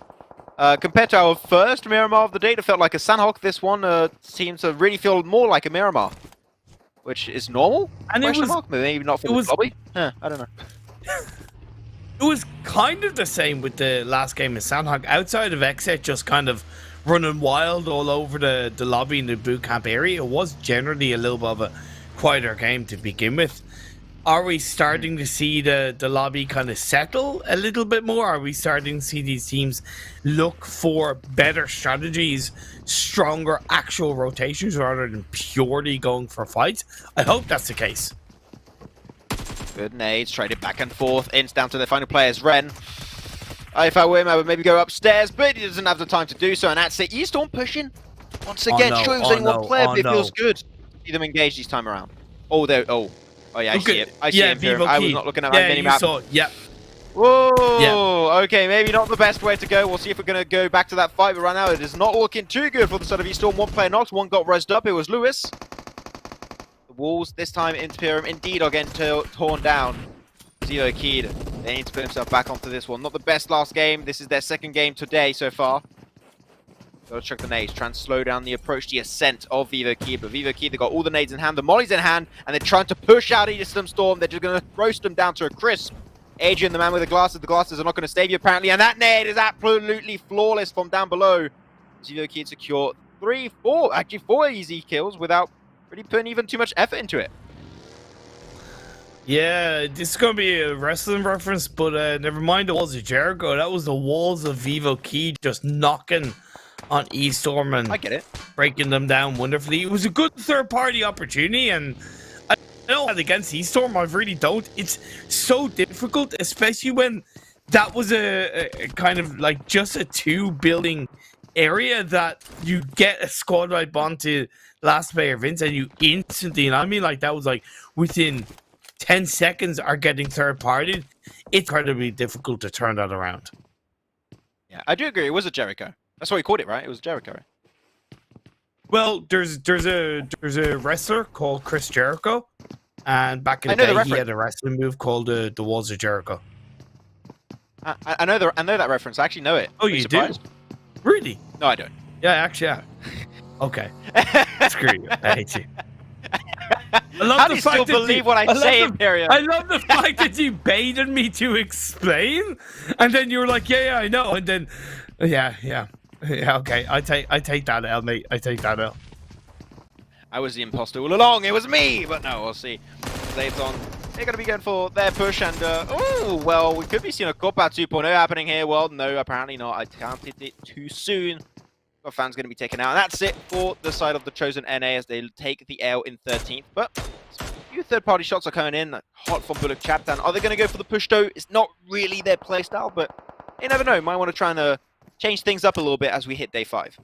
Compared to our first Miramar of the day, it felt like a Sandhawk. This one seems to really feel more like a Miramar. Which is normal? And it was maybe not for the lobby. I don't know. It was kind of the same with the last game of Sandhawk. Outside of XSET just kind of running wild all over the lobby in the boot camp area, it was generally a little bit of a quieter game to begin with. Are we starting to see the lobby kind of settle a little bit more? Are we starting to see these teams look for better strategies, stronger actual rotations rather than purely going for fights? I hope that's the case. Good nades, traded back and forth. Ints down to their final players, Ren. If I were him, I would maybe go upstairs, but he doesn't have the time to do so. And that's it. ESTORM pushing. Once again, sure it was only one player, but it feels good to see them engage this time around. Oh, yeah, I see it. I see it. VIVO I was not looking at my mini-map. Saw it. Yeah. Whoa! Okay, maybe not the best way to go. We'll see if we're going to go back to that fight, but right now it is not looking too good for the side of ESTORM. 1 player knocked, 1 got rezzed up. It was Lewis. The walls, this time Imperium, indeed are getting torn down. Zero Keyed. They need to put himself back onto this one. Not the best last game. This is their 2nd game today so far. Gotta check the nades, trying to slow down the approach, the ascent of Vivo Key, but Vivo Key, they got all the nades in hand, the mollies in hand, and they're trying to push out ESTORM. They're just gonna roast them down to a crisp. Adrian, the man with the glasses are not gonna save you apparently, and that nade is absolutely flawless from down below. Vivo Key secure 4 easy kills without really putting even too much effort into it. Yeah, this is gonna be a wrestling reference, but never mind the walls of Jericho. That was the walls of Vivo Key just knocking on ESTORM and I get it. breaking them down wonderfully. It was a good third-party opportunity, and I don't have against ESTORM. I really don't. It's so difficult, especially when that was a kind of like just a 2-building area that you get a squad wipe onto last player Vince, and you instantly, and I mean like that was like within 10 seconds are getting third-partied. It's incredibly difficult to turn that around. Yeah, I do agree. It was a Jericho. That's what he called it, right? It was Jericho. Well, there's a wrestler called Chris Jericho, and back in the day he had a wrestling move called the Walls of Jericho. I know that reference. I actually know it. Oh, you do? Really? No, I don't. Yeah, actually, yeah. Okay. Screw you. I hate you. I love How do you still believe what I say, Imperium? I love the fact that you baited me to explain, and then you were like, yeah, I know, and then, yeah, okay, I take that L, mate. I take that L. I was the imposter all along. It was me, but no, we'll see. ATON, they're going to be going for their push, and oh, well, we could be seeing a Copa 2.0 happening here. Well, no, apparently not. I counted it too soon. Got fans going to be taken out. And that's it for the side of the chosen NA as they take the L in 13th. But a few third-party shots are coming in. Hot from BULUC CHABTAN. Are they going to go for the push though? It's not really their playstyle, but you never know. Might want to try and change things up a little bit as we hit day 5.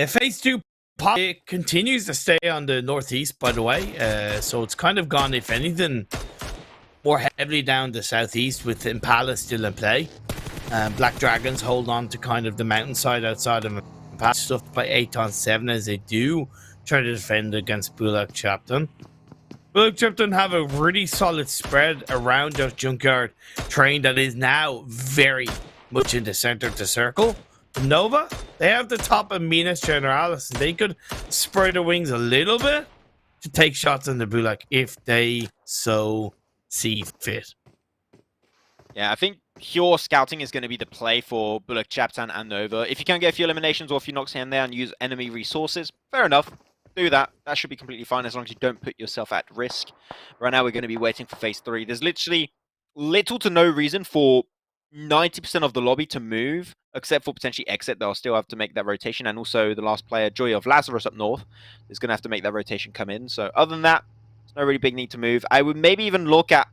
Phase 2 it continues to stay on the northeast, by the way. So it's kind of gone, if anything, more heavily down the southeast with Impala still in play. Black Dragons hold on to kind of the mountainside outside of Impala, stuffed by ATON 7 as they do try to defend against BULUC CHABTAN. BULUC CHABTAN have a really solid spread around the junkyard train that is now very much in the center of the circle. Nova, they have the top of Minas Generalis, and they could spread their wings a little bit to take shots on the BULUC if they so see fit. Yeah, I think pure scouting is going to be the play for BULUC CHABTAN and Nova. If you can get a few eliminations or a few knocks here and there and use enemy resources, fair enough. Do that. That should be completely fine as long as you don't put yourself at risk. Right now, we're going to be waiting for phase 3. There's literally little to no reason for 90% of the lobby to move, except for potentially XSET. They'll still have to make that rotation. And also the last player, Joy of Lazarus up north, is going to have to make that rotation come in. So other than that, there's no really big need to move. I would maybe even look at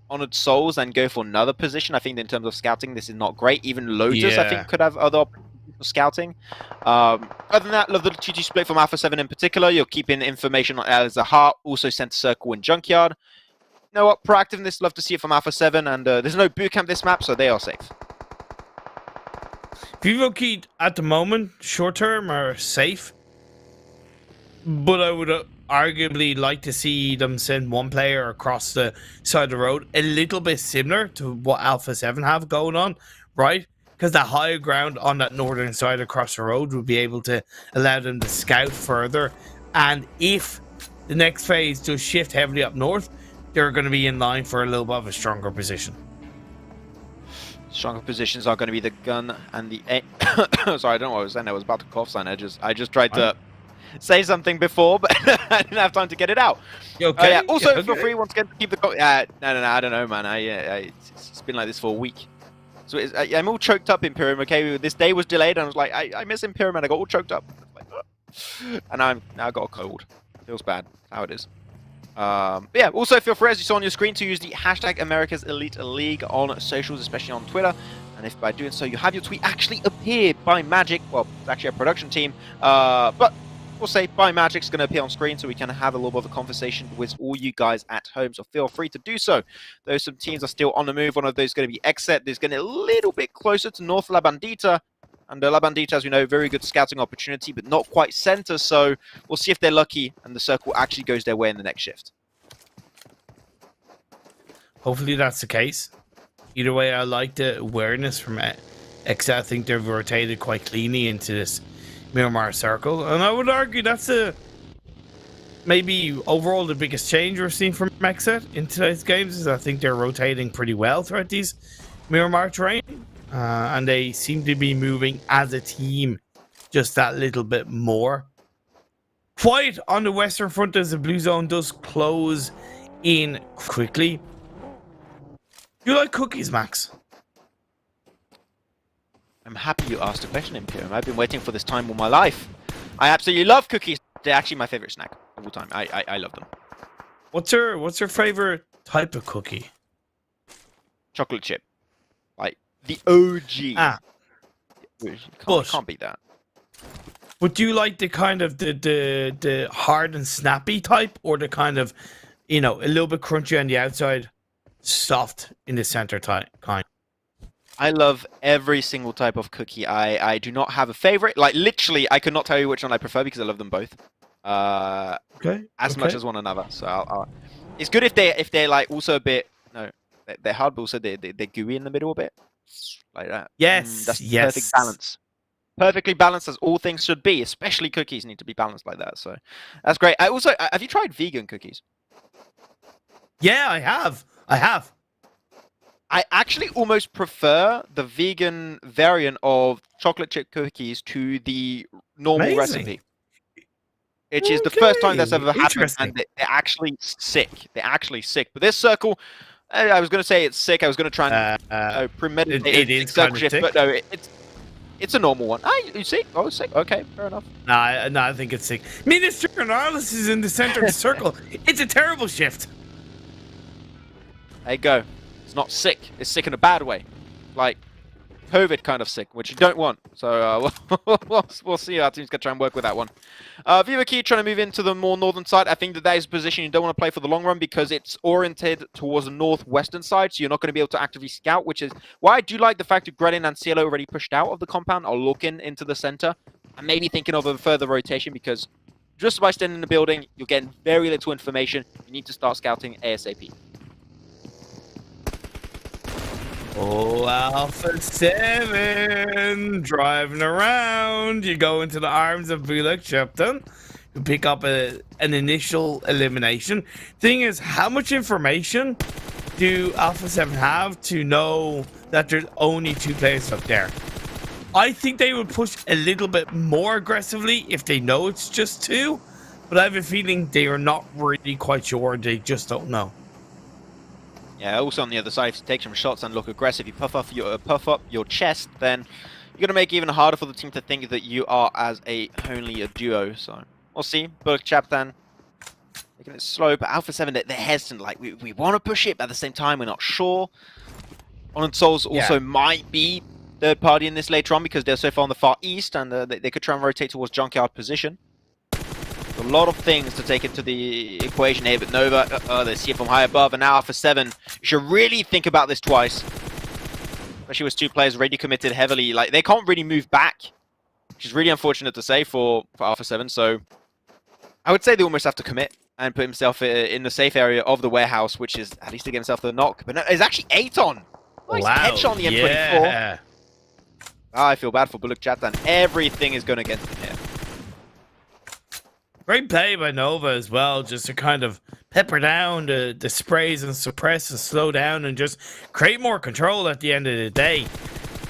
Honored Souls and go for another position. I think in terms of scouting, this is not great. Even Lotus, I think, could have other opportunities for scouting. Other than that, love the 2G split from Alpha 7 in particular. You're keeping information on LAZARUS, also Center Circle and Junkyard. You know what? Proactiveness, love to see it from Alpha 7, and there's no bootcamp this map, so they are safe. Vivo Key at the moment, short term, are safe. But I would arguably like to see them send one player across the side of the road, a little bit similar to what Alpha 7 have going on, right? Because the higher ground on that northern side across the road would be able to allow them to scout further. And if the next phase does shift heavily up north, they're going to be in line for a little bit of a stronger position. Stronger positions are going to be the gun and the... Sorry, I don't know what I was saying. I was about to cough sign. I just tried to say something before, but I didn't have time to get it out. You okay? Yeah. Also, feel free once again to keep the... No, I don't know, man. It's been like this for a week. So I'm all choked up, Imperium, okay? This day was delayed, and I was like, I miss Imperium, and I got all choked up. And now I got a cold. Feels bad. How it is. But yeah, also feel free, as you saw on your screen, to use the hashtag America's Elite League on socials, especially on Twitter. And if by doing so you have your tweet actually appear by magic, well, it's actually a production team, but we'll say by magic's going to appear on screen so we can have a little bit of a conversation with all you guys at home. So feel free to do so. Though some teams are still on the move. One of those is going to be XSET. There's going to be a little bit closer to North La Bandita. And La Bandita, as we know, very good scouting opportunity, but not quite center. So we'll see if they're lucky and the circle actually goes their way in the next shift. Hopefully that's the case. Either way, I like the awareness from XSET, I think they've rotated quite cleanly into this Miramar circle, and I would argue that's maybe overall the biggest change we're seeing from XSET in today's games. Is I think they're rotating pretty well throughout these Miramar terrain, and they seem to be moving as a team just that little bit more. Quiet on the western front as the blue zone does close in quickly. Do you like cookies, Max? I'm happy you asked a question, Imperium. I've been waiting for this time all my life. I absolutely love cookies. They're actually my favorite snack of all time. I love them. What's your favorite type of cookie? Chocolate chip. Like, the OG. Ah. Can't beat that. Would you like the kind of the hard and snappy type, or the kind of, you know, a little bit crunchy on the outside, soft in the center type kind? I love every single type of cookie. I do not have a favorite. Like, literally, I could not tell you which one I prefer because I love them both. As much as one another. So it's good if they're like also a bit, no, they're hard, but also they're gooey in the middle a bit, like that. Yes, that's yes. perfect balance. Perfectly balanced as all things should be. Especially cookies need to be balanced like that. So that's great. I also have you tried vegan cookies? Yeah, I have. I actually almost prefer the vegan variant of chocolate chip cookies to the normal recipe. Which is the first time that's ever happened, and they're actually sick. They're actually sick. But this circle, I was going to say it's sick. I was going to try and premeditate it is circle kind of shift, sick. but no, it's a normal one. Ah, you sick? Oh, sick. Okay, fair enough. No, I think it's sick. Minister Arlis is in the center of the circle. It's a terrible shift. There you go. It's not sick. It's sick in a bad way, like COVID kind of sick, which you don't want. So we'll see how teams can try and work with that one. VIVO trying to move into the more northern side. I think that is a position you don't want to play for the long run because it's oriented towards the northwestern side, so you're not going to be able to actively scout, which is why I do like the fact that Grelin and Cielo already pushed out of the compound are looking into the center and maybe thinking of a further rotation, because just by standing in the building, you're getting very little information. You need to start scouting ASAP. Oh, Alpha 7 driving around. You go into the arms of BULUC CHABTAN to pick up an initial elimination. Thing is, how much information do Alpha 7 have to know that there's only 2 players up there? I think they would push a little bit more aggressively if they know it's just 2, but I have a feeling they are not really quite sure. They just don't know. Yeah, also on the other side, if you take some shots and look aggressive, you puff up your chest, then you're going to make it even harder for the team to think that you are as only a duo. So we'll see. BULUC CHABTAN taking it slow, but Alpha 7, they're hesitant. Like, we want to push it, but at the same time, we're not sure. Honoured Souls also might be third party in this later on because they're so far on the far east, and they could try and rotate towards Junkyard position. A lot of things to take into the equation here, but Nova, they see it from high above, and now Alpha 7. You should really think about this twice. Especially with 2 players already committed heavily. Like, they can't really move back, which is really unfortunate to say for Alpha 7. So I would say they almost have to commit and put himself in the safe area of the warehouse, which is at least to give himself the knock. But no, it's actually ATON. Nice headshot on the M24. Yeah. I feel bad for BULUC CHABTAN. Everything is going against him here. Great play by Nova as well, just to kind of pepper down the sprays and suppress and slow down and just create more control at the end of the day.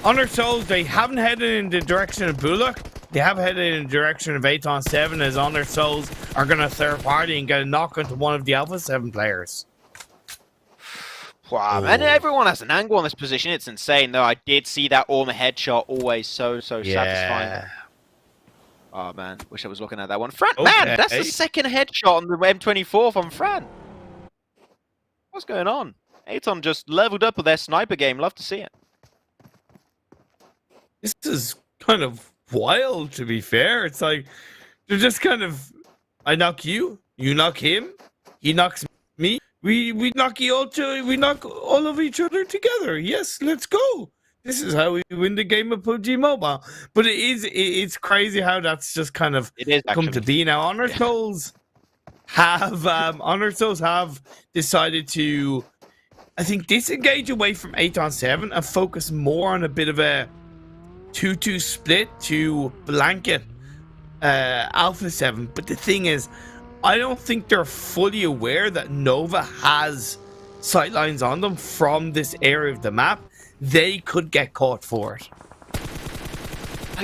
Honoured Souls, they haven't headed in the direction of BULUC. They have headed in the direction of ATON 7, as Honoured Souls are going to third party and get a knock into one of the Alpha 7 players. Wow, man, everyone has an angle on this position. It's insane, though. I did see that Orma headshot, always so satisfying. Oh, man, wish I was looking at that one. Fran, man, that's the second headshot on the M24 from Fran. What's going on? ATON just leveled up with their sniper game. Love to see it. This is kind of wild, to be fair. It's like, they're just kind of, I knock you, you knock him, he knocks me. We knock we knock all of each other together. Yes, let's go. This is how we win the game of PUBG Mobile. But it's crazy how that's just kind of come to be now. Honoured Souls have decided to, I think, disengage away from ATON 7 and focus more on a bit of a 2-2 split to blanket Alpha 7. But the thing is, I don't think they're fully aware that Nova has sightlines on them from this area of the map. They could get caught for it.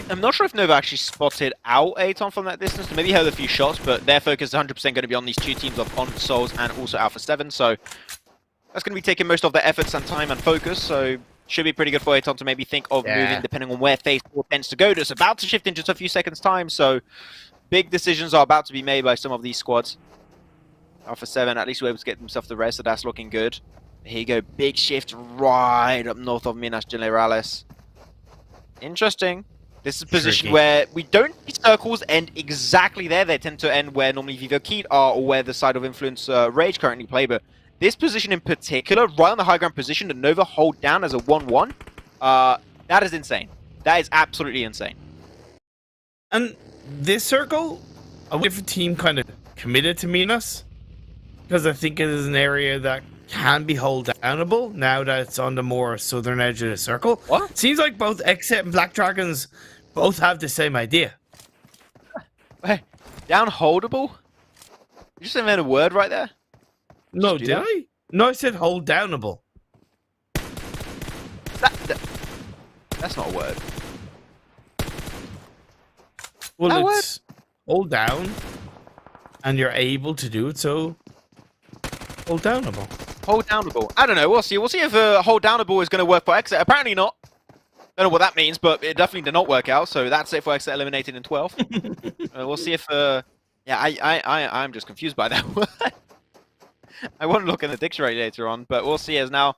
I'm not sure if Nova actually spotted out ATON from that distance. Maybe heard a few shots, but their focus is 100% going to be on these two teams of On Souls and also Alpha 7. So that's going to be taking most of their efforts and time and focus. So should be pretty good for ATON to maybe think of moving depending on where phase 4 tends to go. It's about to shift in just a few seconds' time. So big decisions are about to be made by some of these squads. Alpha 7 at least were able to get themselves the rest, so that's looking good. Here you go, big shift right up north of Minas Gerais. Interesting. This is a position where we don't see circles end exactly there. They tend to end where normally VIVO Keat are or where the side of influence Rage currently play. But this position in particular, right on the high ground position that Nova hold down as a 1-1, that is insane. That is absolutely insane. And this circle, a different team kind of committed to Minas, because I think it is an area that can be hold downable now that it's on the more southern edge of the circle. What? Seems like both XSET and Black Dragons both have the same idea. Hey, down holdable? You just invented a word right there? No, did I? No, I said hold downable. That's not a word. Well, it's hold down, and you're able to do it, so hold downable. Hold downable. I don't know. We'll see. We'll see if hold downable is going to work for XSET. Apparently not. Don't know what that means, but it definitely did not work out. So that's it for XSET eliminated in 12. We'll see if. Yeah, I'm just confused by that word. I won't look in the dictionary later on, but we'll see. As now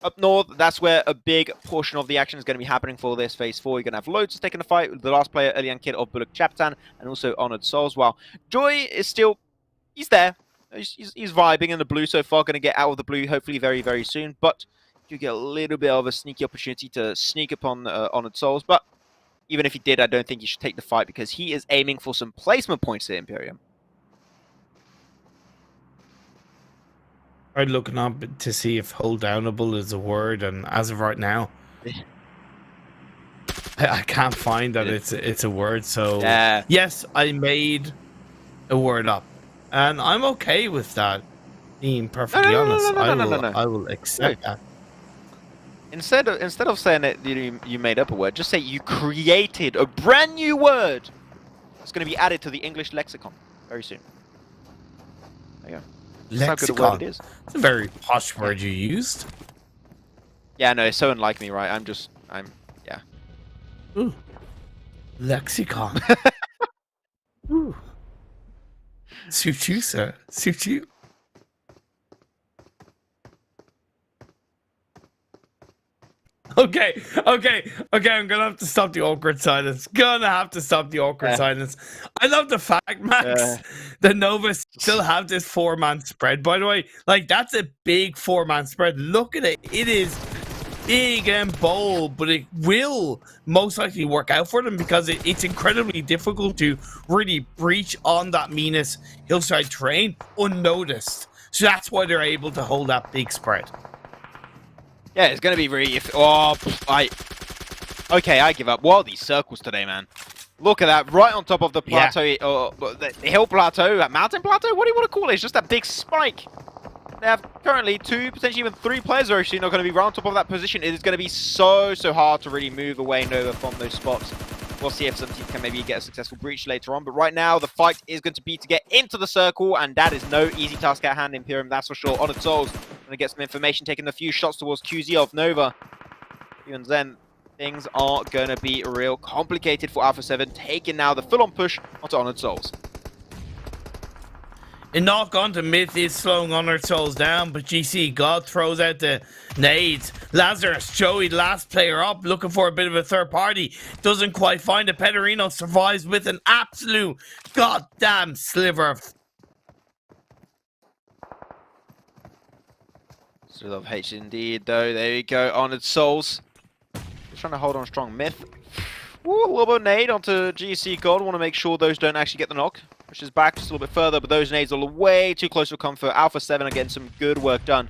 up north, that's where a big portion of the action is going to be happening for this phase 4. You're going to have LOTUS taking the fight with the last player, Elian Kid of BULUC CHABTAN, and also Honored Souls. While Joy is still, he's there. He's vibing in the blue so far, going to get out of the blue hopefully very, very soon. But you get a little bit of a sneaky opportunity to sneak upon Honored Souls. But even if he did, I don't think he should take the fight because he is aiming for some placement points at Imperium. I'm looking up to see if hold downable is a word, and as of right now, I can't find that it's a word. So yes, I made a word up. And I'm okay with that, being perfectly honest. I will accept that. Instead of saying that you made up a word, just say you created a brand new word. It's going to be added to the English lexicon very soon. There you go. That's how good a word it is. It's a very posh word you used. Yeah, no, it's so unlike me, right? Yeah. Ooh. Lexicon. Ooh. Suit you, sir. Suit you. Okay. I'm gonna have to stop the awkward silence. I love the fact, Max, that Nova still have this 4-man spread, by the way. Like, that's a big 4-man spread. Look at it. It is big and bold, but it will most likely work out for them because it's incredibly difficult to really breach on that Minas hillside terrain unnoticed. So that's why they're able to hold that big spread. Yeah, it's going to be really... Okay, I give up. What are these circles today, man? Look at that, right on top of the plateau, the hill plateau, mountain plateau? What do you want to call it? It's just that big spike. They have currently 2, potentially even 3 players are actually not going to be right on top of that position. It is going to be so hard to really move away Nova from those spots. We'll see if some teams can maybe get a successful breach later on. But right now, the fight is going to be to get into the circle, and that is no easy task at hand, Imperium, that's for sure. Honored Souls going to get some information, taking a few shots towards QZ of Nova. Even then, things are going to be real complicated for Alpha 7, taking now the full-on push onto Honored Souls. A knock onto Myth is slowing Honored Souls down, but GC God throws out the nades. Lazarus, Joey, last player up, looking for a bit of a third party. Doesn't quite find it. Pederino survives with an absolute goddamn sliver of... Still love H indeed, though. There you go, Honored Souls. Just trying to hold on strong. Myth. Ooh, a little bit of nade onto GC God. Want to make sure those don't actually get the knock. Which is back just a little bit further, but those nades are way too close for comfort. Alpha 7 are getting some good work done.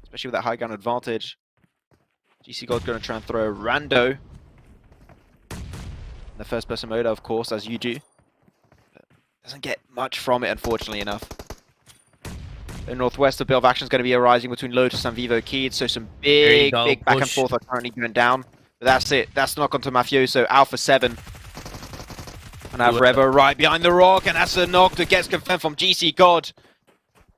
Especially with that high ground advantage. GC God's going to try and throw a rando. in the first person mode, of course, as you do. But doesn't get much from it, unfortunately enough. In Northwest, a bit of action is going to be arising between Lotus and Vivo Keyed, so some big back and forth are currently going down. But that's it. That's knock onto Mafioso. Alpha 7. And now Revo right behind the rock, and that's a knock that gets confirmed from GC God.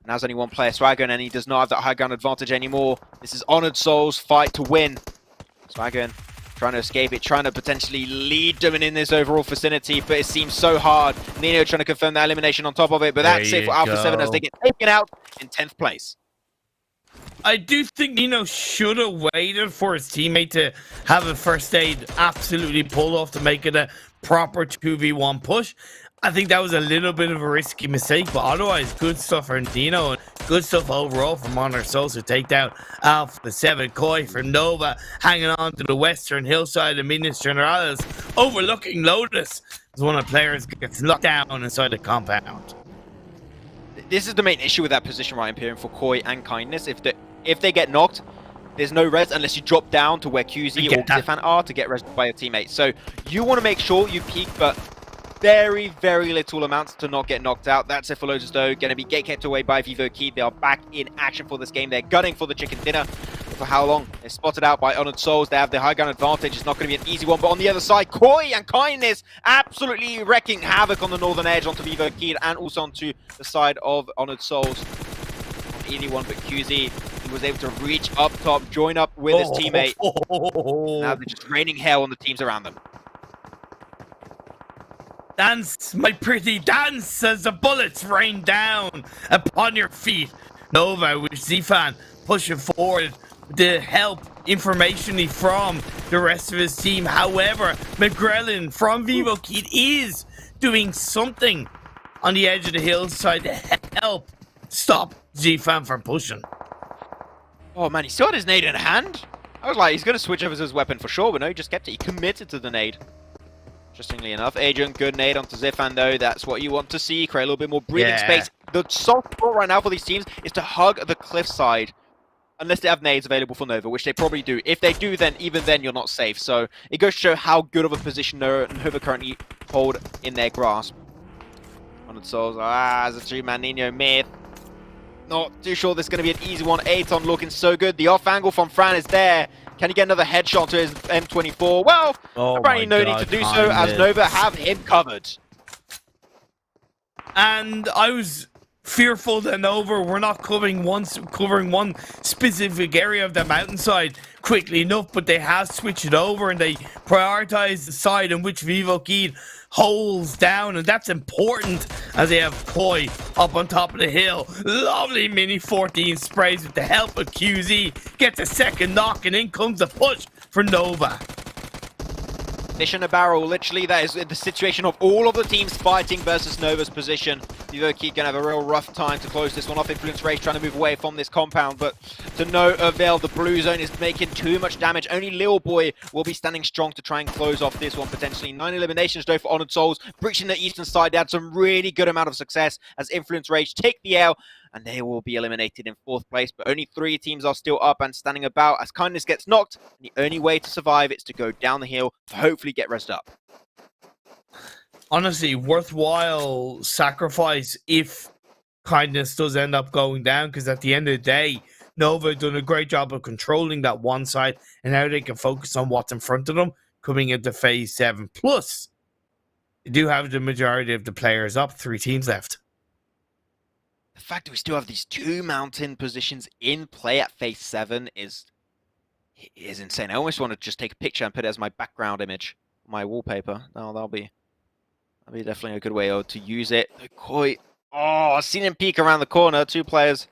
And there's only one player, Swagon, and he does not have that high ground advantage anymore. This is Honored Souls' fight to win. Swagon trying to escape it, trying to potentially lead them in this overall vicinity, but it seems so hard. Nino trying to confirm that elimination on top of it, but that's it for Alpha 7 as they get taken out in 10th place. I do think Nino should have waited for his teammate to have a first aid absolutely pulled off to make it a proper 2v1 push. I think that was a little bit of a risky mistake, but otherwise, good stuff for Nino and good stuff overall from Honor Souls to take down Alpha 7. Koi from Nova hanging on to the western hillside of Minas Generales, overlooking Lotus as one of the players gets locked down inside the compound. This is the main issue with that position right, Imperium, for Koi and Kindness. If they get knocked, there's no res unless you drop down to where QZ or Zifan are to get res by your teammates. So you want to make sure you peek, but very, very little amounts to not get knocked out. That's it for Lotus, though. Going to be gate kept away by Vivo Keyed. They are back in action for this game. They're gunning for the chicken dinner. But for how long? They're spotted out by Honored Souls. They have the high ground advantage. It's not going to be an easy one. But on the other side, Koi and Kindness absolutely wrecking havoc on the northern edge onto Vivo Keyed and also onto the side of Honored Souls. Not easy one, but QZ, he was able to reach up top, join up with his teammate. Now they're just raining hell on the teams around them. Dance, my pretty, dance as the bullets rain down upon your feet. Nova with Zifan pushing forward to help informationally from the rest of his team. However, McGrellin from Vivo Keyed is doing something on the edge of the hillside to help stop Zifan from pushing. Oh man, he still had his nade in hand. I was like, he's going to switch over his weapon for sure, but no, he just kept it. He committed to the nade. Interestingly enough, Agent, good nade onto Zifan though. That's what you want to see. Create a little bit more breathing space. The soft spot right now for these teams is to hug the cliffside. Unless they have nades available for Nova, which they probably do. If they do, then even then you're not safe. So it goes to show how good of a position Nova currently hold in their grasp. Honored Souls, as a 3-man Nino myth. Not too sure this is going to be an easy one. ATON looking so good. The off angle from Fran is there. Can he get another headshot to his M24? Well, apparently no need to do so, as Nova have him covered. And I was fearful that Nova were not covering one specific area of the mountainside quickly enough, but they have switched it over and they prioritize the side in which Vivo Keyed holds down, and that's important as they have Koi up on top of the hill. Lovely mini 14 sprays with the help of QZ, gets a second knock, and in comes the push for Nova. Fish in a barrel, literally. That is the situation of all of the teams fighting versus Nova's position. Vivo Keyed gonna have a real rough time to close this one off. Influence Rage trying to move away from this compound, but to no avail. The blue zone is making too much damage. Only Lil Boy will be standing strong to try and close off this one potentially. 9 eliminations though for Honored Souls. Breaching the eastern side, they had some really good amount of success as Influence Rage take the L, and they will be eliminated in 4th place. But only 3 teams are still up and standing about as Kindness gets knocked. And the only way to survive is to go down the hill to hopefully get rezzed up. Honestly, worthwhile sacrifice if Kindness does end up going down, because at the end of the day, Nova done a great job of controlling that one side, and now they can focus on what's in front of them coming into Phase 7. Plus, they do have the majority of the players up, 3 teams left. The fact that we still have these 2 mountain positions in play at Phase 7 is insane. I almost want to just take a picture and put it as my background image, my wallpaper. No, that'll be definitely a good way to use it. Koi, I've seen him peek around the corner. 2 players.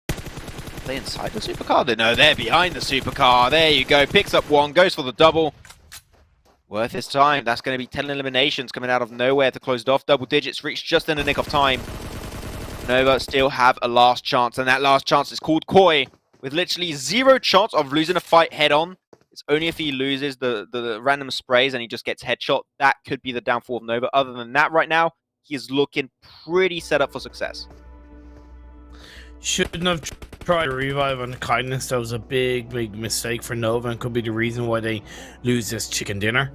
Are they inside the supercar? No, they're behind the supercar. There you go. Picks up 1, goes for the double. Worth his time. That's going to be 10 eliminations coming out of nowhere to close it off. Double digits reached just in the nick of time. Nova still have a last chance, and that last chance is called Koi, with literally 0 chance of losing a fight head-on. It's only if he loses the random sprays and he just gets headshot. That could be the downfall of Nova. Other than that, right now, he is looking pretty set up for success. Shouldn't have tried to revive on Kindness. That was a big mistake for Nova and could be the reason why they lose this chicken dinner.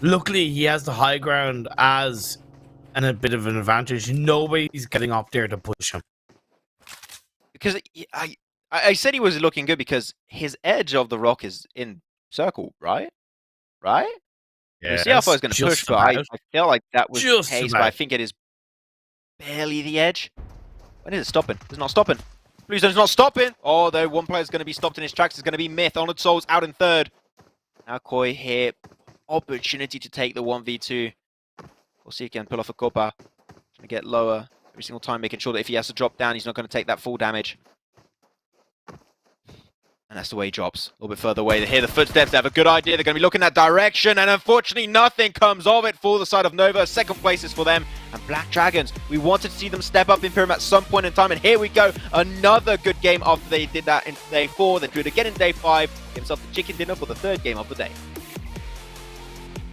Luckily, he has the high ground as and a bit of an advantage. Nobody's getting up there to push him. Because I said he was looking good because his edge of the rock is in circle, right? Right? Yeah. See how far he's going to push, but I feel like that was the case, but I think it is barely the edge. When is it stopping? It's not stopping. Blue Zone's not stopping. Oh, though, one player's going to be stopped in his tracks. It's going to be Myth. Honored Souls out in third. Now Koi here. Opportunity to take the 1v2. We'll see if he can pull off a Copa. Trying to get lower every single time, making sure that if he has to drop down, he's not going to take that full damage. And that's the way he drops. A little bit further away. They hear the footsteps. They have a good idea. They're going to be looking that direction. And unfortunately, nothing comes of it for the side of Nova. Second place is for them. And Black Dragons, we wanted to see them step up in Pyramid at some point in time. And here we go. Another good game after they did that in day 4. They do it again in day 5. Give himself the chicken dinner for the third game of the day.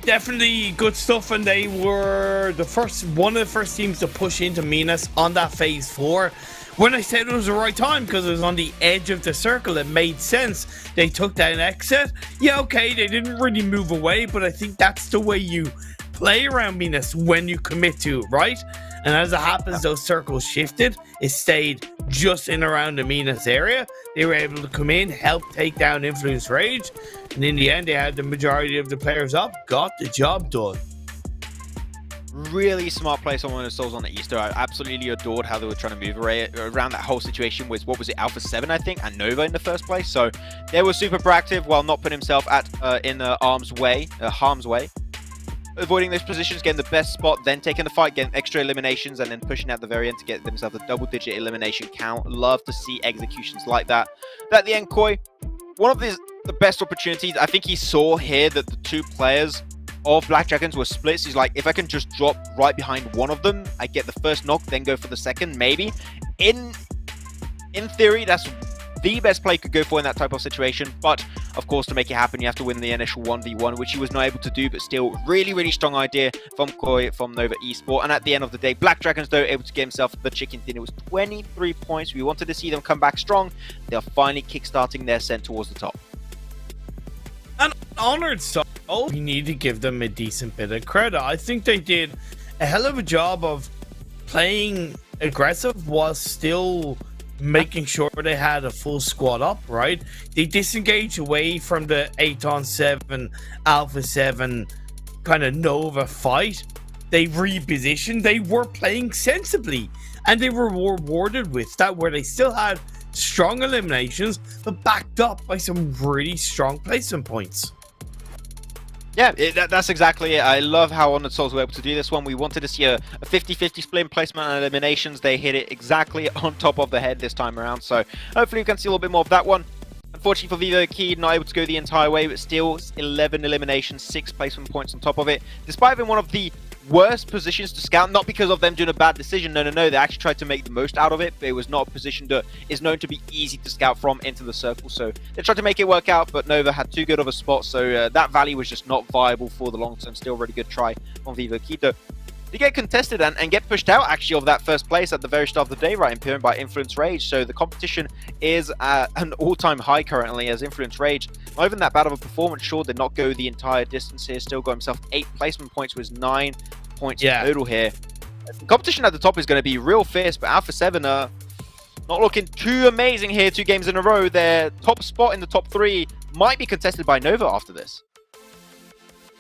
Definitely good stuff, and they were one of the first teams to push into Minas on that phase 4. When I said it was the right time because it was on the edge of the circle, it made sense. They took down XSET. Yeah, okay, they didn't really move away, but I think that's the way you play around Minas when you commit to it, right? And as it happens, those circles shifted. It stayed just in around the Minas area. They were able to come in, help take down Influence Rage. And in the end, they had the majority of the players up, got the job done. Really smart play on one of the souls on the Easter. I absolutely adored how they were trying to move around that whole situation with, what was it, Alpha 7, I think, and Nova in the first place. So they were super proactive while not putting himself in harm's way. Avoiding those positions, getting the best spot, then taking the fight, getting extra eliminations, and then pushing at the very end to get themselves a double-digit elimination count. Love to see executions like that. But at the end, Koi, one of the best opportunities, I think he saw here that the two players of Black Dragons were splits. He's like, if I can just drop right behind one of them, I get the first knock, then go for the second, maybe. In theory, that's the best play could go for in that type of situation, but of course, to make it happen, you have to win the initial 1v1, which he was not able to do, but still, really, really strong idea from Koi, from Nova Esports. And at the end of the day, Black Dragons, though, able to get himself the chicken dinner. It was 23 points. We wanted to see them come back strong. They are finally kickstarting their ascent towards the top. And Honored Souls, we need to give them a decent bit of credit. I think they did a hell of a job of playing aggressive while still making sure they had a full squad up, right? They disengaged away from the ATON 7, Alpha 7 kind of Nova fight. They repositioned. They were playing sensibly, and they were rewarded with that, where they still had strong eliminations, but backed up by some really strong placement points. Yeah, that's exactly it. I love how Honored Souls were able to do this one. We wanted to see a 50-50 split in placement and eliminations. They hit it exactly on top of the head this time around. So hopefully we can see a little bit more of that one. Unfortunately for VIVO Key, not able to go the entire way, but still 11 eliminations, 6 placement points on top of it. Despite having one of the worst positions to scout, not because of them doing a bad decision, no, they actually tried to make the most out of it, but it was not a position that is known to be easy to scout from into the circle, so they tried to make it work out, but Nova had too good of a spot, so that valley was just not viable for the long term. Still really good try on VIVO Quito. They get contested and get pushed out actually of that first place at the very start of the day, right, in Pyramid by Influence Rage. So the competition is at an all-time high currently, as Influence Rage, not even that bad of a performance, sure, did not go the entire distance here, still got himself 8 placement points, with 9 points total here. The competition at the top is going to be real fierce, but Alpha 7 are not looking too amazing here 2 games in a row. Their top spot in the top 3 might be contested by Nova after this.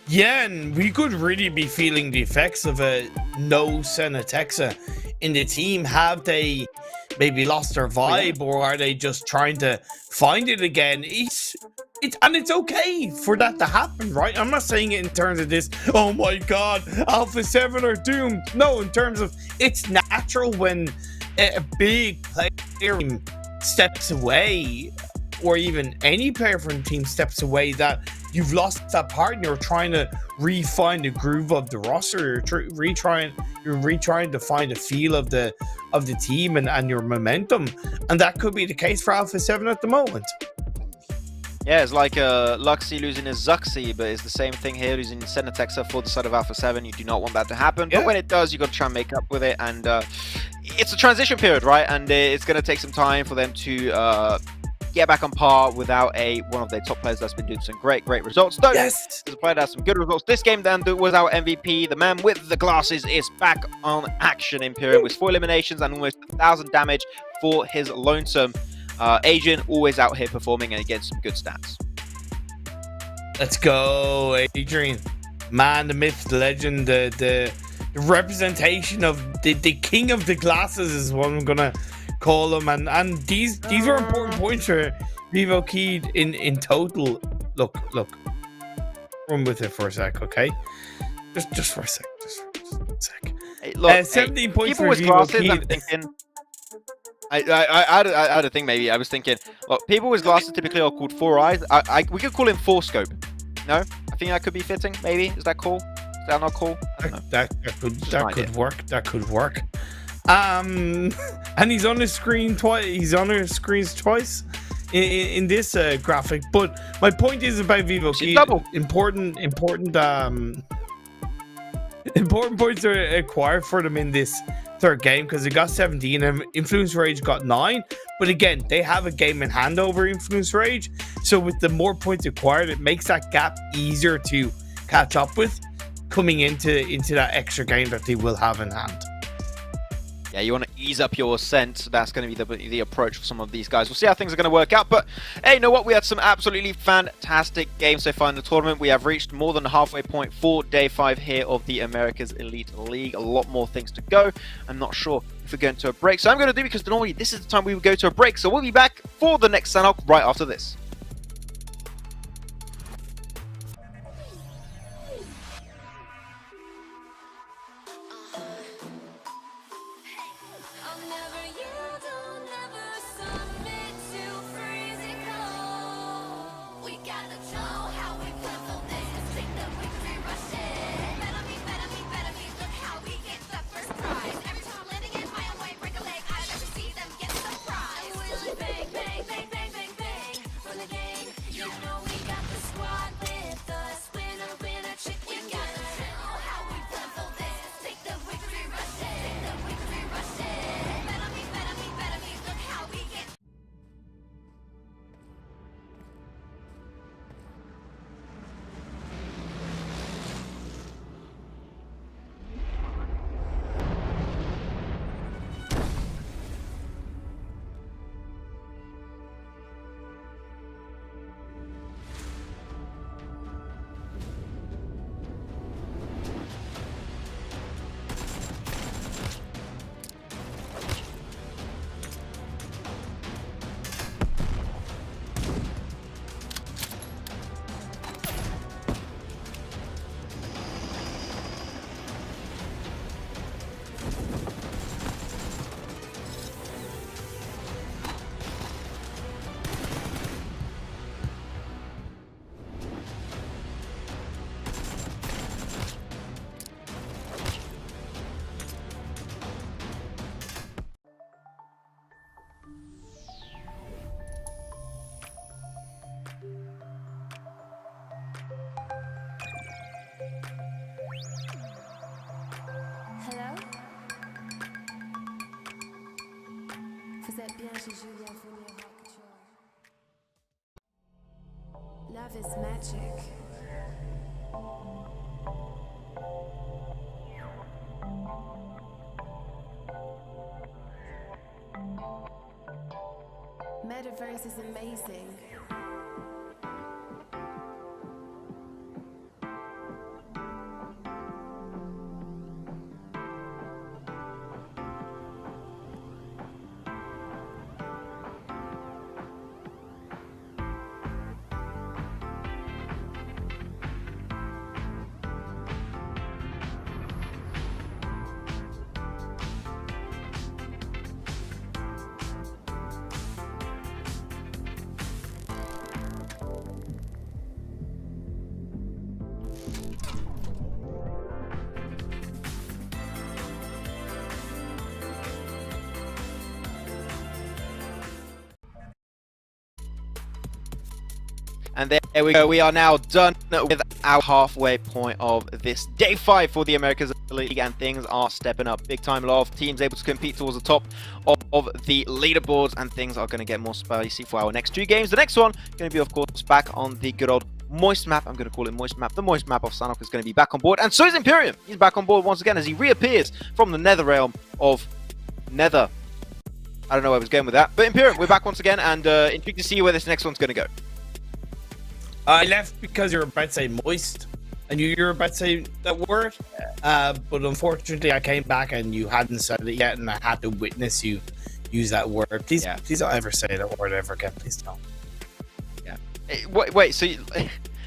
Yeah, and we could really be feeling the effects of a no Senatexa in the team. Have they maybe lost their vibe, or are they just trying to find it again? It's okay for that to happen, right? I'm not saying it in terms of this, oh my god, Alpha 7 are doomed. No, in terms of it's natural when a big player steps away, or even any player from the team steps away, that you've lost that part and you're trying to refine the groove of the roster. You're retrying to find a feel of the team and your momentum, and that could be the case for Alpha 7 at the moment. Yeah, it's like Luxy losing his Zuxy, but it's the same thing here, losing Senatexa for the side of Alpha 7. You do not want that to happen, but when it does, you got to try and make up with it, and it's a transition period, right? And it's going to take some time for them to get back on par without one of their top players that's been doing some great results. Though, Yes. there's a player that has some good results. This game then was our MVP. The man with the glasses is back on action. Imperium with 4 eliminations and almost 1,000 damage for his lonesome. Adrian always out here performing and getting some good stats. Let's go, Adrian. Man, the myth, the legend, the representation of the king of the glasses is what I'm gonna call him. And these are important points for Vivo Keyed in total. Look. Run with it for a sec, okay? Just for a sec. Just a sec. Hey, look, 17 points people for with Vivo glasses, Keyed. I'm thinking. I had a thing maybe. I was thinking, look, people with glasses typically are called 4 eyes. We could call him 4 scope. No, I think that could be fitting. Maybe is that cool? Is that not cool? I don't know. That could work. That could work. And he's on his screen twice. He's on his screens twice in this graphic. But my point is about Vivo Key. Important points are acquired for them in this third game because they got 17 and Influence Rage got 9. But again, they have a game in hand over Influence Rage. So with the more points acquired, it makes that gap easier to catch up with coming into that extra game that they will have in hand. Yeah, you want to ease up your ascent. That's going to be the approach for some of these guys. We'll see how things are going to work out. But hey, you know what? We had some absolutely fantastic games so far in the tournament. We have reached more than the halfway point for day 5 here of the America's Elite League. A lot more things to go. I'm not sure if we're going to a break. So I'm going to do, because normally this is the time we would go to a break. So we'll be back for the next Sanok right after this. I'll never yield, I'll never submit to freezing cold. We gotta show how we puzzle this. Take the victory rush it. Better me, look how we get the first prize. Every time I'm landing in my own way, break a leg, I never see them get surprised. We like bang, bang, bang, bang, bang, bang. From the gang, you know we got the squad with us. Winner, winner, chicken. We gotta show how we puzzle this. Take the victory rush it. Take the victory rush it. Better me, look how we get. Hello? Vous êtes bien chez Julien Fournier Rock Couture. Love is magic. Metaverse is amazing. And there we go. We are now done with our halfway point of this day 5 for the Americas League, and things are stepping up big time. A lot of teams able to compete towards the top of the leaderboards, and things are going to get more spicy for our next 2 games. The next one going to be, of course, back on the good old Moist map. I'm going to call it Moist map. The Moist map of Sanhok is going to be back on board, and so is Imperium. He's back on board once again as he reappears from the nether realm of Nether. I don't know where I was going with that, but Imperium, we're back once again, and intrigued to see where this next one's going to go. I left because you were about to say moist. I knew you were about to say that word, but unfortunately I came back and you hadn't said it yet, and I had to witness you use that word. Please, please don't ever say that word ever again. Please don't. Yeah. Wait, so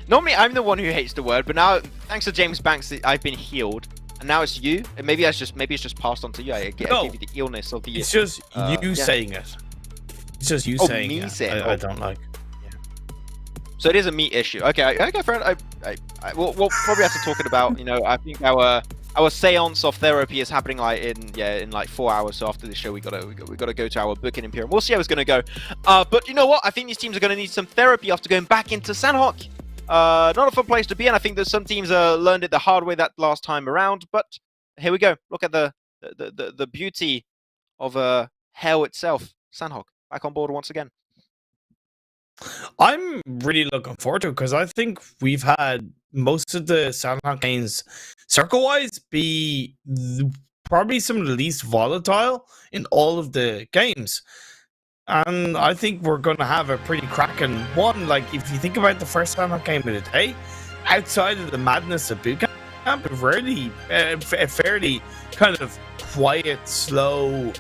normally I'm the one who hates the word, but now thanks to James Banks, I've been healed, and now it's you. And maybe it's just passed on to you. I gave you the illness of the. It's just you saying it. It's just you saying me it. saying I don't like. So it is a meat issue. Okay, friend. We'll probably have to talk it about. You know, I think our seance of therapy is happening like in like 4 hours. So after the show, we gotta go to our book in Imperium. We'll see how it's gonna go. But you know what? I think these teams are gonna need some therapy after going back into Sanhok. Not a fun place to be in. I think that some teams learned it the hard way that last time around. But here we go. Look at the beauty of hell itself. Sanhok back on board once again. I'm really looking forward to it because I think we've had most of the Sanhok games circle-wise be probably some of the least volatile in all of the games. And I think we're going to have a pretty cracking one. Like, if you think about the first Sanhok game of the day, outside of the madness of boot camp, a fairly kind of quiet, slow,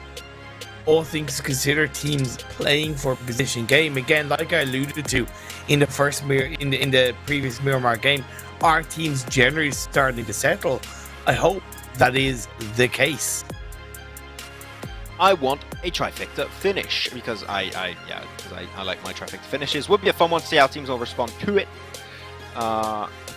all things considered, teams playing for a position game. Again, like I alluded to in the first in the previous Miramar game, our teams generally starting to settle. I hope that is the case. I want a trifecta finish because I like my trifecta finishes. Would be a fun one to see how teams will respond to it.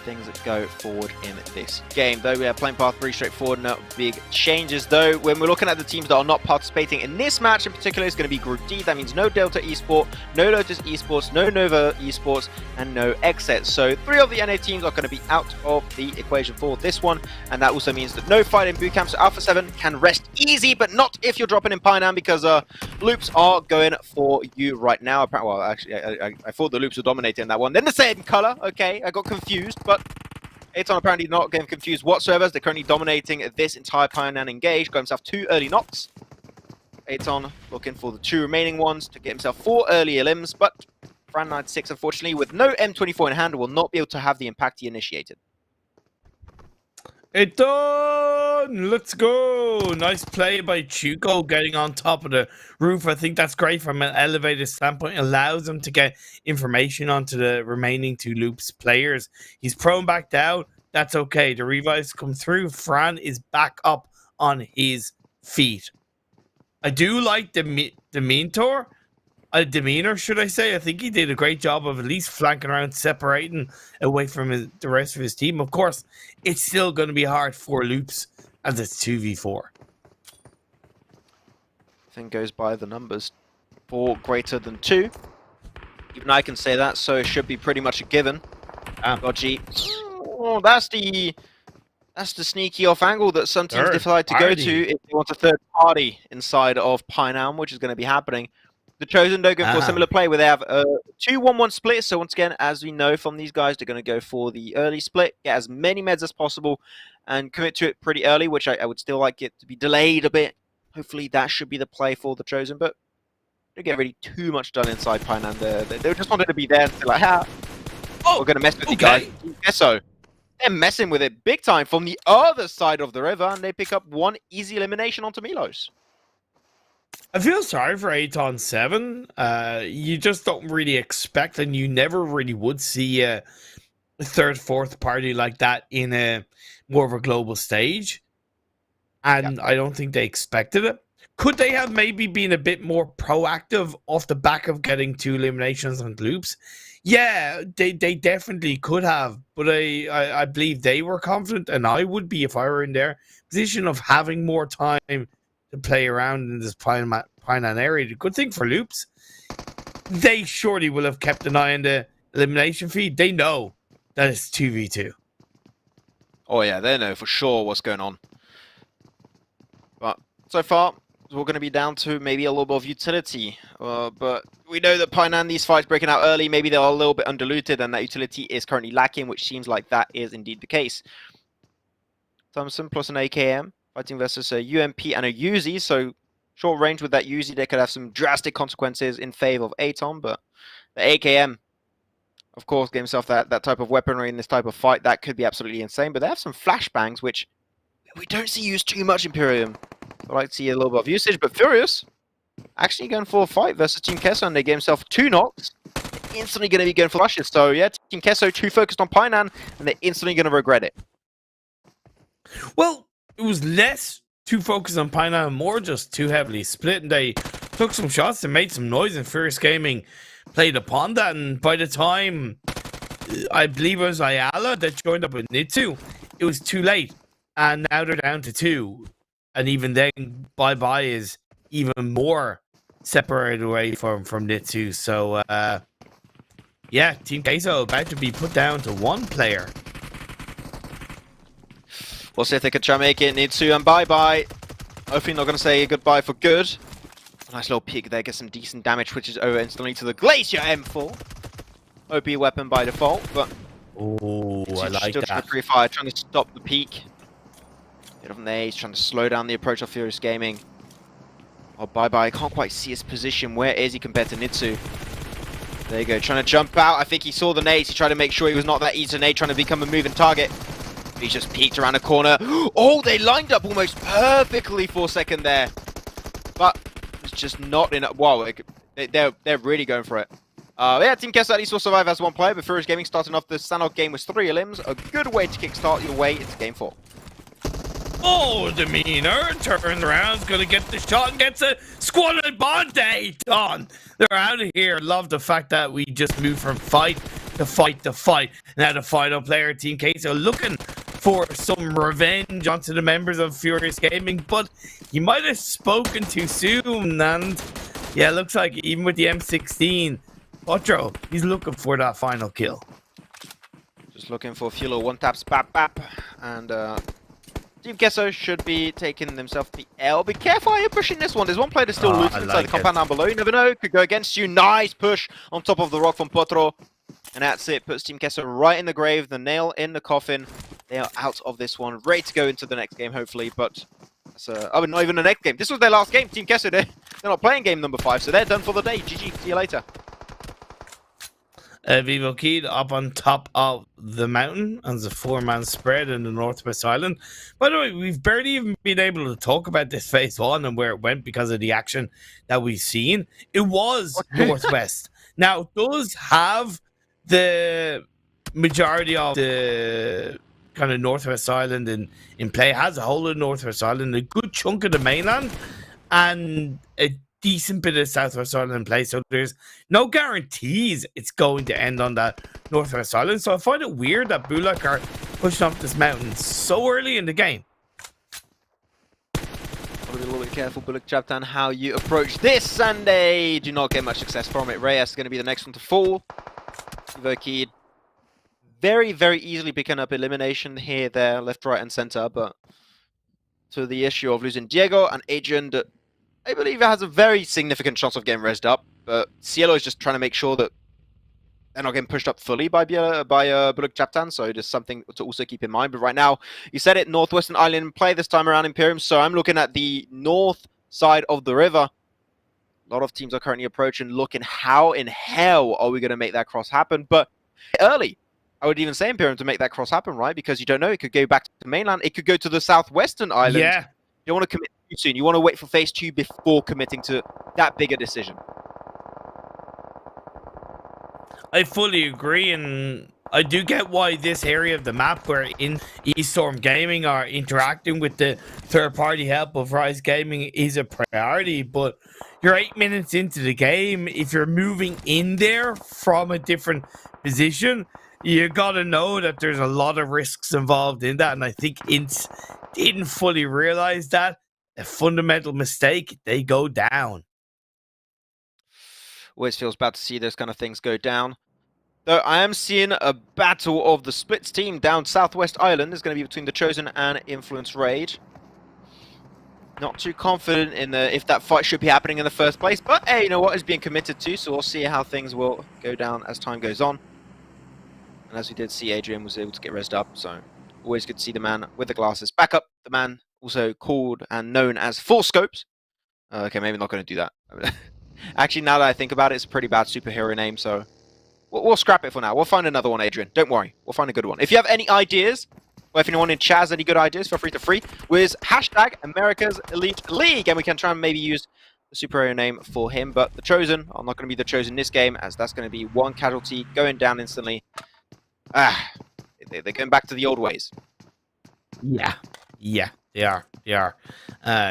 Things that go forward in this game, though. We are playing path pretty straightforward, no big changes though. When we're looking at the teams that are not participating in this match in particular, it's going to be Group D. That means no Delta Esport, no Lotus Esports, no Nova Esports, and no XSET. So 3 of the NA teams are going to be out of the equation for this one, and that also means that no fight in boot camp. So Alpha 7 can rest easy, but not if you're dropping in Pineham, because loops are going for you right now. Well, actually, I thought the loops were dominating that one. Then the same color. Okay, I got confused, but ATON apparently not getting confused whatsoever, as they're currently dominating this entire Pineham engage. Got himself 2 early knocks. ATON looking for the 2 remaining ones to get himself 4 early elims, but Fran 96, unfortunately, with no M24 in hand, will not be able to have the impact he initiated. ATON, let's go. Nice play by Chuko getting on top of the roof. I think that's great from an elevated standpoint. Allows him to get information onto the remaining 2 loops players. He's prone back down. That's okay. The revives come through. Fran is back up on his feet. I do like the demeanor, should I say. I think he did a great job of at least flanking around, separating away from the rest of his team. Of course, it's still going to be hard for loops as it's 2v4. Thing goes by the numbers. 4 greater than 2. Even I can say that, so it should be pretty much a given. Dodgy. Oh, that's the sneaky off angle that some teams decide to go to if they want a third party inside of Pineham, which is going to be happening. The Chosen don't go for a similar play where they have a 2-1-1 split. So once again, as we know from these guys, they're going to go for the early split, get as many meds as possible, and commit to it pretty early, which I would still like it to be delayed a bit. Hopefully that should be the play for the Chosen, but don't get really too much done inside Pineham. They just wanted to be there. They're like, we're going to mess with you guys. QUESO, they're messing with it big time from the other side of the river, and they pick up 1 easy elimination onto Milos. I feel sorry for ATON 7. You just don't really expect, and you never really would see a 3rd, 4th party like that in a more of a global stage. And I don't think they expected it. Could they have maybe been a bit more proactive off the back of getting 2 eliminations on loops? Yeah, they definitely could have, but I believe they were confident, and I would be if I were in their position of having more time to play around in this Pineham area. The good thing for loops, they surely will have kept an eye on the elimination feed, they know that it's 2v2. Oh yeah, they know for sure what's going on. But so far, we're going to be down to maybe a little bit of utility. But we know that Painan, these fights breaking out early, maybe they're a little bit undiluted, and that utility is currently lacking, which seems like that is indeed the case. Thompson plus an AKM, fighting versus a UMP and a Uzi, so short range with that Uzi, they could have some drastic consequences in favor of ATON, but the AKM, of course, gave himself that type of weaponry in this type of fight. That could be absolutely insane, but they have some flashbangs, which we don't see used too much, Imperium. I'd like to see a little bit of usage, but Furious actually going for a fight versus Team QUESO, and they gave himself 2 knocks. They're instantly going to be going for rushes, so yeah, Team QUESO too focused on Painan, and they're instantly going to regret it. Well, it was less too focused on Painan and more just too heavily split, and they took some shots and made some noise, and Furious Gaming played upon that, and by the time I believe it was Ayala that joined up with Nitsu, it was too late, and now they're down to 2, and even then bye-bye is even more separated away from Nitsu, so yeah, Team QUESO about to be put down to 1 player. We'll see if they can try and make it. Nitsu and bye-bye. Hopefully not going to say goodbye for good. Nice little peek there, get some decent damage, switches over instantly to the Glacier M4. OP weapon by default, but Oh, I like still trying that. to pre-fire, trying to stop the peak. Hit from there, he's trying to slow down the approach of Furious Gaming. Oh, bye-bye, I can't quite see his position. Where is he compared to Nitsu? There you go, trying to jump out. I think he saw the nades. He tried to make sure he was not that easy to nade, trying to become a moving target. He just peeked around a corner. Oh, they lined up almost perfectly for a second there. But it's just not enough. Wow, they're really going for it. Yeah, Team QUESO at least will survive as 1 player, but Furious Gaming starting off the Sanok game with 3 elims. A good way to kickstart your way into game 4. Oh, demeanor turns around, is gonna get the shot and gets a squatted Bonde done. They're out of here. Love the fact that we just moved from fight to fight to fight. Now the final player, Team QUESO, looking for some revenge onto the members of Furious Gaming, but he might have spoken too soon, and yeah, looks like even with the M16, Otro, he's looking for that final kill. Just looking for Fuel 1 taps, bap bap, and Team QUESO should be taking themselves the L. Be careful how you're pushing this one. There's 1 player that's still looting inside the compound down below. You never know, could go against you. Nice push on top of the rock from Potro. And that's it, puts Team QUESO right in the grave, the nail in the coffin. They are out of this one, ready to go into the next game, hopefully, but that's not even the next game. This was their last game, Team QUESO. They're not playing game number 5, so they're done for the day. GG, see you later. Vivo Kid up on top of the mountain as a 4-man spread in the Northwest Island. By the way, we've barely even been able to talk about this phase 1 and where it went because of the action that we've seen. It was Northwest. Now, it does have the majority of the kind of Northwest Island in play. It has a whole of Northwest Island, a good chunk of the mainland, and a decent bit of Southwest Island in play. So there's no guarantees it's going to end on that Northwest Island. So I find it weird that BULUC are pushing up this mountain so early in the game. Gotta be a little bit careful, BULUC CHABTAN, how you approach this, and they do not get much success from it. Reyes is going to be the next one to fall. Verkeed very, very easily picking up elimination here, there, left, right, and center, but to the issue of losing Diego and Adrian, that I believe has a very significant chance of getting rezzed up, but Cielo is just trying to make sure that they're not getting pushed up fully by BULUC CHABTAN, so just something to also keep in mind. But right now, you said it, Northwestern Island play this time around, Imperium, so I'm looking at the north side of the river. A lot of teams are currently approaching, looking how in hell are we going to make that cross happen, but early. I would even say Imperium to make that cross happen, right? Because you don't know, it could go back to the mainland, it could go to the southwestern island. Yeah. You don't want to commit too soon. You want to wait for phase 2 before committing to that bigger decision. I fully agree, and I do get why this area of the map where in ESTORM Gaming are interacting with the third-party help of Rise Gaming is a priority, but you're 8 minutes into the game. If you're moving in there from a different position, you gotta know that there's a lot of risks involved in that, and I think INTZ didn't fully realize that. A fundamental mistake, they go down. Always feels bad to see those kind of things go down. Though I am seeing a battle of the splits team down Southwest Island. Is going to be between the Chosen and Influence Rage. Not too confident in if that fight should be happening in the first place, but hey, you know what, is being committed to, so we'll see how things will go down as time goes on. And as we did see, Adrian was able to get rezzed up, so always good to see the man with the glasses back up. The man also called and known as Full Scopes. Okay, maybe not going to do that. Actually, now that I think about it, it's a pretty bad superhero name, so we'll scrap it for now. We'll find another one, Adrian. Don't worry, we'll find a good one. If you have any ideas, or if anyone in chat has any good ideas, feel free to free with hashtag America's Elite League, and we can try and maybe use the superhero name for him. But the Chosen are not going to be the Chosen in this game, as that's going to be one casualty going down instantly. They're going back to the old ways. Yeah, they are.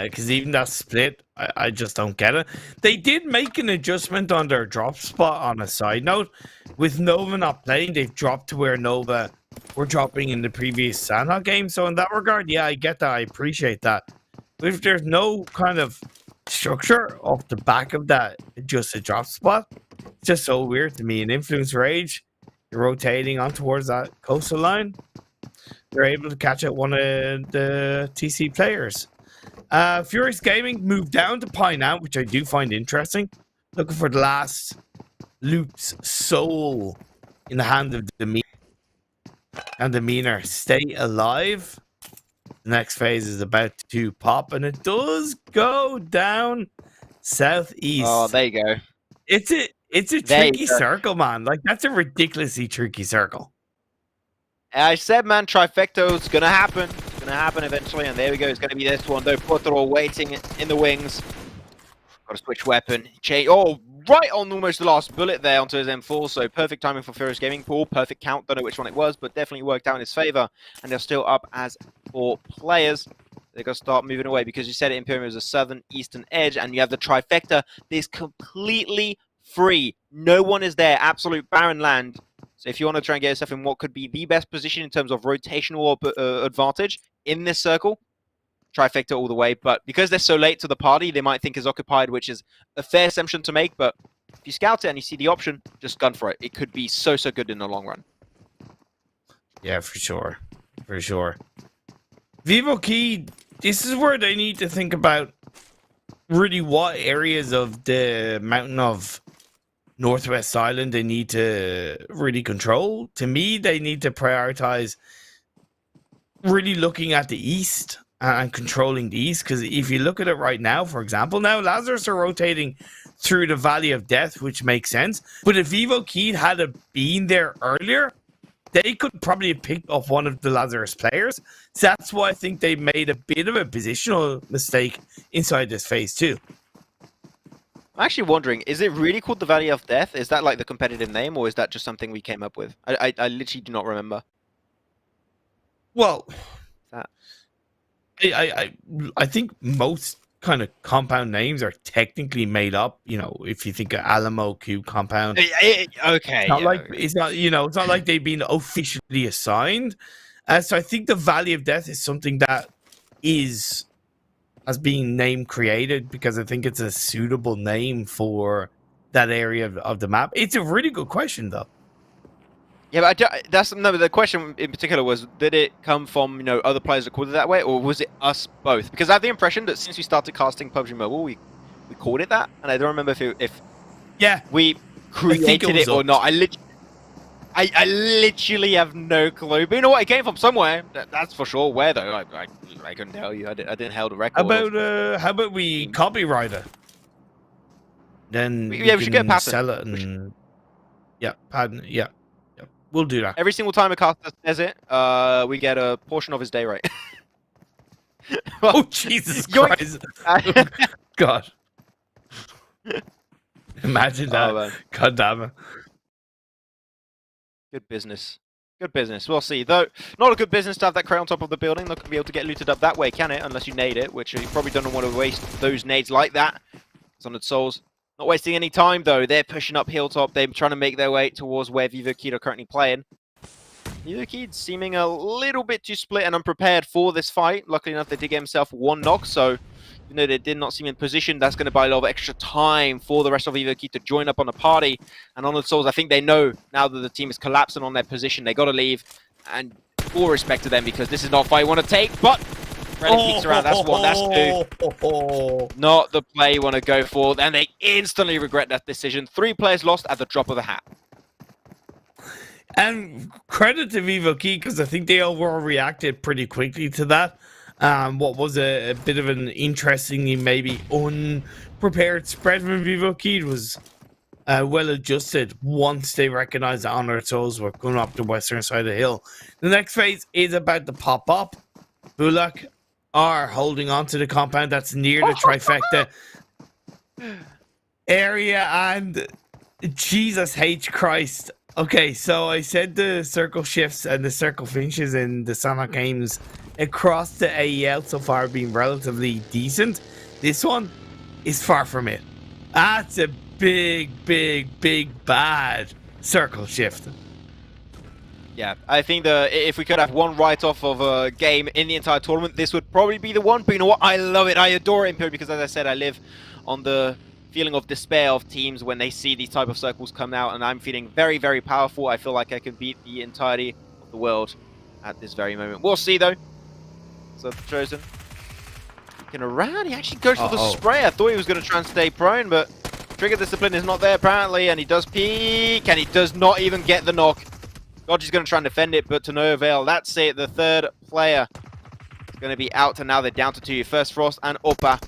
Because even that split, I just don't get it. They did make an adjustment on their drop spot on a side note. With Nova not playing, they've dropped to where Nova were dropping in the previous Sandhawk game. So in that regard, yeah, I get that. I appreciate that. But if there's no kind of structure off the back of that adjusted drop spot, it's just so weird to me. In Influence Rage, you're rotating on towards that coastal line. You're able to catch out one of the TC players. Furious Gaming moved down to Pine Out, which I do find interesting. Looking for the last Luke's soul in the hand of the and Demeanor. Stay alive. The next phase is about to pop, and it does go down southeast. Oh, there you go. It's a tricky circle, man. Like, that's a ridiculously tricky circle. I said, man, trifecto's gonna happen. It's gonna happen eventually, and there we go. It's gonna be this one, though. Portoro waiting in the wings. Got to switch weapon. Change. Oh, right on almost the last bullet there onto his M4. So perfect timing for Furious Gaming. Pool, perfect count. Don't know which one it was, but definitely worked out in his favor. And they're still up as 4 players. They're gonna start moving away because you said it, Imperium is a southern eastern edge, and you have the trifecta. This completely free. No one is there. Absolute barren land. So if you want to try and get yourself in what could be the best position in terms of rotational advantage in this circle, trifecta all the way. But because they're so late to the party, they might think it's occupied, which is a fair assumption to make. But if you scout it and you see the option, just gun for it. It could be so good in the long run. Yeah, for sure. For sure. Vivo Key, this is where they need to think about really what areas of the mountain of Northwest Island they need to really control. To me, they need to prioritize really looking at the east and controlling the east, because if you look at it right now, for example, now Lazarus are rotating through the Valley of Death, which makes sense. But if Vivo Key had been there earlier, they could probably have picked up one of the Lazarus players. So that's why I think they made a bit of a positional mistake inside this phase too. I'm actually wondering, is it really called the Valley of Death? Is that like the competitive name, or is that just something we came up with? I literally do not remember. Well, That. I think most kind of compound names are technically made up. You know, if you think of Alamo Cube compound, Okay. it's not like it's not, you know, it's not like they've been officially assigned. So I think the Valley of Death is something that has been name created because I think it's a suitable name for that area of the map. It's a really good question, though. Yeah, but the question in particular was, did it come from, you know, other players that called it that way, or was it us both? Because I have the impression that since we started casting PUBG Mobile, we called it that, and I don't remember if we created it or not. I literally have no clue. But you know what? It came from somewhere. That's for sure. Where though? I couldn't tell you. I didn't hold a record. How about we copyright it? Then we should get a patent. Sell it and patent. Yeah, we'll do that. Every single time a caster says it, we get a portion of his day rate. Oh Jesus Christ! God, imagine that. Oh, God damn it. Good business. Good business. We'll see. Though, not a good business to have that crate on top of the building. Not going to be able to get looted up that way, can it? Unless you nade it, which you probably don't want to waste those nades like that. Dishonored Souls. Not wasting any time, though. They're pushing up Hilltop. They're trying to make their way towards where Vivo Kid are currently playing. Vivo Kid seeming a little bit too split and unprepared for this fight. Luckily enough, they did get himself one knock, so You know, they did not seem in position. That's going to buy a lot of extra time for the rest of VIVO to join up on the party. And Honored Souls, I think they know now that the team is collapsing on their position, they got to leave. And full respect to them, because this is not a fight you want to take. But Freddy peeks around. That's one. That's two. Not the play you want to go for. And they instantly regret that decision. 3 players lost at the drop of a hat. And credit to VIVO because I think they overreacted pretty quickly to that. What was a bit of an interestingly maybe unprepared spread from VIVO was well adjusted once they recognized that Honored Souls were going up the western side of the hill. The next phase is about to pop up. BULUC are holding on to the compound that's near the trifecta area, and Jesus H Christ. Okay, so I said the circle shifts and the circle finishes in the Sonic games across the AEL so far have been relatively decent. This one is far from it. That's a big bad circle shift. Yeah, I think if we could have one write-off of a game in the entire tournament, this would probably be the one. But you know what? I love it. I adore it, because as I said, I live on the feeling of despair of teams when they see these type of circles come out, and I'm feeling very, very powerful. I feel like I can beat the entirety of the world at this very moment. We'll see, though. So, Chosen looking around. He actually goes for the spray. I thought he was going to try and stay prone, but trigger discipline is not there, apparently, and he does peek, and he does not even get the knock. Dodgy's going to try and defend it, but to no avail. That's it. The third player is going to be out, and now they're down to 2. First Frost and Oppa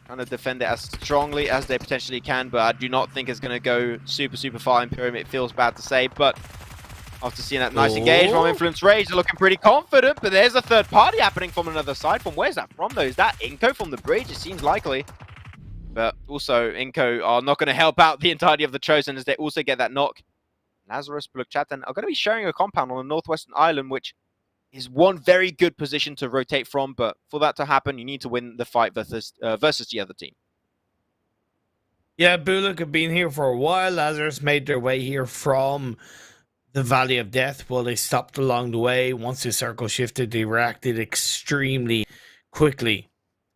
trying to defend it as strongly as they potentially can, but I do not think it's going to go super far. Imperium, it feels bad to say, but after seeing that nice engage from Influence Rage, they're looking pretty confident, but there's a third party happening from another side. From where's that from, though? Is that INCO from the bridge? It seems likely. But also, INCO are not going to help out the entirety of the Chosen as they also get that knock. LAZARUS, BULUC, CHABTAN are going to be sharing a compound on the northwestern island, which is one very good position to rotate from. But for that to happen, you need to win the fight versus the other team. Yeah, BULUC have been here for a while. LAZARUS made their way here from the Valley of Death. Well, they stopped along the way. Once the circle shifted, they reacted extremely quickly.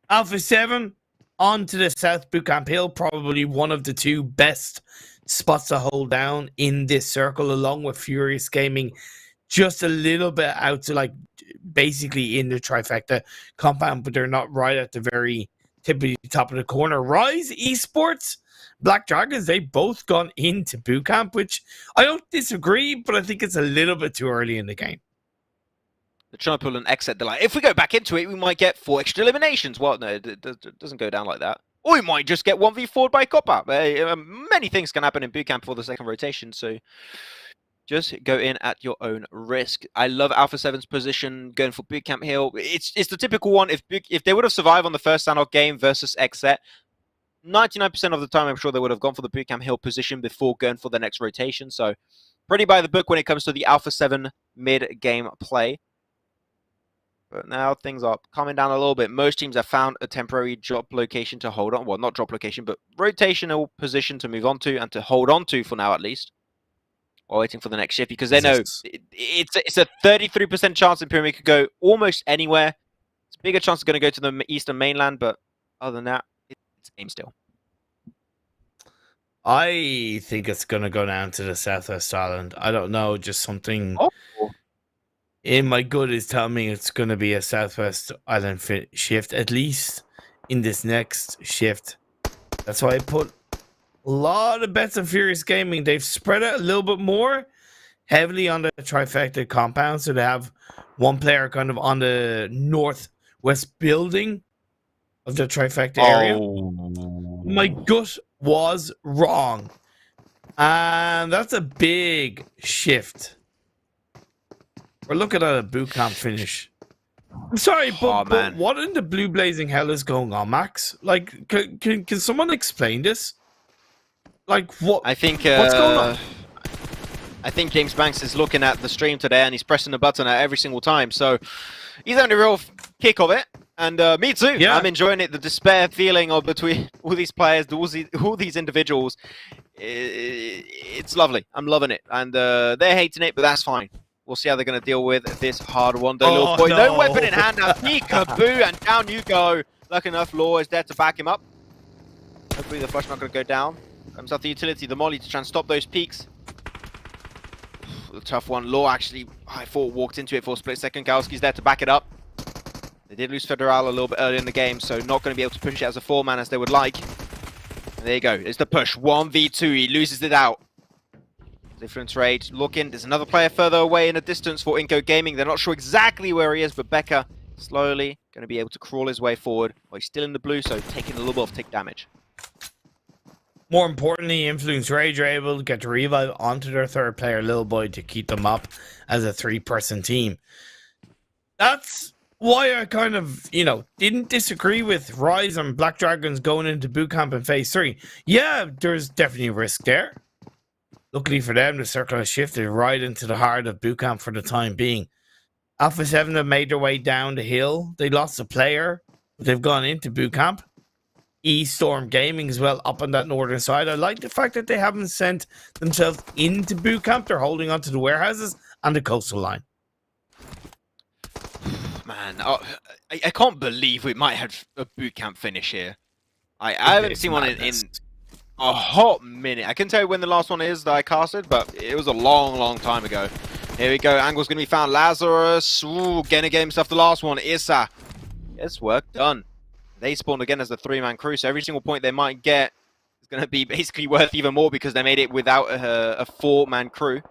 Alpha 7 on to the South Bootcamp Hill, probably one of the 2 best spots to hold down in this circle, along with Furious Gaming, just a little bit out to like basically in the trifecta compound, but they're not right at the very top of the corner. Rise Esports, Black Dragons, they both gone into bootcamp, which I don't disagree, but I think it's a little bit too early in the game. They're trying to pull an XSET. They're like, if we go back into it, we might get 4 extra eliminations. Well, no, it doesn't go down like that. Or we might just get 1v4'd by Copper. Many things can happen in bootcamp for the second rotation, so just go in at your own risk. I love Alpha 7's position going for bootcamp hill. It's the typical one. If they would have survived on the first Sanok game versus XSET, 99% of the time, I'm sure they would have gone for the bootcamp hill position before going for the next rotation. So pretty by the book when it comes to the Alpha 7 mid-game play. But now things are coming down a little bit. Most teams have found a temporary drop location to hold on. Well, not drop location, but rotational position to move on to and to hold on to for now at least. While waiting for the next shift, because they know it's a 33% chance Imperium could go almost anywhere. It's a bigger chance it's going to go to the eastern mainland, but other than that, it's game still. I think it's going to go down to the southwest island. I don't know, just something in my gut is telling me it's going to be a southwest island shift, at least in this next shift. That's why I put a lot of bets on Furious Gaming. They've spread it a little bit more heavily on the trifecta compound, so they have one player kind of on the northwest building of the trifecta area. My gut was wrong, and that's a big shift. We're looking at a bootcamp finish. I'm sorry, but what in the blue blazing hell is going on, Max? Like, can someone explain this? Like, what? I think what's going on? I think James Banks is looking at the stream today and he's pressing the button at every single time. So he's having a real kick of it, and me too. Yeah. I'm enjoying it. The despair feeling of between all these players, all these individuals. It's lovely. I'm loving it, and they're hating it, but that's fine. We'll see how they're going to deal with this hard one. Little boy, no weapon in hand now. Peekaboo, and down you go. Lucky enough, Law is there to back him up. Hopefully the flush not going to go down. Comes out the utility, the molly to try and stop those peaks. A tough one. Law actually, I thought, walked into it for a split second. Galski's there to back it up. They did lose Federal a little bit early in the game, so not going to be able to push it as a 4-man as they would like. And there you go. It's the push. 1v2. He loses it out. Difference rate. Looking. There's another player further away in the distance for INCO Gaming. They're not sure exactly where he is, but Becca slowly going to be able to crawl his way forward. Well, he's still in the blue, so taking a little bit of tick damage. More importantly, Influence Rage are able to get the revive onto their third player, Lil Boy, to keep them up as a 3-person team. That's why I kind of, didn't disagree with Rise and Black Dragons going into bootcamp in Phase 3. Yeah, there's definitely risk there. Luckily for them, the circle has shifted right into the heart of bootcamp for the time being. Alpha 7 have made their way down the hill. They lost a player, but they've gone into bootcamp. ESTORM Gaming as well up on that northern side. I like the fact that they haven't sent themselves into bootcamp. They're holding onto the warehouses and the coastal line. Man, I can't believe we might have a bootcamp finish here. I haven't seen one in a hot minute. I can tell you when the last one is that I casted, but it was a long time ago. Here we go. Angle's going to be found. Lazarus. Ooh, gonna get himself the last one. Issa. Yes, work done. They spawned again as a 3-man crew, so every single point they might get is going to be basically worth even more because they made it without a 4-man crew.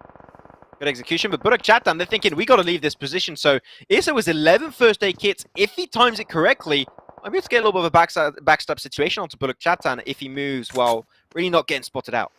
Good execution, but BULUC CHABTAN, they're thinking, we got to leave this position. So Issa was 11 first aid kits. If he times it correctly, I'm going to get a little bit of a backstab situation onto BULUC CHABTAN if he moves while really not getting spotted out.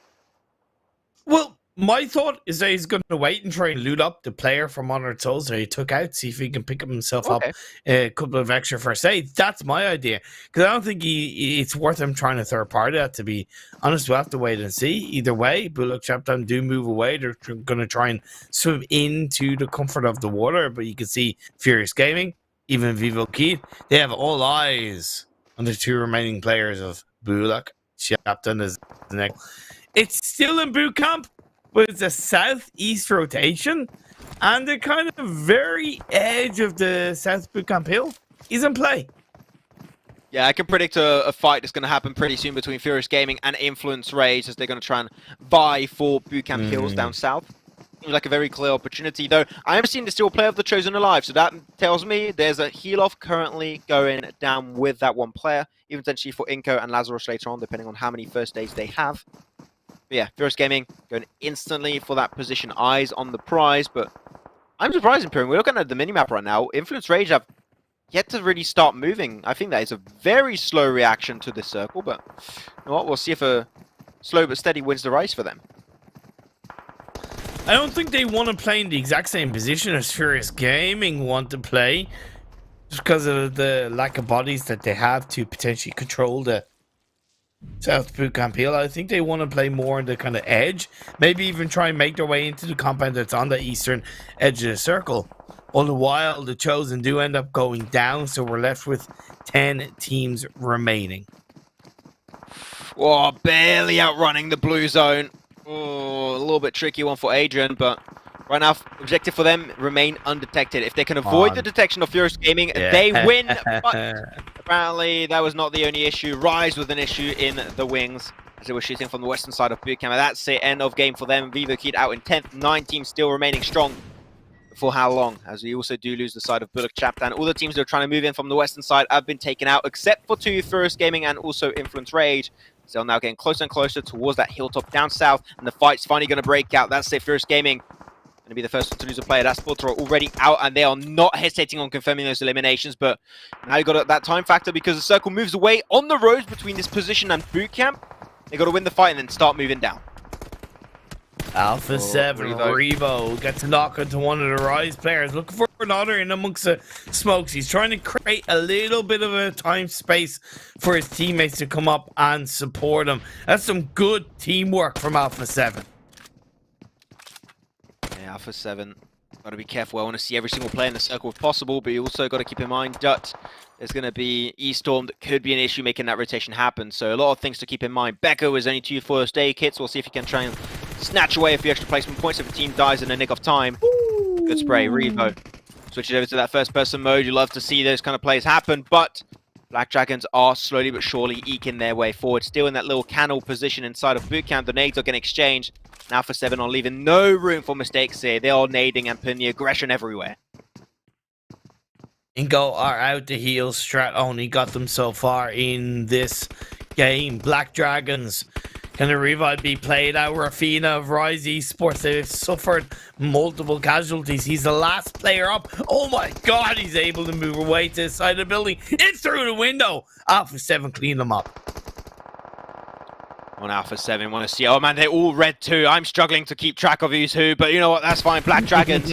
Well, my thought is that he's going to wait and try and loot up the player from Honored Souls that he took out, see if he can pick himself up a couple of extra first aid. That's my idea. Because I don't think it's worth him trying to third party that, to be honest. We'll have to wait and see. Either way, BULUC CHABTAN do move away. They're going to try and swim into the comfort of the water. But you can see Furious Gaming, even VIVO Key, they have all eyes on the 2 remaining players of BULUC CHABTAN is the next. It's still in boot camp, but it's a southeast rotation, and the kind of very edge of the South Bootcamp Hill is in play. Yeah, I can predict a fight that's going to happen pretty soon between Furious Gaming and Influence Rage as they're going to try and vie for Bootcamp Hills down south. Seems like a very clear opportunity, though. I am seeing the still player of the Chosen alive, so that tells me there's a heal-off currently going down with that one player, even potentially for INCO and Lazarus later on, depending on how many first aids they have. But yeah, Furious Gaming going instantly for that position, eyes on the prize, but I'm surprised, Imperium. We're looking at the minimap right now. Influence Rage have yet to really start moving. I think that is a very slow reaction to this circle, but you know what? We'll see if a slow but steady wins the race for them. I don't think they want to play in the exact same position as Furious Gaming want to play, just because of the lack of bodies that they have to potentially control the South Bootcamp Hill. I think they want to play more on the kind of edge, maybe even try and make their way into the compound that's on the eastern edge of the circle. All the while, the Chosen do end up going down, so we're left with 10 teams remaining. Oh, barely outrunning the blue zone. Oh, a little bit tricky one for Adrian, but right now, objective for them, remain undetected. If they can avoid the detection of Furious Gaming, they win. But apparently, that was not the only issue. Rise with an issue in the wings as they were shooting from the western side of Bootcamp. And that's it, end of game for them. VIVO Kid out in 10th, 9 teams still remaining strong. For how long? As we also do lose the side of BULUC CHABTAN. All the teams that are trying to move in from the western side have been taken out, except for 2, Furious Gaming and also Influence Rage. So now getting closer and closer towards that hilltop down south, and the fight's finally going to break out. That's it, Furious Gaming going to be the first one to lose a player. That Spotter are already out, and they are not hesitating on confirming those eliminations. But now you've got that time factor because the circle moves away on the roads between this position and Bootcamp. They got to win the fight and then start moving down. Alpha 7, Revo gets a knock into one of the Rise players, looking for another in amongst the smokes. He's trying to create a little bit of a time space for his teammates to come up and support him. That's some good teamwork from Alpha 7. Yeah, Alpha 7, got to be careful. I want to see every single player in the circle if possible, but you also got to keep in mind that there's going to be ESTORM that could be an issue making that rotation happen. So a lot of things to keep in mind. Becco is only 2 first aid kits. We'll see if he can try and snatch away a few extra placement points if the team dies in the nick of time. Ooh. Good spray, Revo. Switch it over to that first person mode. You love to see those kind of plays happen, but Black Dragons are slowly but surely eking their way forward, still in that little canal position inside of bootcamp. The nades are getting exchanged. Now Alpha 7 are leaving no room for mistakes here. They are nading and putting the aggression everywhere. INCO are out to heal. Strat only got them so far in this game. Black Dragons, can the revive be played out? Rafina of Rise Esports, they've suffered multiple casualties. He's the last player up. Oh my god, he's able to move away to the side of the building. It's through the window. Alpha 7 clean them up. On Alpha 7, want to see. Oh man, they're all red too. I'm struggling to keep track of who's who, but you know what? That's fine. Black Dragons.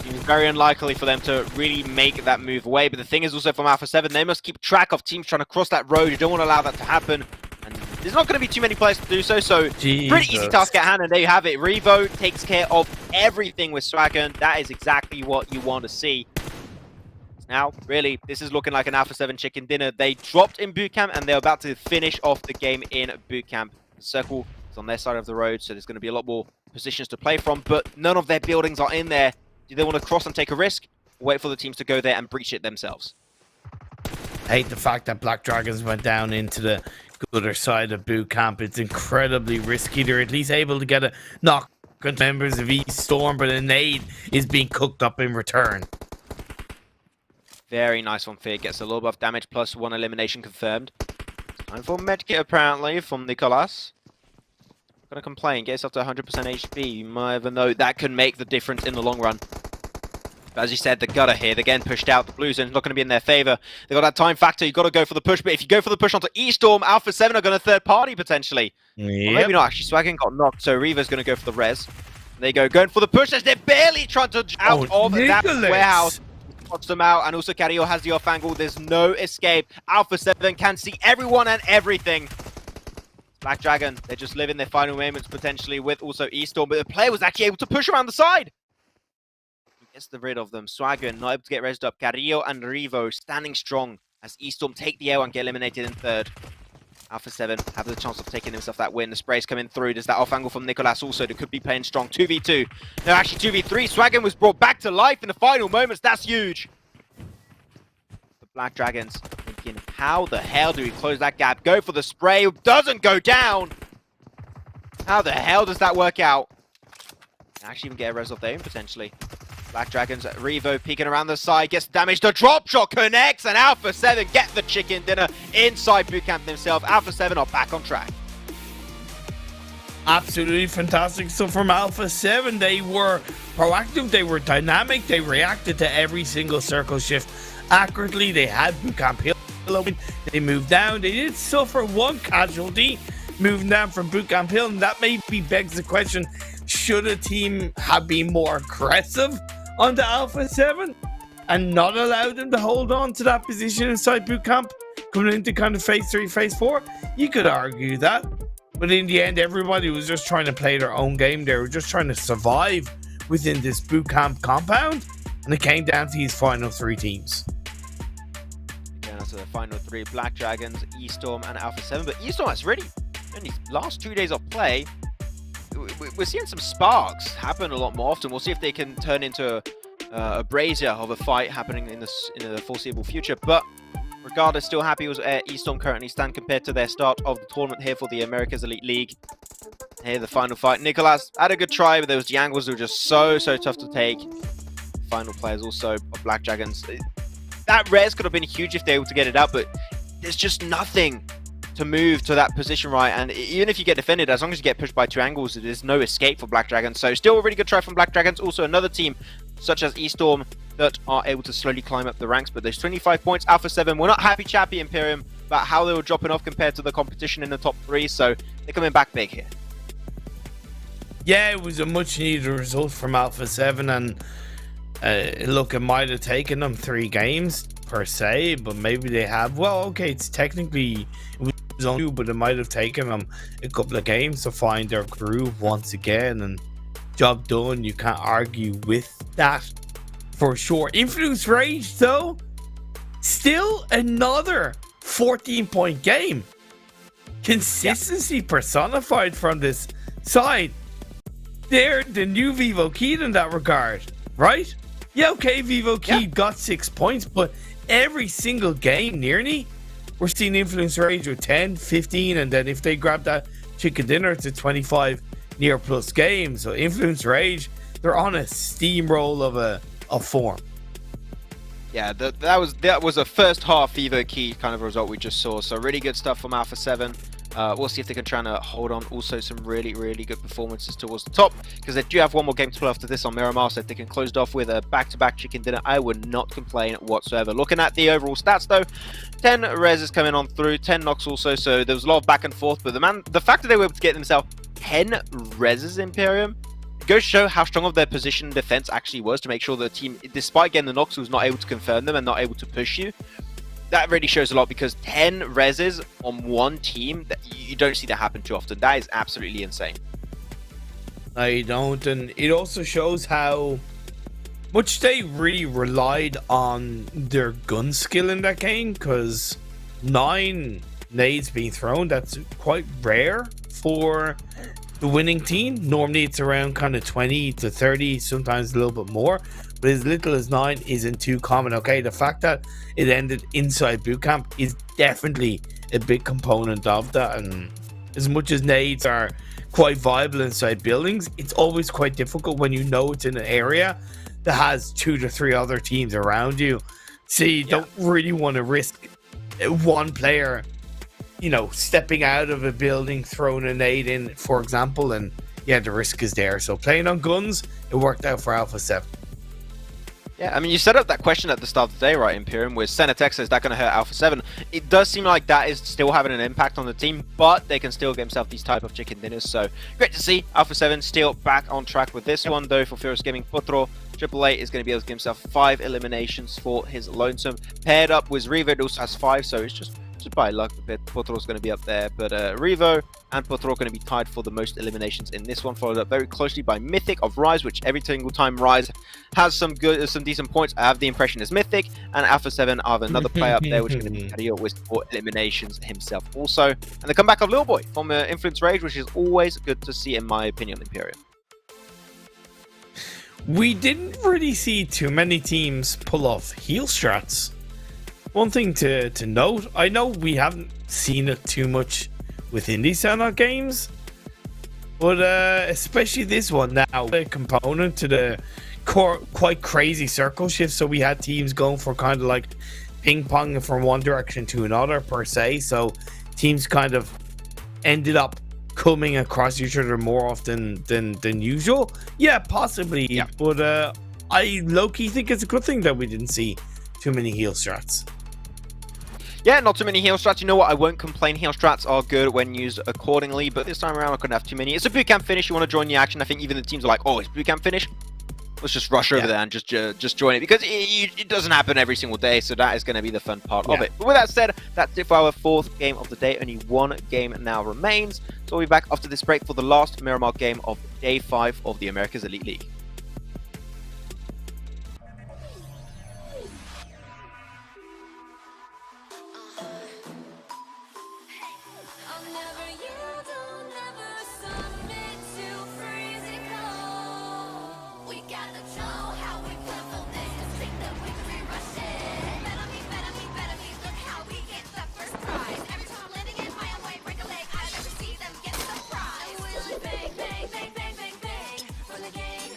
It's very unlikely for them to really make that move away. But the thing is also from Alpha 7, they must keep track of teams trying to cross that road. You don't want to allow that to happen. And there's not going to be too many players to do so. So pretty easy task at hand. And there you have it. Revo takes care of everything with Swagon. That is exactly what you want to see. Now, really, this is looking like an Alpha 7 chicken dinner. They dropped in bootcamp and they're about to finish off the game in bootcamp. The circle is on their side of the road, so there's going to be a lot more positions to play from, but none of their buildings are in there. Do they want to cross and take a risk, or wait for the teams to go there and breach it themselves? I hate the fact that Black Dragons went down into the other side of bootcamp. It's incredibly risky. They're at least able to get a knock on members of ESTORM, but a nade is being cooked up in return. Very nice one, Fear. Gets a little buff damage plus 1 elimination confirmed. Time for medkit apparently from Nicolas. Gonna complain, gets up to 100% HP. You might even know that can make the difference in the long run. But as you said, the gutter here, they're getting pushed out. The blue zone's not going to be in their favor. They've got that time factor. You've got to go for the push. But if you go for the push onto ESTORM, Alpha 7 are going to third party potentially. Or maybe not actually. Swaggin got knocked, so Reva's going to go for the res. There you go, going for the push as they're barely trying to out of that warehouse. Watch them out, and also Carrillo has the off angle. There's no escape. Alpha 7 can see everyone and everything. Black Dragon, they're just living their final moments potentially with also ESTORM, but the player was actually able to push around the side. He gets rid of them. Swagger not able to get resed up. Carrillo and Revo standing strong as ESTORM take the L and get eliminated in third. Alpha 7 have the chance of taking himself that win. The spray's coming through. There's that off angle from Nicolas also that could be playing strong. 2v2. No, actually 2v3. Swaggin was brought back to life in the final moments. That's huge. The Black Dragons thinking, how the hell do we close that gap? Go for the spray. Doesn't go down. How the hell does that work out? Actually even get a res off their own potentially. Black Dragons, Revo peeking around the side, gets damaged. The drop shot connects, and Alpha 7 get the chicken dinner inside bootcamp themselves. Alpha 7 are back on track. Absolutely fantastic. So from Alpha 7, they were proactive, they were dynamic, they reacted to every single circle shift accurately. They had bootcamp hill open, they moved down, they did suffer one casualty moving down from bootcamp hill, and that maybe begs the question, should a team have been more aggressive onto Alpha 7 and not allow them to hold on to that position inside bootcamp coming into kind of phase 3, phase 4? You could argue that, but in the end everybody was just trying to play their own game. They were just trying to survive within this bootcamp compound, and it came down to these final 3 teams. Again, that's the final 3, Black Dragons, ESTORM and Alpha 7, but ESTORM has really, in these last 2 days of play, we're seeing some sparks happen a lot more often. We'll see if they can turn into a brazier of a fight happening in the foreseeable future. But regardless, still happy with ESTORM currently stand compared to their start of the tournament here for the Americas Elite League. Here, the final fight. Nicolas had a good try, but those angles were just so tough to take. Final players also of Black Dragons. That res could have been huge if they were able to get it out, but there's just nothing to move to that position, right? And even if you get defended, as long as you get pushed by 2 angles, there's no escape for Black Dragons. So still a really good try from Black Dragons. Also another team such as ESTORM that are able to slowly climb up the ranks, but there's 25 points. Alpha 7 we're not happy chappy Imperium about how they were dropping off compared to the competition in the top 3, so they're coming back big here. Yeah, it was a much needed result from Alpha 7, and look, it might have taken them 3 games per se, but maybe they have. Well, okay, it's technically it was on 2, but it might have taken them a couple of games to find their groove once again, and job done. You can't argue with that for sure. Influence Rage though, still another 14-point game. Consistency personified from this side. They're the new Vivo Key in that regard, right? Yeah, okay, Vivo Key got 6 points, but every single game nearly, we're seeing Influence Rage with 10, 15, and then if they grab that chicken dinner, it's a 25 near plus game. So Influence Rage, they're on a steamroll of form. Yeah, that was a first half VIVO key kind of result we just saw. So really good stuff from Alpha 7. We'll see if they can try to hold on. Also some really good performances towards the top, because they do have one more game to play after this on Miramar. So if they can close it off with a back-to-back chicken dinner, I would not complain whatsoever. Looking at the overall stats though, 10 reses coming on through, 10 knocks also. So there was a lot of back and forth, but the fact that they were able to get themselves 10 reses, Imperium, goes to show how strong of their position defense actually was, to make sure the team, despite getting the knocks, was not able to confirm them and not able to push you. That really shows a lot, because 10 reses on one team, that you don't see that happen too often. That is absolutely insane. No, you don't, and it also shows how much they really relied on their gun skill in that game, because 9 nades being thrown, that's quite rare for the winning team. Normally it's around kind of 20 to 30, sometimes a little bit more, but as little as 9 isn't too common. Okay, the fact that it ended inside boot camp is definitely a big component of that, and as much as nades are quite viable inside buildings, it's always quite difficult when you know it's in an area that has 2 to 3 other teams around you, so you don't really want to risk one player, you know, stepping out of a building, throwing a nade in, for example, and yeah, the risk is there. So playing on guns, it worked out for Alpha 7. Yeah, I mean, you set up that question at the start of the day, right, Imperium, with Senatex, is that going to hurt Alpha 7? It does seem like that is still having an impact on the team, but they can still get themselves these type of chicken dinners. So great to see Alpha 7 still back on track with this one, though, for Furious Gaming. Potro, 888 is going to be able to give himself 5 eliminations for his lonesome. Paired up with Revo, also has 5, so it's just by luck that Potro's going to be up there, but Revo and Potro are going to be tied for the most eliminations in this one, followed up very closely by Mythic of Rise, which every single time Rise has some decent points, I have the impression is Mythic, and Alpha 7 have another player up there, which is going to be Cario with 4 eliminations himself also, and the comeback of Lil Boy from Influence Rage, which is always good to see in my opinion, Imperium. We didn't really see too many teams pull off heal strats. One thing to note, I know we haven't seen it too much with INTZ games, but especially this one now, a component to the quite crazy circle shift. So we had teams going for kind of like ping pong from one direction to another per se. So teams kind of ended up coming across each other more often than usual. Yeah, possibly. Yeah. But I low-key think it's a good thing that we didn't see too many heal strats. Yeah, not too many heal strats. You know what? I won't complain. Heal strats are good when used accordingly, but this time around I couldn't have too many. It's a bootcamp finish. You want to join the action. I think even the teams are like, oh, it's bootcamp finish. Let's just rush over there and just join it, because it doesn't happen every single day, so that is going to be the fun part of it. But with that said, that's it for our 4th game of the day. Only 1 game now remains, so we'll be back after this break for the last Miramar game of day 5 of the Americas Elite League. I'll never yield, I'll never submit to freezing cold. We gotta show how we play for this. Let's take the victory rush it. Better me, look how we get the first prize. Every time I'm landing in my own way, break a leg, I never see them get the prize. And we'll bang, bang, bang, bang, bang, bang for the game.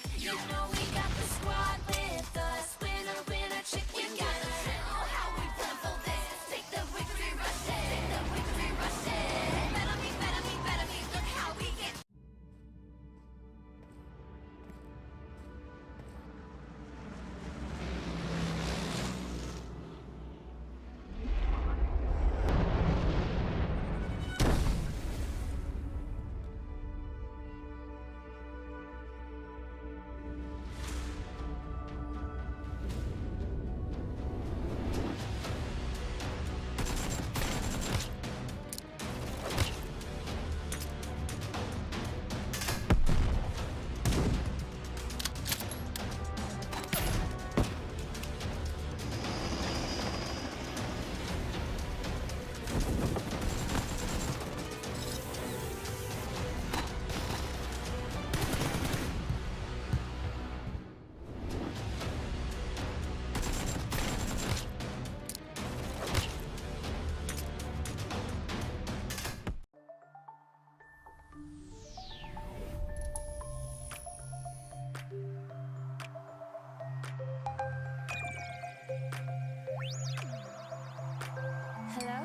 Hello?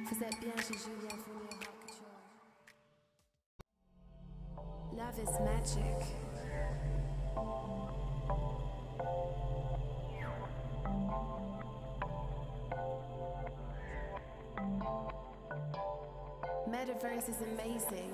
Vous êtes bien chez Julien Fournier Rock Couture. Love is magic. Metaverse is amazing.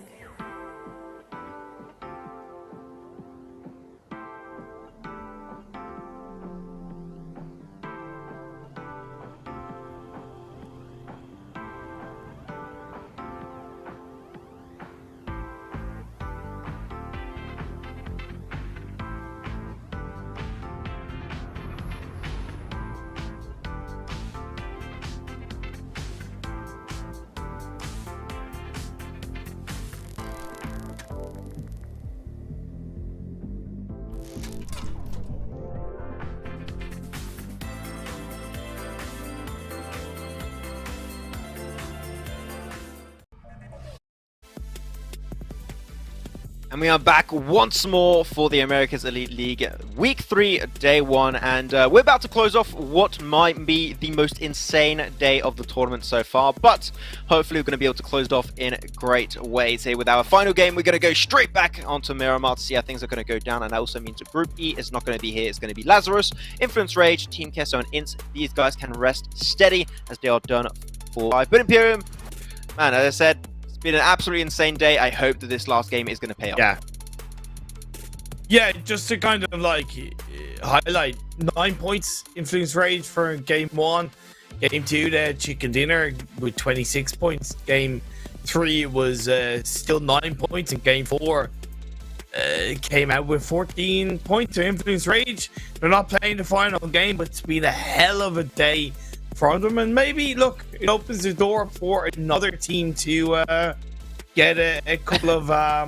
And we are back once more for the Americas Elite League, Week 3, Day 1, and we're about to close off what might be the most insane day of the tournament so far, but hopefully we're going to be able to close it off in great ways here with our final game. We're going to go straight back onto Miramar to see how things are going to go down, and that also means Group E is not going to be here. It's going to be Lazarus, Influence Rage, Team QUESO, and INTZ. These guys can rest steady as they are done for 5. But Imperium, man, as I said, been an absolutely insane day. I hope that this last game is going to pay off. Yeah, just to kind of like highlight 9 points Influence Rage for game 1. Game 2 they had Chicken Dinner with 26 points. Game 3 was still 9 points, and game 4 came out with 14 points to Influence Rage. They're not playing the final game, but it's been a hell of a day for them, and maybe look, it opens the door for another team to get a couple of I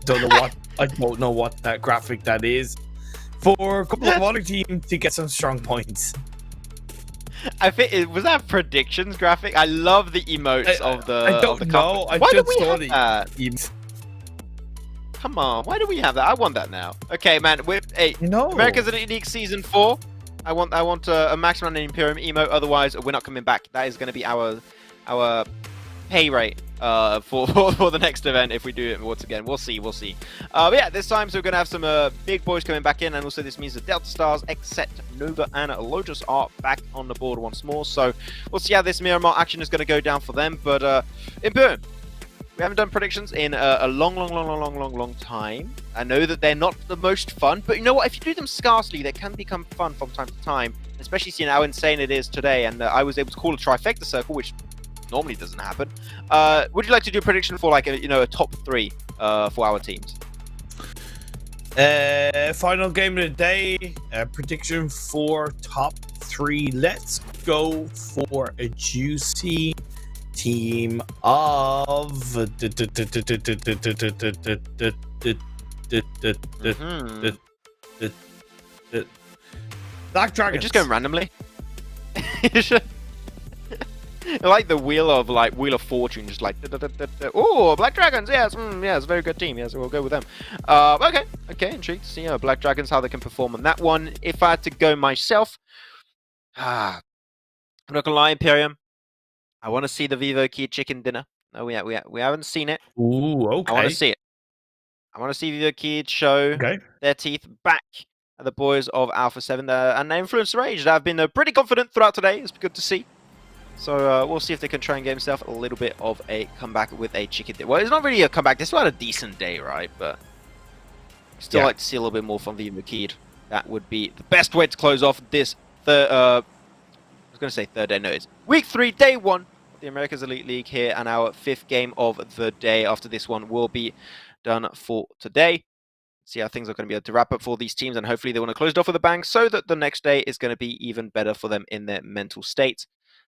don't know what that graphic that is, for a couple of other teams to get some strong points. I think it was that predictions graphic. I love the emotes of the. I don't know. I Why just do we saw have the that? Come on, why do we have that? I want that now. Okay, man. With America's Elite League Season 4. I want a maximum and Imperium emote. Otherwise, we're not coming back. That is going to be our pay rate for the next event if we do it once again. We'll see. But yeah, this time so we're going to have some big boys coming back in, and also this means the Delta Stars, XSET, Nova, and LOTUS are back on the board once more. So we'll see how this Miramar action is going to go down for them. But Imperium, we haven't done predictions in a long time. I know that they're not the most fun, but you know what? If you do them scarcely, they can become fun from time to time, especially seeing how insane it is today. And I was able to call a trifecta circle, which normally doesn't happen. Would you like to do a prediction for like a top 3 for our teams? Final game of the day, prediction for top 3. Let's go for a juicy team of Black Dragons. We're just going randomly. Like the wheel of fortune, just like oh, Black Dragons, yes, yes, very good team, yes, we'll go with them. Okay, intrigued to see Black Dragons, how they can perform on that one. If I had to go myself, I'm not gonna lie, Imperium, I want to see the VIVO Key Chicken Dinner. No, we haven't seen it. Ooh, okay. I want to see it. I want to see VIVO Key show their teeth back at the boys of Alpha 7 and Influence Rage. They've been pretty confident throughout today. It's good to see. So we'll see if they can try and get himself a little bit of a comeback with a chicken dinner. Well, it's not really a comeback. This was a decent day, right? But still like to see a little bit more from VIVO Key. That would be the best way to close off this I was going to say third day. No, it's Week 3, Day 1 of the Americas Elite League here, and our 5th game of the day after this one will be done for today. See how things are going to be able to wrap up for these teams, and hopefully they want to close it off with a bang so that the next day is going to be even better for them in their mental state.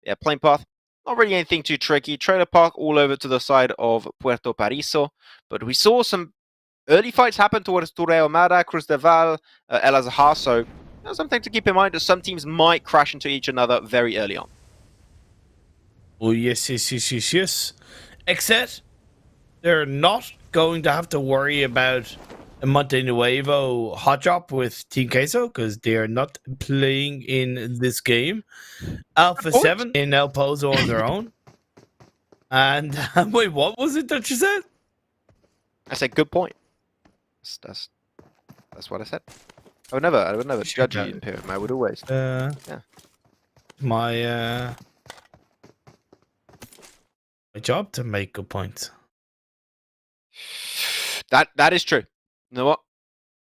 Yeah, plane path, not really anything too tricky. Trailer park all over to the side of Puerto Pariso, but we saw some early fights happen towards Torre Omada, Cruz de Val, El Azahar, so that's something to keep in mind that some teams might crash into each another very early on. Oh, yes, yes, yes, yes, yes. XSET, they're not going to have to worry about a Monte Nuevo hot drop with Team QUESO because they are not playing in this game. Alpha point. 7 in El Pozo on their own. And wait, what was it that you said? I said good point. That's what I said. I would never judge you, Imperium. I would always. Yeah. My job to make good points. That is true. You know what?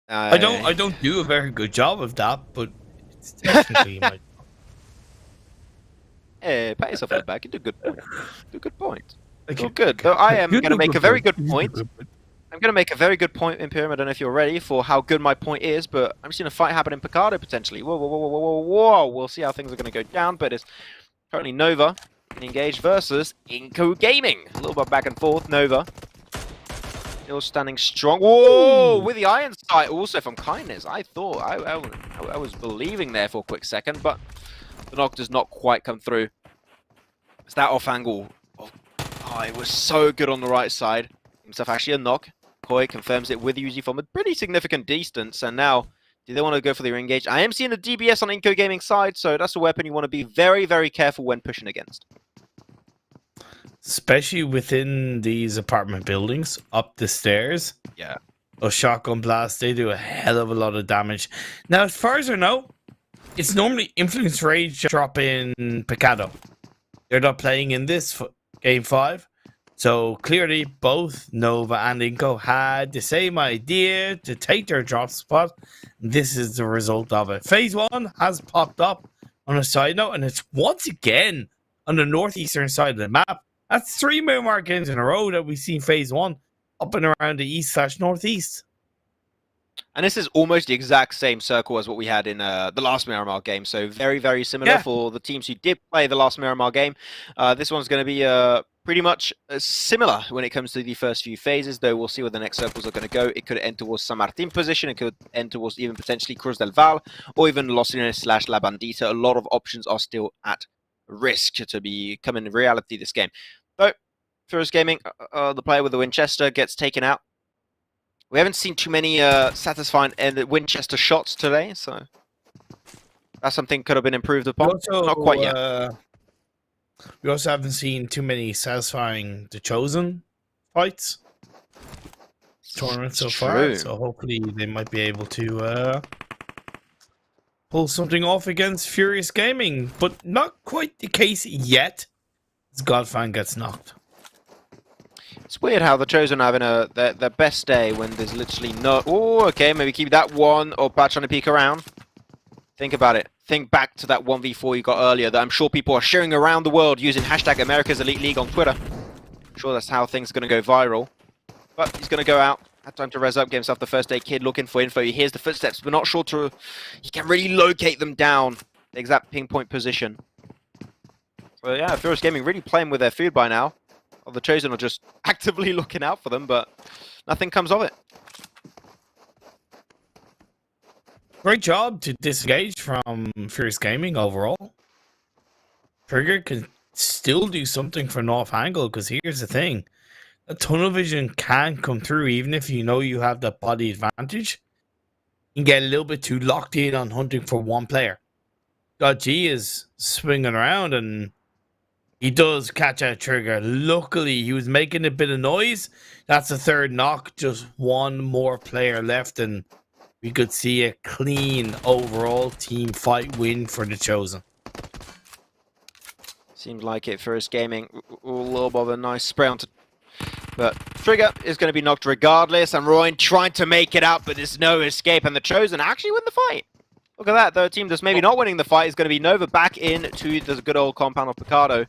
I don't do a very good job of that, but it's technically my. Hey, pat yourself on the back. You do good point. Do good point. Thank You're you. good. Though I am You going to do make a good very point. good You do point. good point. I'm going to make a very good point, Imperium. I don't know if you're ready for how good my point is, but I'm seeing a fight happen in Picado potentially. Whoa, whoa, whoa, whoa, whoa, whoa. We'll see how things are going to go down, but it's currently Nova engaged versus INCO Gaming. A little bit back and forth. Nova still standing strong. Whoa, with the iron sight also from Kindness. I thought, I was believing there for a quick second, but the knock does not quite come through. It's that off angle. Oh, it was so good on the right side. Himself actually a knock. Koi confirms it with Uzi from a pretty significant distance, and now do they want to go for the engage? I am seeing a DBS on INCO Gaming side, so that's a weapon you want to be very, very careful when pushing against. Especially within these apartment buildings, up the stairs. Yeah. Those shotgun blasts, they do a hell of a lot of damage. Now, as far as I know, it's normally Influence Rage drop in Picado. They're not playing in this game 5. So clearly, both Nova and INCO had the same idea to take their drop spot. This is the result of it. Phase 1 has popped up on a side note, and it's once again on the northeastern side of the map. That's 3 Mirror games in a row that we've seen Phase 1 up and around the east/northeast. And this is almost the exact same circle as what we had in the last Miramar game. So very, very similar for the teams who did play the last Miramar game. This one's going to be pretty much similar when it comes to the first few phases, though we'll see where the next circles are going to go. It could end towards San Martin position. It could end towards even potentially Cruz del Val or even Los Lunes / La Bandita. A lot of options are still at risk to become in reality this game. So, First Gaming, the player with the Winchester gets taken out. We haven't seen too many satisfying Winchester shots today, so that's something could have been improved upon. Also, not quite yet. We also haven't seen too many satisfying The Chosen fights tournament so far, so hopefully they might be able to pull something off against Furious Gaming, but not quite the case yet, as Godfan gets knocked. It's weird how the Chosen are having their best day when there's literally no... Oh, okay, maybe keep that one or patch on a peek around. Think about it. Think back to that 1v4 you got earlier that I'm sure people are sharing around the world using hashtag America's Elite League on Twitter. I'm sure that's how things are going to go viral. But he's going to go out. Had time to res up, get himself the first aid kid looking for info. He hears the footsteps, but not sure to... He can really locate them down. The exact pinpoint position. So yeah, Furious Gaming really playing with their food by now. Or the Chosen are just actively looking out for them, but nothing comes of it. Great job to disengage from Furious Gaming overall. Trigger can still do something for North Angle, because here's the thing. A tunnel vision can come through even if you know you have that body advantage. You can get a little bit too locked in on hunting for one player. God G is swinging around and he does catch out Trigger. Luckily, he was making a bit of noise. That's the third knock. Just one more player left, and we could see a clean overall team fight win for the Chosen. Seems like it for us Gaming. A little bit of a nice spray onto... But Trigger is going to be knocked regardless, and Royan trying to make it out, but there's no escape, and the Chosen actually win the fight. Look at that. The team that's maybe not winning the fight is going to be Nova back into the good old compound of Picado.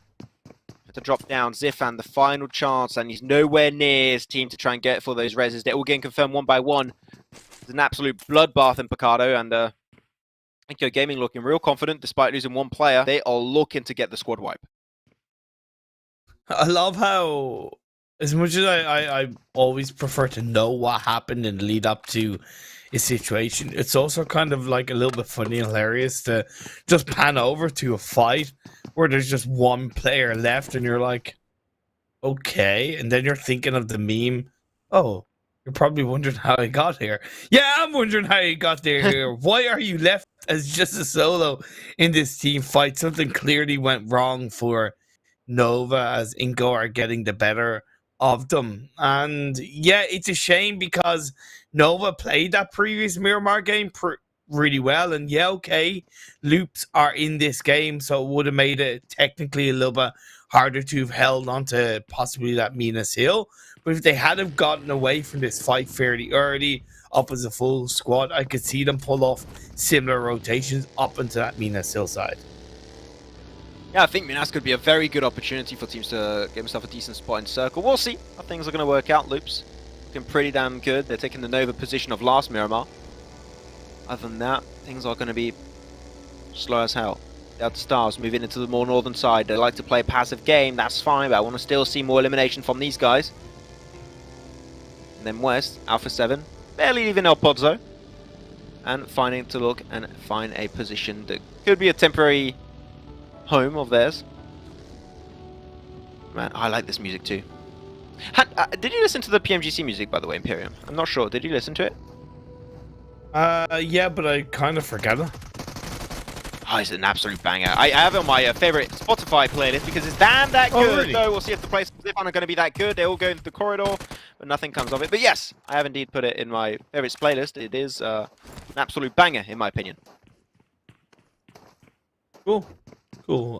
To drop down Zifan, the final chance, and he's nowhere near his team to try and get for those reses. They're all getting confirmed one by one. It's an absolute bloodbath in Picado, and INCO Gaming looking real confident despite losing one player. They are looking to get the squad wipe. I love how, as much as I always prefer to know what happened in the lead up to a situation, it's also kind of like a little bit funny and hilarious to just pan over to a fight where there's just one player left and you're like, okay. And then you're thinking of the meme. Oh, you're probably wondering how I got here. Yeah, I'm wondering how you got there. Why are you left as just a solo in this team fight? Something clearly went wrong for Nova as INCO are getting the better of them. And yeah, it's a shame because Nova played that previous Miramar game really well. And yeah, okay, loops are in this game, so it would have made it technically a little bit harder to have held onto possibly that Minas Hill. But if they had have gotten away from this fight fairly early, up as a full squad, I could see them pull off similar rotations up into that Minas Hill side. Yeah, I think Minas could be a very good opportunity for teams to get themselves a decent spot in circle. We'll see how things are going to work out. Loops looking pretty damn good. They're taking the Nova position of last Miramar. Other than that, things are going to be slow as hell. The other Stars moving into the more northern side. They like to play a passive game. That's fine, but I want to still see more elimination from these guys. And then West, Alpha 7, barely leaving El Pozzo. And finding to look and find a position that could be a temporary home of theirs. Man, I like this music too. Did you listen to the PMGC music, by the way, Imperium? I'm not sure. Did you listen to it? Yeah, but I kind of forgot it. Oh, it's an absolute banger. I have it on my favorite Spotify playlist because it's damn that good. Really? So we'll see if the plays are going to be that good. They all go into the corridor, but nothing comes of it. But yes, I have indeed put it in my favorites playlist. It is an absolute banger, in my opinion. Cool. Cool.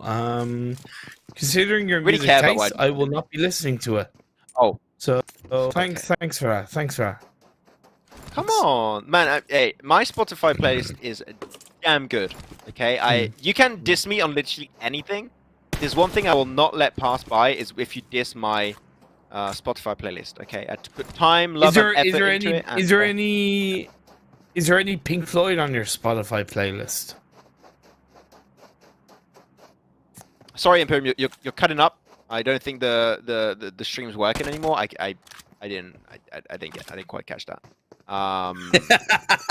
Considering your Really music care about taste, I will not be listening to it. Oh. So thanks for that. Thanks for that. Come on, man. Hey, my Spotify playlist is damn good. Okay, you can diss me on literally anything. There's one thing I will not let pass by is if you diss my Spotify playlist. Okay, I put time, love, and effort into it. Is there any Pink Floyd on your Spotify playlist? Sorry, Imperium, you're cutting up. I don't think the stream's working anymore. I didn't quite catch that. I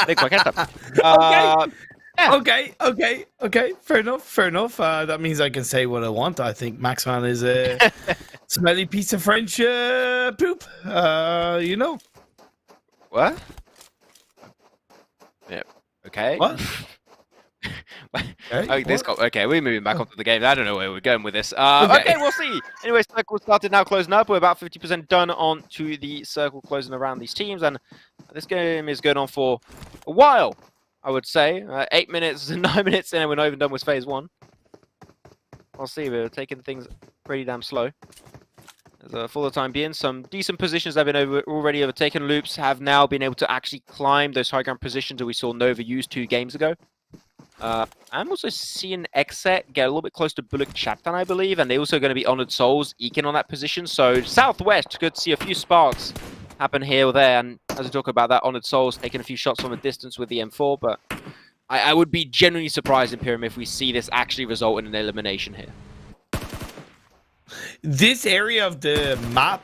didn't quite catch that. Okay. Fair enough. That means I can say what I want. I think Maxman is a smelly piece of French poop. You know. What? Yeah. Okay. What? Okay, we're moving back onto the game. I don't know where we're going with this. Okay, we'll see. Anyway, circle started now closing up. We're about 50% done on to the circle closing around these teams, and this game is going on for a while, I would say. 8 minutes and 9 minutes, and we're not even done with phase 1. We'll see. We're taking things pretty damn slow. For the time being, some decent positions have been already overtaken. Loops have now been able to actually climb those high ground positions that we saw Nova use 2 games ago. I'm also seeing XSET get a little bit close to BULUC CHABTAN, I believe, and they're also going to be Honored Souls eking on that position. So Southwest, good to see a few sparks happen here or there. And as we talk about that, Honored Souls taking a few shots from a distance with the M4, but I would be genuinely surprised, Imperium, if we see this actually result in an elimination here. This area of the map,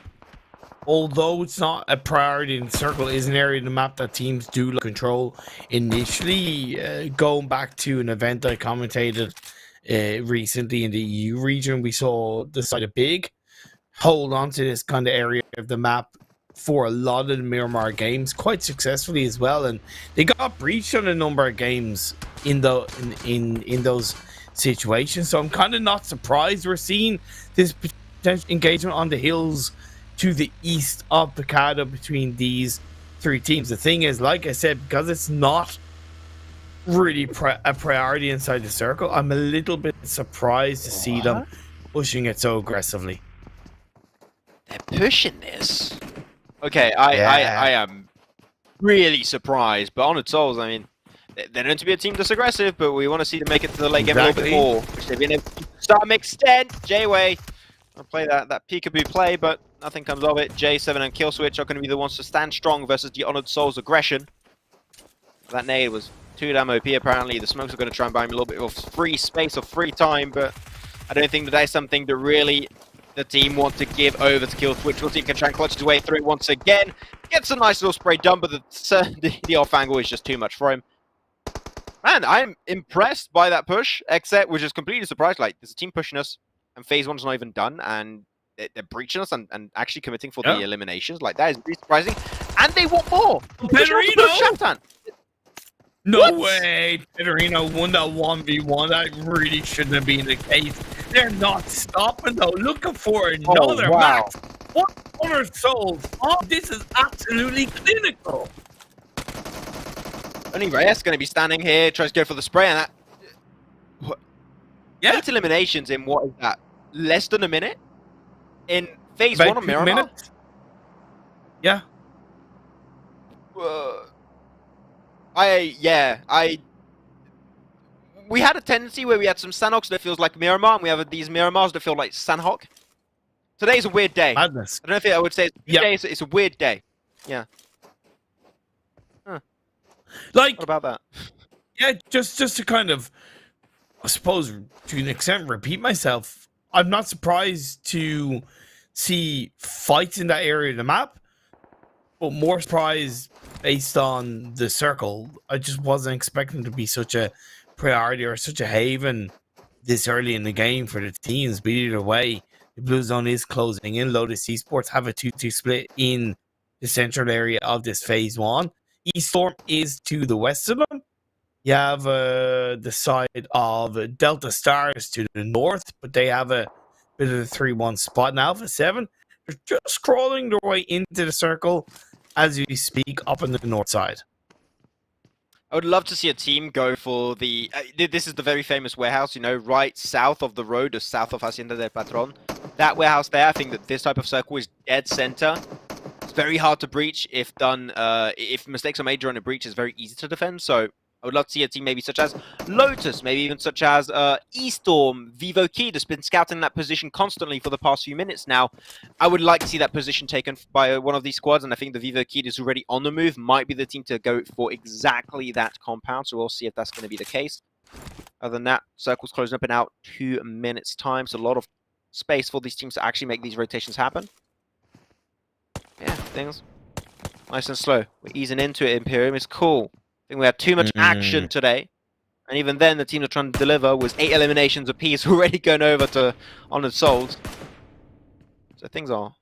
although it's not a priority in the circle, is an area of the map that teams do control initially. Going back to an event I commentated recently in the EU region, we saw the side of Big hold on to this kind of area of the map for a lot of the Miramar games quite successfully as well, and they got breached on a number of games in those situations. So I'm kind of not surprised we're seeing this potential engagement on the hills to the east of Picado between these 3 teams. The thing is, like I said, because it's not really a priority inside the circle, I'm a little bit surprised to see them pushing it so aggressively. They're pushing this. Okay, I am really surprised. But Honored Souls, I mean, they're known to be a team that's aggressive, but we want to see them make it to the late game a little bit more, which they've been able to to some extent. J-Way, I'll play that peekaboo play, but nothing comes of it. J7 and Killswitch are going to be the ones to stand strong versus the Honored Souls' aggression. That nade was too damn OP, apparently. The smokes are going to try and buy him a little bit of free space or free time, but I don't think that is something that really the team want to give over to Killswitch. We'll see if he can try and clutch his way through it once again. Gets a nice little spray done, but the off angle is just too much for him. Man, I'm impressed by that push. XSET was just completely surprised. Like, there's a team pushing us, and phase one's not even done, and they're breaching us and actually committing for the eliminations. Like, that is really surprising. And they want more. Pedrino! No What? way! Pedrino won that 1v1. That really shouldn't have been the case. They're not stopping though. Looking for another match. 100 souls. Oh, this is absolutely clinical. Only Reyes going to be standing here, tries to go for the spray, and that... Yeah. 8 eliminations in what is that? Less than a minute? In phase one of Miramar? Yeah. We had a tendency where we had some Sanhoks that feels like Miramar, and we have these Miramars that feel like Sanhok. Today's a weird day. Madness. I don't know if I would say it's a weird day. Yeah. Huh. Like, what about that? Yeah, just to kind of, I suppose, to an extent, repeat myself. I'm not surprised to see fights in that area of the map, but more surprised based on the circle. I just wasn't expecting to be such a priority or such a haven this early in the game for the teams. But either way, the Blue Zone is closing in. Lotus Esports have a 2-2 split in the central area of this phase one. ESTORM is to the west of them. You have the side of Delta Stars to the north, but they have a bit of a 3-1 spot. And Alpha 7, they're just crawling their way into the circle as we speak up on the north side. I would love to see a team go for the... this is the very famous warehouse, you know, right south of the road, just south of Hacienda del Patron. That warehouse there, I think that this type of circle is dead center. It's very hard to breach if done... if mistakes are made during a breach, it's very easy to defend, so... I would love to see a team maybe such as LOTUS, maybe even such as ESTORM, VIVO Key, that's been scouting that position constantly for the past few minutes now. I would like to see that position taken by one of these squads, and I think the VIVO Key is already on the move, might be the team to go for exactly that compound, so we'll see if that's going to be the case. Other than that, circle's closing up in about 2 minutes' time, so a lot of space for these teams to actually make these rotations happen. Yeah, things nice and slow. We're easing into it, Imperium, it's cool. I think we had too much action today. And even then, the team they're trying to deliver was 8 eliminations apiece, already going over to Honored Souls. So things are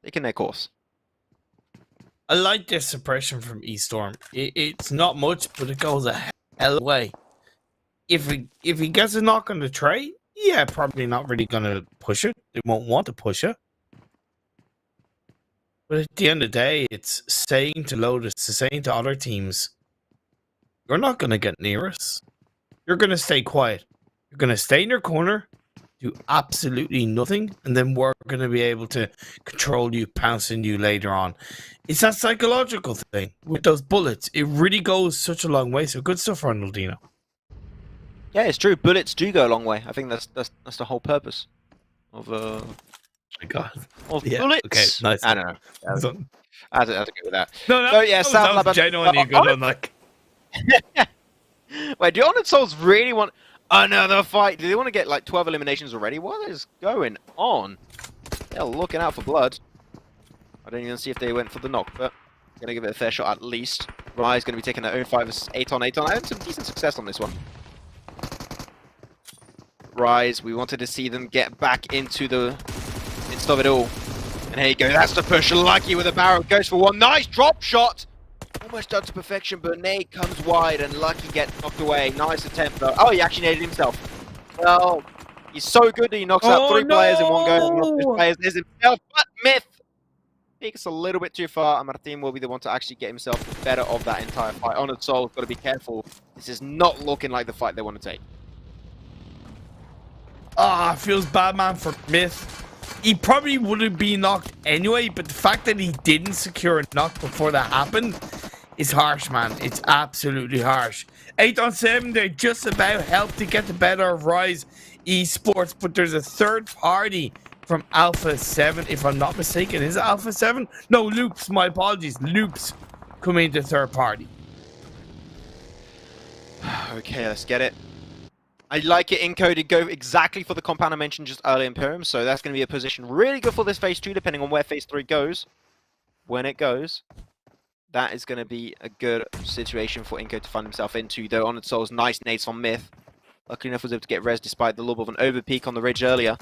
taking their course. I like this suppression from ESTORM. It's not much, but it goes a hell of a way. If he gets a knock on the tray, yeah, probably not really going to push it. They won't want to push it. But at the end of the day, it's saying to Lotus, it's saying to other teams, you're not going to get near us. You're going to stay quiet. You're going to stay in your corner, do absolutely nothing, and then we're going to be able to control you, pounce on you later on. It's that psychological thing with those bullets. It really goes such a long way. So good stuff, Ronaldinho. Yeah, it's true. Bullets do go a long way. I think that's the whole purpose of My God. of Yeah, bullets. okay, nice. I don't know. I have to go with that. No, So, yeah, that was genuinely good one. Like, wait, do Honored Souls really want another fight? Do they want to get like 12 eliminations already? What is going on? They're looking out for blood. I don't even see if they went for the knock, but gonna give it a fair shot at least. Rise gonna be taking their own 8 on 8 on. I had some decent success on this one. Rise, we wanted to see them get back into the midst of it all. And here you go, that's the push. Lucky with a barrel, goes for one. Nice drop shot! Almost done to perfection, but Nate comes wide and Lucky gets knocked away. Nice attempt though. Oh, he actually nailed himself. Well, he's so good that he knocks out 3 players in one go. One of those players is himself, but Myth peeks a little bit too far, and Martin will be the one to actually get himself better of that entire fight. Honored Soul, got to be careful. This is not looking like the fight they want to take. feels bad, man, for Myth. He probably would have been knocked anyway, but the fact that he didn't secure a knock before that happened is harsh, man. It's absolutely harsh. 8 on 7, they're just about helped to get the better of Rise Esports, but there's a third party from Alpha 7, if I'm not mistaken. Is it Alpha 7? No, Loops, my apologies. Loops coming into third party. Okay, let's get it. I like it, INCO, to go exactly for the compound I mentioned just earlier, Imperium, so that's going to be a position really good for this phase 2, depending on where phase 3 goes. When it goes. that is going to be a good situation for INCO to find himself into, though. Honored Souls, nice nades from Myth. Luckily enough was able to get res despite the little bit of an overpeak on the ridge earlier.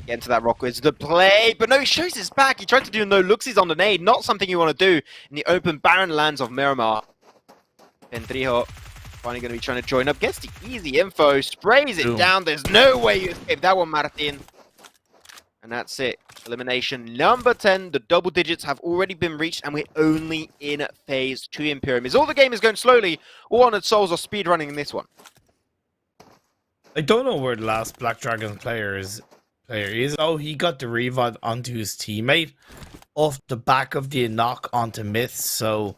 Get into that rock is the play, but no, he shows his back. He tried to do no-looksies on the nade, not something you want to do in the open barren lands of Miramar. Pendrijo finally going to be trying to join up, gets the easy info, sprays it down. There's no way you escape that one, Martin. And that's it. Elimination number 10. The double digits have already been reached, and we're only in phase 2 in Pyramids. All the game is going slowly. All Honored Souls are speedrunning in this one. I don't know where the last Black Dragon player is. Oh, he got the revive onto his teammate off the back of the knock onto Myth, so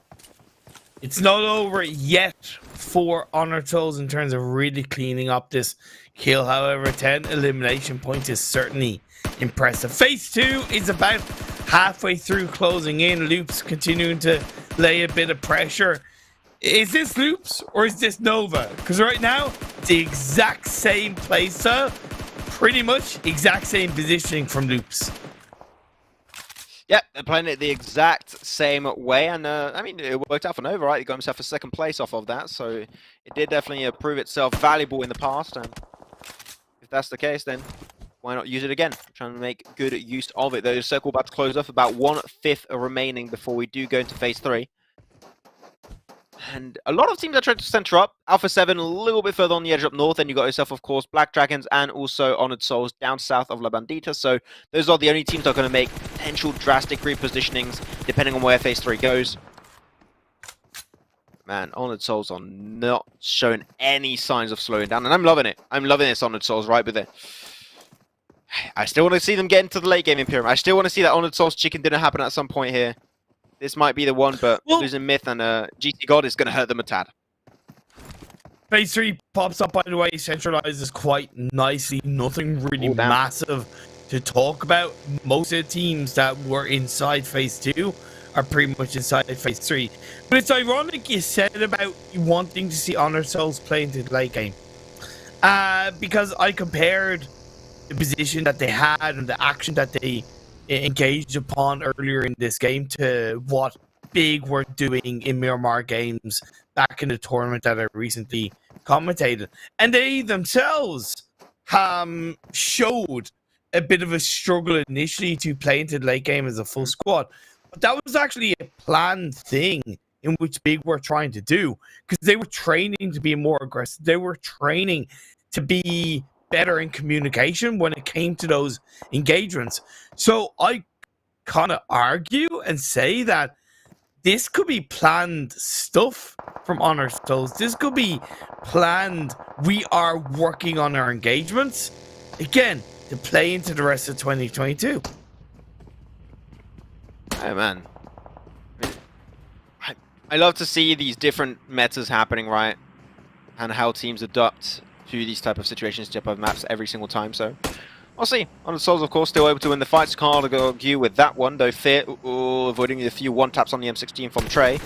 it's not over yet for Honored Souls in terms of really cleaning up this kill. However, 10 elimination points is certainly impressive. Phase 2 is about halfway through, closing in. Loops continuing to lay a bit of pressure. Is this Loops or is this Nova? Because right now, it's the exact same playstyle, pretty much exact same positioning from Loops. Yeah, they're playing it the exact same way, and I mean, it worked out for Nova, right? He got himself a second place off of that, so it did definitely prove itself valuable in the past, and if that's the case, then why not use it again? Trying to make good use of it. The circle about to close off, about 1/5 remaining before we do go into phase 3. And a lot of teams are trying to center up. Alpha 7 a little bit further on the edge up north. Then you got yourself, of course, Black Dragons and also Honored Souls down south of La Bandita. So those are the only teams that are going to make potential drastic repositionings depending on where phase 3 goes. Man, Honored Souls are not showing any signs of slowing down. And I'm loving it. I'm loving this Honored Souls right with it. I still want to see them get into the late game in Pyramid. I still want to see that Honored Souls chicken dinner happen at some point here. This might be the one, but losing Myth and GT God is going to hurt them a tad. Phase 3 pops up, by the way, centralizes quite nicely. Nothing really massive to talk about. Most of the teams that were inside phase 2 are pretty much inside phase 3. But it's ironic you said about wanting to see Honored Souls play into the late game. Because I compared the position that they had and the action that they engaged upon earlier in this game to what Big were doing in Miramar games back in the tournament that I recently commentated, and they themselves showed a bit of a struggle initially to play into the late game as a full squad, but that was actually a planned thing in which Big were trying to do, because they were training to be more aggressive. They were training to be better in communication when it came to those engagements. So I kind of argue and say that this could be planned stuff from Honored Souls. This could be planned. We are working on our engagements again to play into the rest of 2022. Hey man, I love to see these different metas happening, right? And how teams adapt to these type of situations, type of maps every single time. So we'll see. Honored Souls, of course, still able to win the fights. Can't argue with that one, though. Fear avoiding a few one-taps on the M16 from Trey.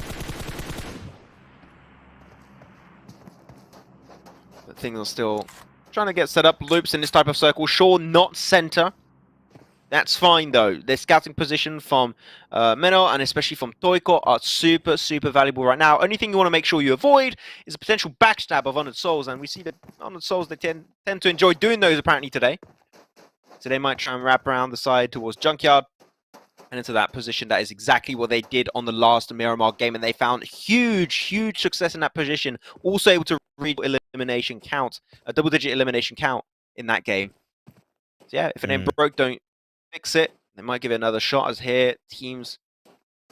But things are still trying to get set up. Loops in this type of circle. Sure, not center. That's fine, though. Their scouting position from Menno and especially from Toiko are super, super valuable right now. Only thing you want to make sure you avoid is a potential backstab of Honored Souls, and we see that Honored Souls, they tend to enjoy doing those apparently today. So they might try and wrap around the side towards Junkyard and into that position. That is exactly what they did on the last Miramar game, and they found huge, huge success in that position. Also able to read elimination count, a double-digit elimination count in that game. So yeah, if an aim broke, don't fix it. They might give it another shot, as here teams,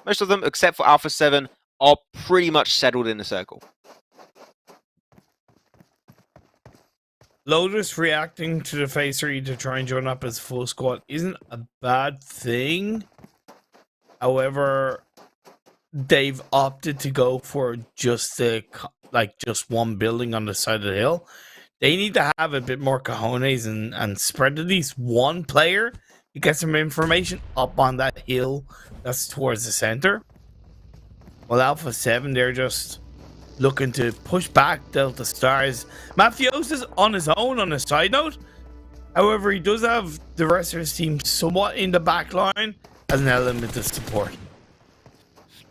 most of them except for Alpha 7, are pretty much settled in the circle. Lotus reacting to the phase 3 to try and join up as full squad isn't a bad thing. However, they've opted to go for just just one building on the side of the hill. They need to have a bit more cojones and spread at least one player to get some information up on that hill that's towards the center. Well, Alpha 7, they're just looking to push back Delta Stars. Mafiosa's on his own on a side note. However, he does have the rest of his team somewhat in the back line as an element of support.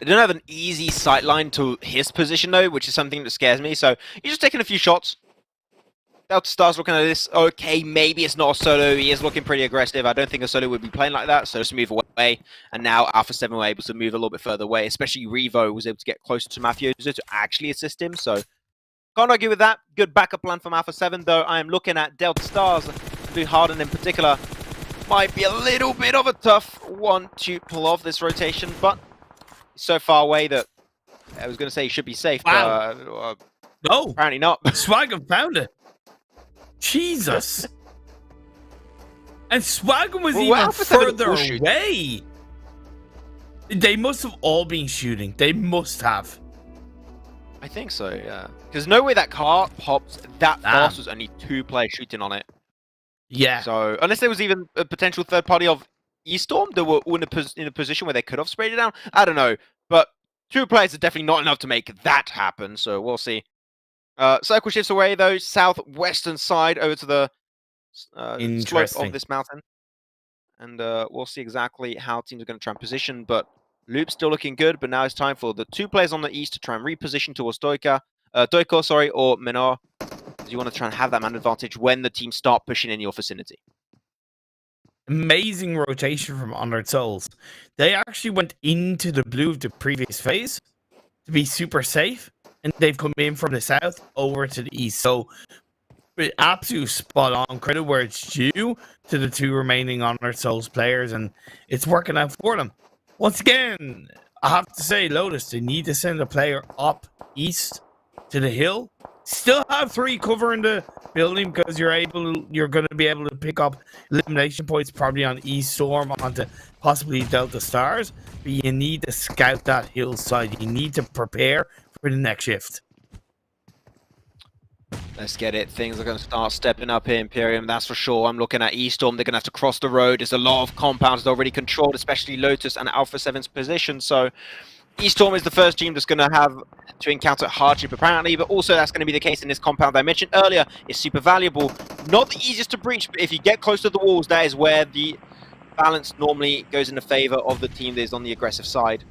They don't have an easy sight line to his position though, which is something that scares me. So he's just taking a few shots. Delta Star's looking at this. Okay, maybe it's not a solo. He is looking pretty aggressive. I don't think a solo would be playing like that. So just move away. And now Alpha 7 were able to move a little bit further away. Especially Revo was able to get closer to Mafioso to actually assist him. So can't argue with that. Good backup plan from Alpha 7, though. I am looking at Delta Stars. Blue Harden in particular might be a little bit of a tough one to pull off this rotation, but he's so far away that I was going to say he should be safe. Wow. No. Apparently not. Swaggin found it. Jesus. And Swaggin was even further away. They must have all been shooting. They must have. I think so, yeah. Because no way that car pops that fast was only 2 players shooting on it. Yeah. So, unless there was even a potential third party of ESTORM that were in a position where they could have sprayed it down, I don't know. But 2 players is definitely not enough to make that happen, so we'll see. Circle shifts away, though, southwestern side over to the slope of this mountain. And we'll see exactly how teams are going to try and position, but Loop's still looking good, but now it's time for the 2 players on the east to try and reposition towards Doiko, or Menor. Because you want to try and have that man advantage when the teams start pushing in your vicinity. Amazing rotation from Honored Souls. They actually went into the blue of the previous phase to be super safe, and they've come in from the south over to the east. So, absolute spot on. Credit where it's due to the 2 remaining Honored Souls players, and it's working out for them. Once again, I have to say, Lotus, they need to send a player up east to the hill. Still have 3 covering the building because you're going to be able to pick up elimination points probably on ESTORM onto possibly Delta Stars. But you need to scout that hillside. You need to prepare for the next shift. Let's get it. Things are going to start stepping up here, Imperium, that's for sure. I'm looking at ESTORM. They're going to have to cross the road. There's a lot of compounds already controlled, especially Lotus and Alpha 7's position. So ESTORM is the first team that's going to have to encounter hardship, apparently, but also that's going to be the case in this compound I mentioned earlier. It's super valuable. Not the easiest to breach, but if you get close to the walls, that is where the balance normally goes in the favor of the team that is on the aggressive side.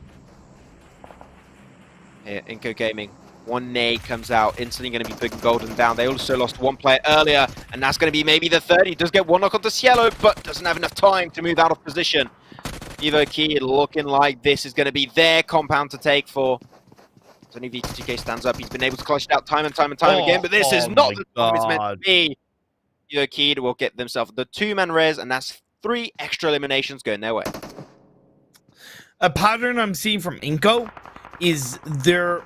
Here, INCO Gaming. 1 nade comes out, instantly going to be putting Golden down. They also lost 1 player earlier, and that's going to be maybe the 3rd. He does get 1 knock onto Cielo, but doesn't have enough time to move out of position. Evo Key looking like this is going to be their compound to take for. Only VTGK stands up. He's been able to clutch it out time and time again, but this is not the time it's meant to be. Evo Key will get themselves the 2-man res, and that's 3 extra eliminations going their way. A pattern I'm seeing from INCO is they're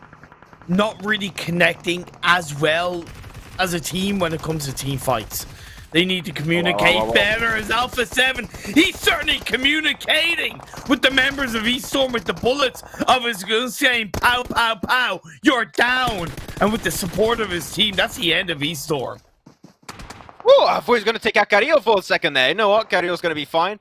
not really connecting as well as a team when it comes to team fights. They need to communicate better as Alpha 7. He's certainly communicating with the members of ESTORM with the bullets of his gun saying, pow, pow, pow, you're down. And with the support of his team, that's the end of ESTORM. Whoa, I thought he was going to take out Carrillo for a second there. You know what? Carrillo's going to be fine.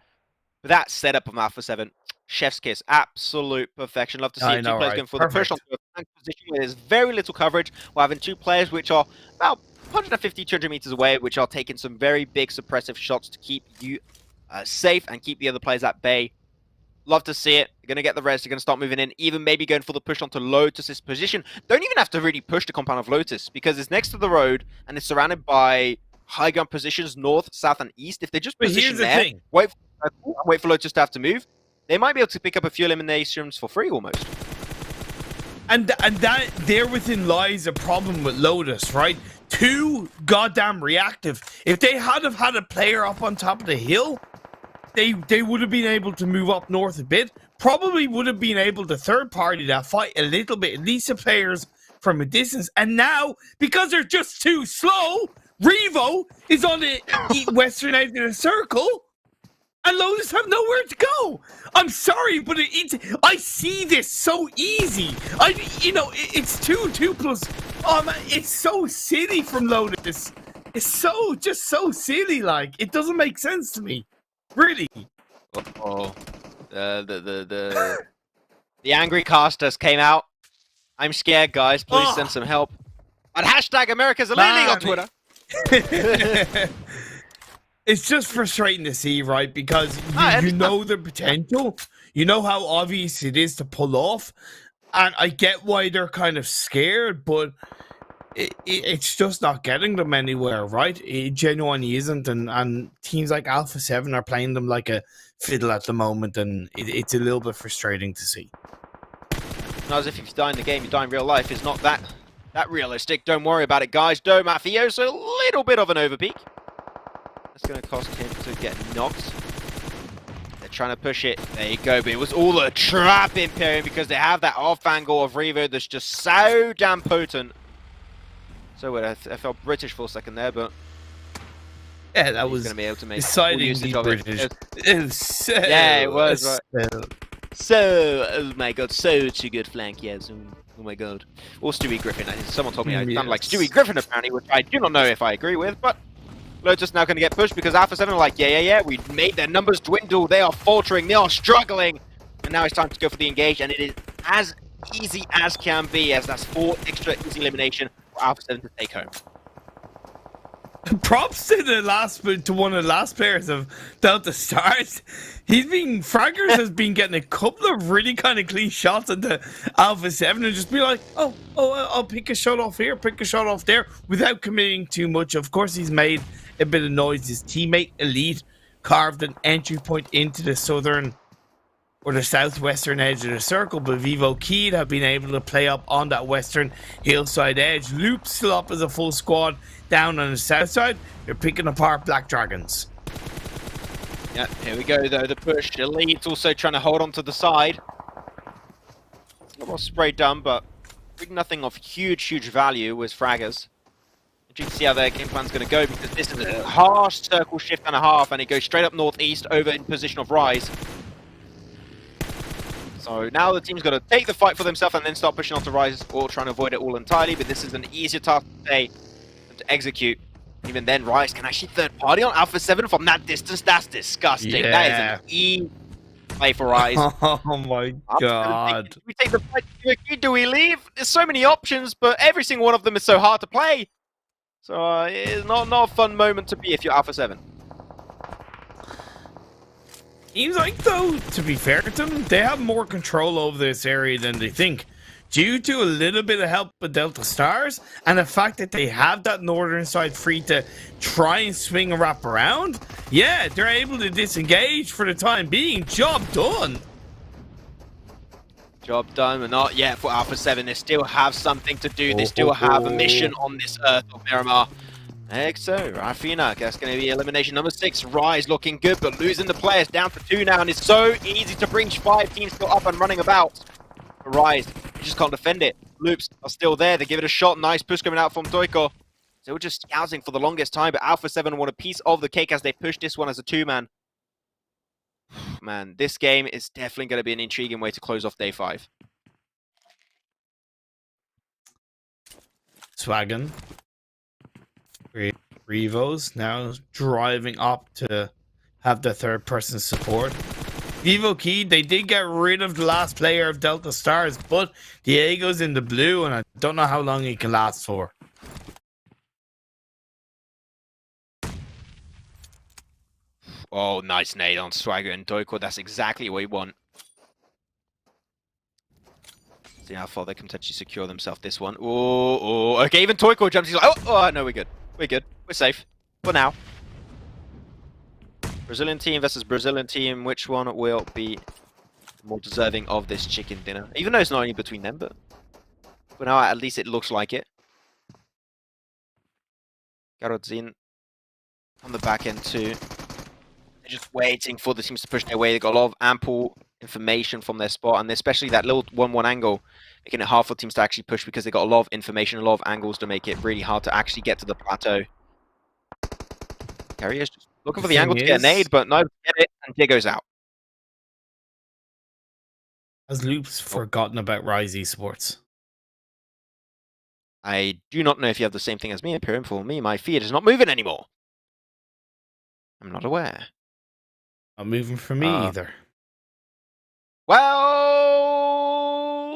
But that setup of Alpha 7, chef's kiss, absolute perfection. Love to see 2 players going for the push onto a flank position where there's very little coverage, while having 2 players which are about 150, 200 meters away, which are taking some very big suppressive shots to keep you safe and keep the other players at bay. Love to see it. They're going to get the rest. They're going to start moving in, even maybe going for the push onto Lotus's position. Don't even have to really push the compound of Lotus because it's next to the road and it's surrounded by high ground positions north, south, and east. If they just position there, wait for Lotus to have to move, they might be able to pick up a few eliminations for free almost. And that there within lies a problem with Lotus, right? Too goddamn reactive. If they had have had a player up on top of the hill, they would have been able to move up north a bit. Probably would have been able to third party that fight a little bit, at least the players from a distance. And now, because they're just too slow, Revo is on the western edge of the circle, and Lotus have nowhere to go. I'm sorry, but I see this so easy. It's 2 plus. Oh man, it's so silly from Lotus. It's just so silly. Like, it doesn't make sense to me. Really. The angry casters came out. I'm scared, guys. Please send some help. And hashtag America's a League on Twitter. It's just frustrating to see, right? Because I you understand. know the potential, you know how obvious it is to pull off, and I get why they're kind of scared, but it's just not getting them anywhere, right? It genuinely isn't, and teams like Alpha 7 are playing them like a fiddle at the moment, and it's a little bit frustrating to see. Not as if you die in the game, you die in real life. It's not that realistic. Don't worry about it, guys. Dome at Theo, so a little bit of an overpeak. That's going to cost him to get knocked. They're trying to push it. There you go. But it was all a trap, Imperium, because they have that off angle of Revo that's just so damn potent. So weird. I felt British for a second there, but Yeah, that he's was going to be able to make full decidedly usage of it. British. It was so, Yeah, it was, right. so- So, oh my god, such a good flank, yes. Oh my god. Or Stewie Griffin. Someone told me I sound like Stewie Griffin apparently, which I do not know if I agree with, but Lotus now going to get pushed because Alpha 7 are like, yeah, we made their numbers dwindle, they are faltering, they are struggling, and now it's time to go for the engage, and it is as easy as can be, as that's 4 extra easy elimination for Alpha 7 to take home. Props to one of the last players of Delta Stars. Fraggers has been getting a couple of really kind of clean shots at the Alpha 7 and just be like, oh, I'll pick a shot off here, pick a shot off there, without committing too much. Of course, he's made a bit of noise. His teammate Elite carved an entry point into the southern or the southwestern edge of the circle, but Vivo Keed have been able to play up on that western hillside edge. Loop still up as a full squad down on the south side. They're picking apart Black Dragons. Yeah, here we go though, the push. Elite's also trying to hold on to the side. Not well spray done, but nothing of huge value was Fraggers. You can see how their game plan's going to go, because this is a harsh circle shift and a half, and it goes straight up northeast over in position of Rise. So now the team's got to take the fight for themselves and then start pushing on to Rise, or trying to avoid it all entirely, but this is an easier task to say than to execute. Even then, Rise can actually third party on Alpha 7 from that distance. That's disgusting. Yeah. That is an easy play for Rise. Oh my god. Do we take the fight? Do we leave? There's so many options, but every single one of them is so hard to play. So it's not a fun moment to be if you're Alpha 7. Seems like, though, to be fair to them, they have more control over this area than they think. Due to a little bit of help with Delta Stars, and the fact that they have that northern side free to try and swing and wrap around, yeah, they're able to disengage for the time being. Job done. Job done, but not yet for Alpha 7. They still have something to do. They still have a mission on this Earth of Miramar. XO, Rafina, that's going to be elimination number 6. Rise looking good, but losing the players down to 2 now, and it's so easy to bring 5 teams still up and running about. Rise, you just can't defend it. Loops are still there. They give it a shot. Nice push coming out from Toiko. So we're just scouting for the longest time, but Alpha 7 want a piece of the cake as they push this one as a 2-man. Man, this game is definitely going to be an intriguing way to close off day 5. Swaggin. Revos now driving up to have the third person support. Vivo Key, they did get rid of the last player of Delta Stars, but Diego's in the blue, and I don't know how long he can last for. Oh, nice nade on Swagger and Doiko. That's exactly what we want. See how far they can potentially secure themselves this one. Oh, okay, even Toiko jumps. He's like, oh, no, we're good. We're good. We're safe. For now. Brazilian team versus Brazilian team. Which one will be more deserving of this chicken dinner? Even though it's not only between them, but for now, at least it looks like it. Garodzin on the back end too. They're just waiting for the teams to push their way. They got a lot of ample information from their spot, and especially that little 1-1 angle, making it hard for teams to actually push because they got a lot of information, a lot of angles to make it really hard to actually get to the plateau. Carrier's just looking for the angle to get a nade, but no, get it, and Diego's out. Has Loops forgotten about Rise Esports? I do not know if you have the same thing as me, Imperium. For me, my feed is not moving anymore. I'm not aware. Not moving for me either. Well,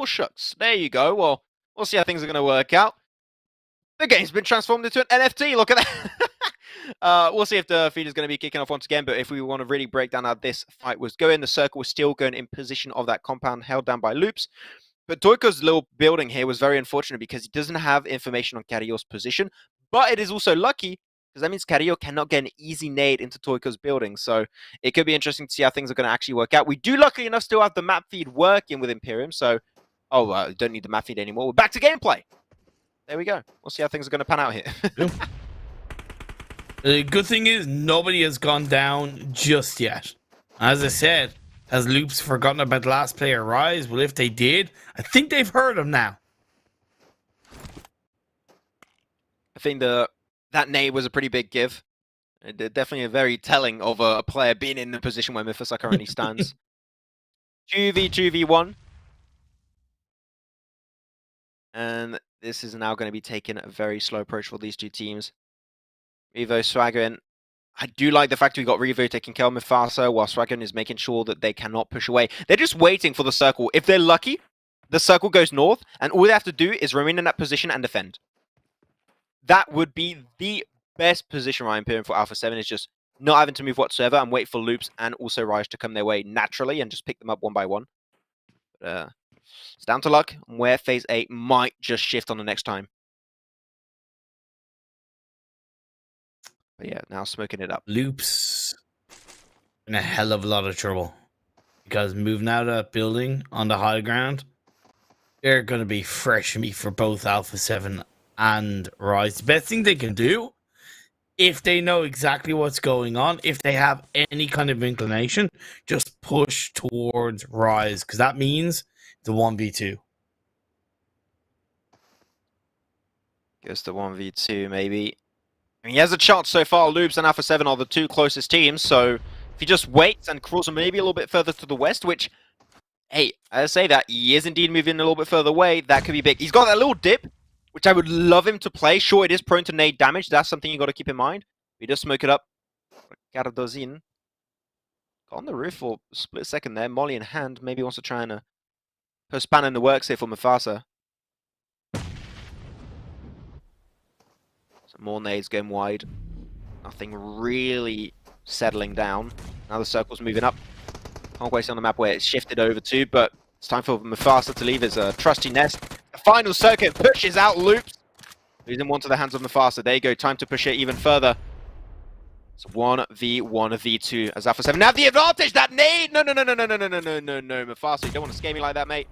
shucks. There you go. Well, we'll see how things are going to work out. The game's been transformed into an NFT. Look at that. We'll see if the feed is going to be kicking off once again, but if we want to really break down how this fight was going, the circle was still going in position of that compound held down by Loops. But Toiko's little building here was very unfortunate because he doesn't have information on Carrillo's position, but it is also lucky because that means Carrillo cannot get an easy nade into Toiko's building. So it could be interesting to see how things are going to actually work out. We do, luckily enough, still have the map feed working with Imperium. So, don't need the map feed anymore. We're back to gameplay. There we go. We'll see how things are going to pan out here. The good thing is nobody has gone down just yet. As I said, has Loops forgotten about the last player Rise? Well, if they did, I think they've heard him now. I think that nade was a pretty big give. Definitely a very telling of a player being in the position where Mufasa currently stands. 2v1. And this is now going to be taking a very slow approach for these two teams. Revo, Swaggin. I do like the fact we got Revo taking care of Mufasa while Swaggin is making sure that they cannot push away. They're just waiting for the circle. If they're lucky, the circle goes north, and all they have to do is remain in that position and defend. That would be the best position, right, Imperium, for Alpha 7, is just not having to move whatsoever and wait for Loops and also Rise to come their way naturally and just pick them up one by one. It's down to luck on where Phase 8 might just shift on the next time. But yeah, now smoking it up. Loops in a hell of a lot of trouble. Because moving out of that building on the high ground, they're going to be fresh meat for both Alpha 7 and Rise. The best thing they can do, if they know exactly what's going on, if they have any kind of inclination, just push towards Rise. Because that means the 1v2. Goes to 1v2, maybe. I mean, he has a chance so far. Loops and Alpha 7 are the two closest teams, so if he just waits and crawls maybe a little bit further to the west, which, hey, I say that, he is indeed moving a little bit further away, that could be big. He's got that little dip, which I would love him to play. Sure, it is prone to nade damage. That's something you got to keep in mind. We just smoke it up. Cardozin got on the roof for a split second there. Molly in hand. Maybe wants to try and put a spanner in the works here for Mufasa. Some more nades going wide. Nothing really settling down. Now the circle's moving up. Can't waste on the map where it's shifted over to, but it's time for Mufasa to leave his trusty nest. The final circuit pushes out Loops. Losing one to the hands of Mufasa. There you go. Time to push it even further. It's 1v1v2 as Alpha 7 have the advantage. That nade! No. Mufasa, you don't want to scare me like that, mate.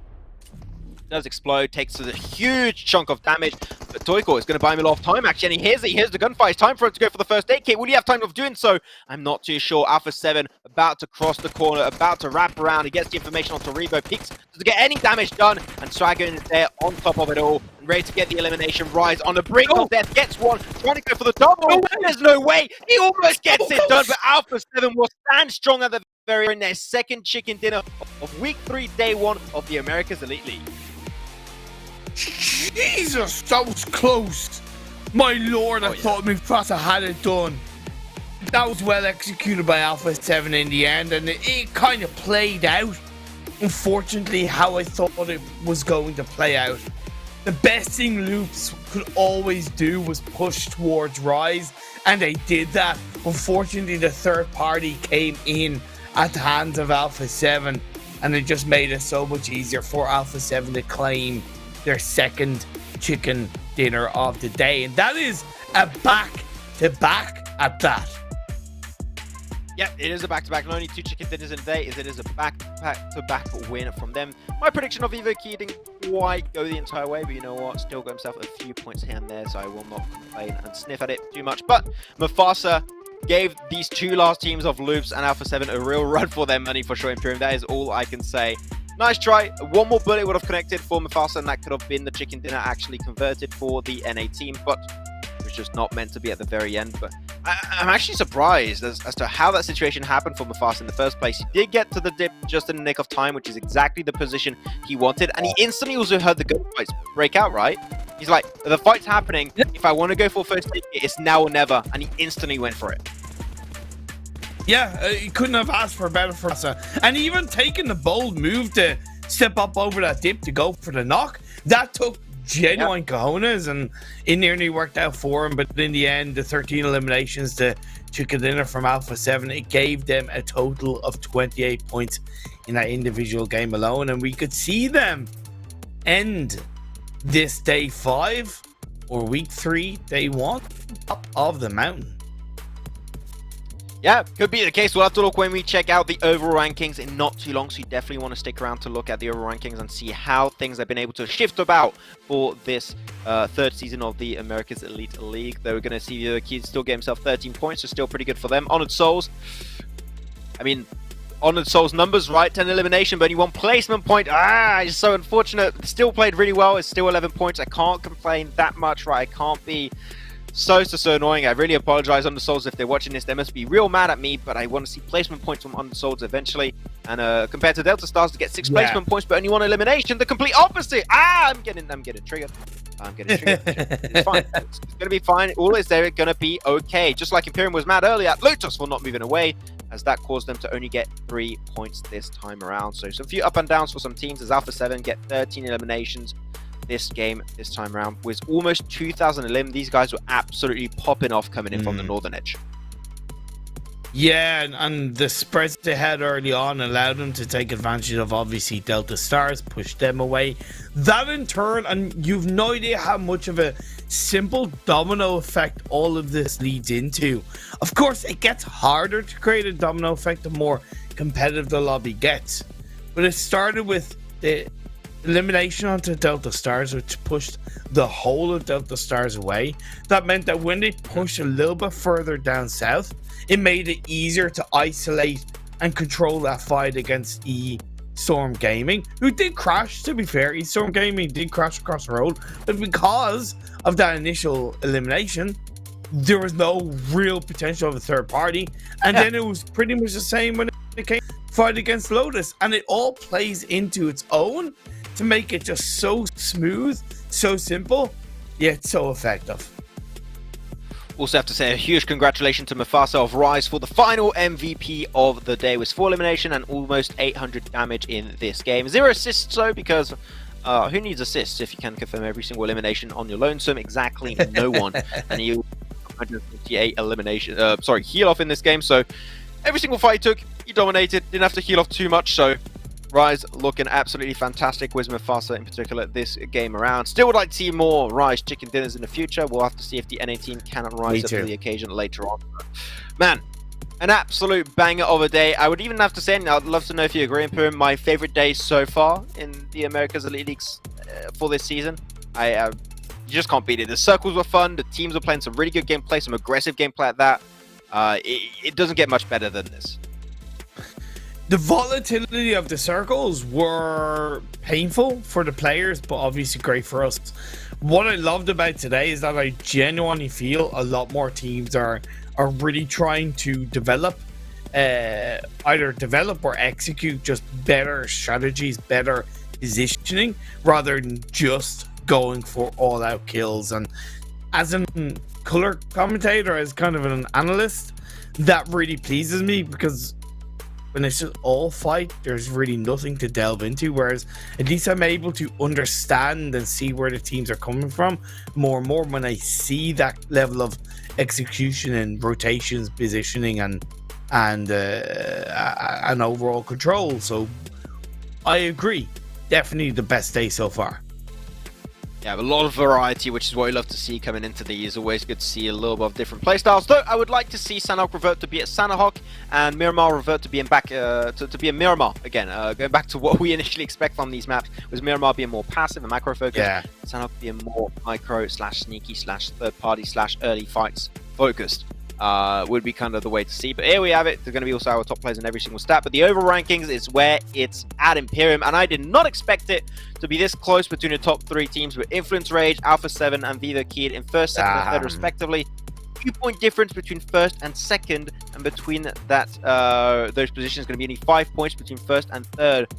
Does explode, takes a huge chunk of damage, but Toiko is going to buy him a lot of time, actually, and he hears it, he hears the gunfire. It's time for him to go for the first aid kit. Will he have time of doing so? I'm not too sure. Alpha 7 about to cross the corner, about to wrap around. He gets the information onto Revo, peeks to get any damage done, and Swaggin is there on top of it all, and ready to get the elimination. Rise on the brink of death, gets one, trying to go for the double. There's no way. He almost gets it done, but Alpha 7 will stand strong at the very end. Their second chicken dinner of week 3, day 1 of the Americas Elite League. Jesus, that was close. My lord, I thought Mufasa had it done. That was well executed by Alpha 7 in the end, and it kind of played out, unfortunately, how I thought it was going to play out. The best thing Loops could always do was push towards Rise, and they did that. Unfortunately, the third party came in at the hands of Alpha 7, and it just made it so much easier for Alpha 7 to claim their second chicken dinner of the day, and that is a back-to-back at that. Yep, it is a back-to-back. Not only 2 chicken dinners in a day, it is a back-to-back win from them. My prediction of VIVO didn't quite go the entire way, but you know what? Still got himself a few points here and there, so I will not complain and sniff at it too much. But Mufasa gave these two last teams of Loops and Alpha 7 a real run for their money for sure, Imperium. That is all I can say. Nice try. One more bullet would have connected for Mufasa, and that could have been the chicken dinner actually converted for the NA team, but it was just not meant to be at the very end. But I'm actually surprised as to how that situation happened for Mufasa in the first place. He did get to the dip just in the nick of time, which is exactly the position he wanted, and he instantly also heard the gunfights break out, right? He's like, the fight's happening. If I want to go for first aid kit, it's now or never, and he instantly went for it. Yeah, he couldn't have asked for a better for us. And even taking the bold move to step up over that dip to go for the knock, that took genuine cojones, and it nearly worked out for him. But in the end, the 13 eliminations to chicken dinner from Alpha 7, it gave them a total of 28 points in that individual game alone, and we could see them end this day 5 or week 3, day 1, up of the mountain. Yeah, could be the case. We'll have to look when we check out the overall rankings in not too long, so you definitely want to stick around to look at the overall rankings and see how things have been able to shift about for this third season of the America's Elite League. Though we're going to see the Kid still get himself 13 points, so still pretty good for them. Honored Souls, I mean, Honored Souls numbers, right? 10 elimination, but only 1 placement point. It's so unfortunate. Still played really well. It's still 11 points. I can't complain that much, right? I can't be so annoying. I really apologize, Honored Souls, if they're watching this. They must be real mad at me, but I want to see placement points from Honored Souls eventually. And compared to Delta Stars to get 6 placement points, but only 1 elimination, the complete opposite. I'm getting triggered. I'm getting triggered. It's fine. It's going to be fine. All is there going to be okay. Just like Imperium was mad earlier at LOTUS for not moving away, as that caused them to only get 3 points this time around. So some few up and downs for some teams, as Alpha 7 get 13 eliminations this game, this time around. With almost 2,000 elim, these guys were absolutely popping off coming in from the northern edge. Yeah, and the spreads they had early on allowed them to take advantage of, obviously, Delta Stars, push them away. That in turn, and you've no idea how much of a simple domino effect all of this leads into. Of course, it gets harder to create a domino effect the more competitive the lobby gets. But it started with the elimination onto Delta Stars, which pushed the whole of Delta Stars away. That meant that when they pushed a little bit further down south, it made it easier to isolate and control that fight against ESTORM Gaming, who did crash, to be fair. ESTORM Gaming did crash across the road, but because of that initial elimination, there was no real potential of a third party. And then it was pretty much the same when it came to fight against Lotus, and it all plays into its own to make it just so smooth, so simple, yet so effective. Also have to say a huge congratulations to Mufasa of Rise for the final MVP of the day, with 4 elimination and almost 800 damage in this game. 0 assists though, because who needs assists if you can confirm every single elimination on your lonesome? Exactly no one. And you 158 elimination, heal off in this game. So every single fight he took, he dominated. Didn't have to heal off too much. So Rise looking absolutely fantastic with Mufasa in particular this game around. Still would like to see more Rise chicken dinners in the future. We'll have to see if the NA team can rise up to the occasion later on. Man, an absolute banger of a day. I would even have to say, and I'd love to know if you agree, Imperium, my favorite day so far in the America's Elite Leagues for this season. You just can't beat it. The circles were fun. The teams were playing some really good gameplay, some aggressive gameplay at that. It doesn't get much better than this. The volatility of the circles were painful for the players, but obviously great for us. What I loved about today is that I genuinely feel a lot more teams are really trying to develop, either develop or execute just better strategies, better positioning, rather than just going for all-out kills. And as a color commentator, as kind of an analyst, that really pleases me, because when it's just all fight, there's really nothing to delve into, whereas at least I'm able to understand and see where the teams are coming from more and more when I see that level of execution and rotations, positioning, and overall control. So I agree, definitely the best day so far. Yeah, a lot of variety, which is what we love to see coming into these. Always good to see a little bit of different playstyles. Though I would like to see Sanhok revert to be at Sanhok and Miramar revert to being back to be a Miramar again. Going back to what we initially expect from these maps, was Miramar being more passive and macro focused, Sanhok being more micro / sneaky / third party / early fights focused. Would be kind of the way to see. But here we have it. They're going to be also our top players in every single stat. But the overall rankings is where it's at, Imperium. And I did not expect it to be this close between the top 3 teams, with Influence Rage, Alpha 7, and VIVO Kid in first, second, and third, respectively. 2-point difference between first and second. And between that, those positions going to be only 5 points between first and third.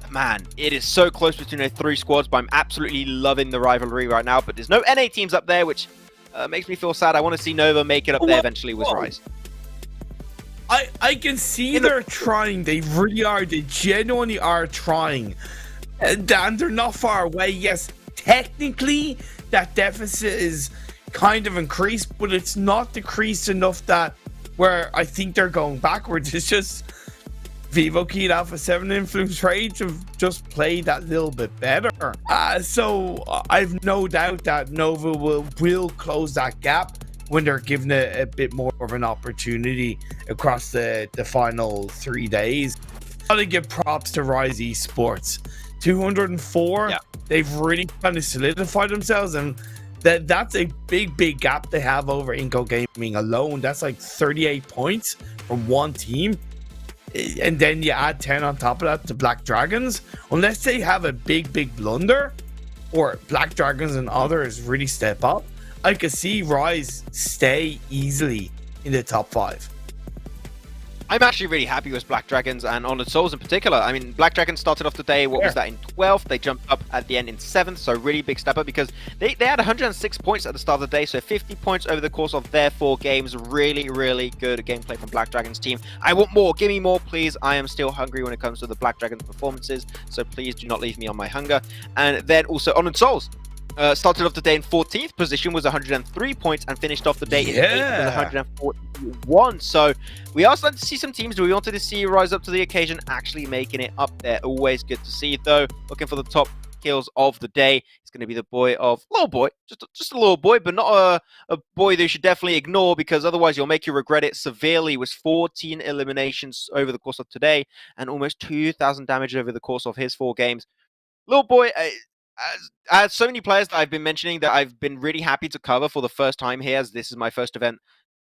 Man, it is so close between those 3 squads. But I'm absolutely loving the rivalry right now. But there's no NA teams up there, which makes me feel sad. I want to see Nova make it up there eventually with Rise. I can see they're trying. They really are. They genuinely are trying. And they're not far away. Yes, technically that deficit is kind of increased, but it's not decreased enough that where I think they're going backwards. It's just VIVO Keyed Alpha 7 Influence Rage have just played that little bit better. So I've no doubt that Nova will close that gap when they're given a bit more of an opportunity across the final 3 days. Gotta give props to Rise Esports. 204, yeah. They've really kind of solidified themselves, and that's a big gap they have over INCO Gaming alone. That's like 38 points from one team. And then you add 10 on top of that to Black Dragons. Unless they have a big blunder, or Black Dragons and others really step up, I could see Rise stay easily in the top 5. I'm actually really happy with Black Dragons and Honored Souls in particular. I mean, Black Dragons started off the day, what was that, in 12th? They jumped up at the end in 7th, so really big step up because they had 106 points at the start of the day, so 50 points over the course of their 4 games. Really good gameplay from Black Dragons team. I want more. Give me more, please. I am still hungry when it comes to the Black Dragons performances, so please do not leave me on my hunger. And then also Honored Souls. Started off the day in 14th position, was 103 points, and finished off the day in 8th with 141. So we are starting to see some teams we wanted to see rise up to the occasion, actually making it up there. Always good to see, though. Looking for the top kills of the day. It's going to be the boy of little boy, just a little boy, but not a boy that you should definitely ignore, because otherwise you'll make you regret it severely. With 14 eliminations over the course of today and almost 2,000 damage over the course of his 4 games. Little boy. I had so many players that I've been mentioning that I've been really happy to cover for the first time here, as this is my first event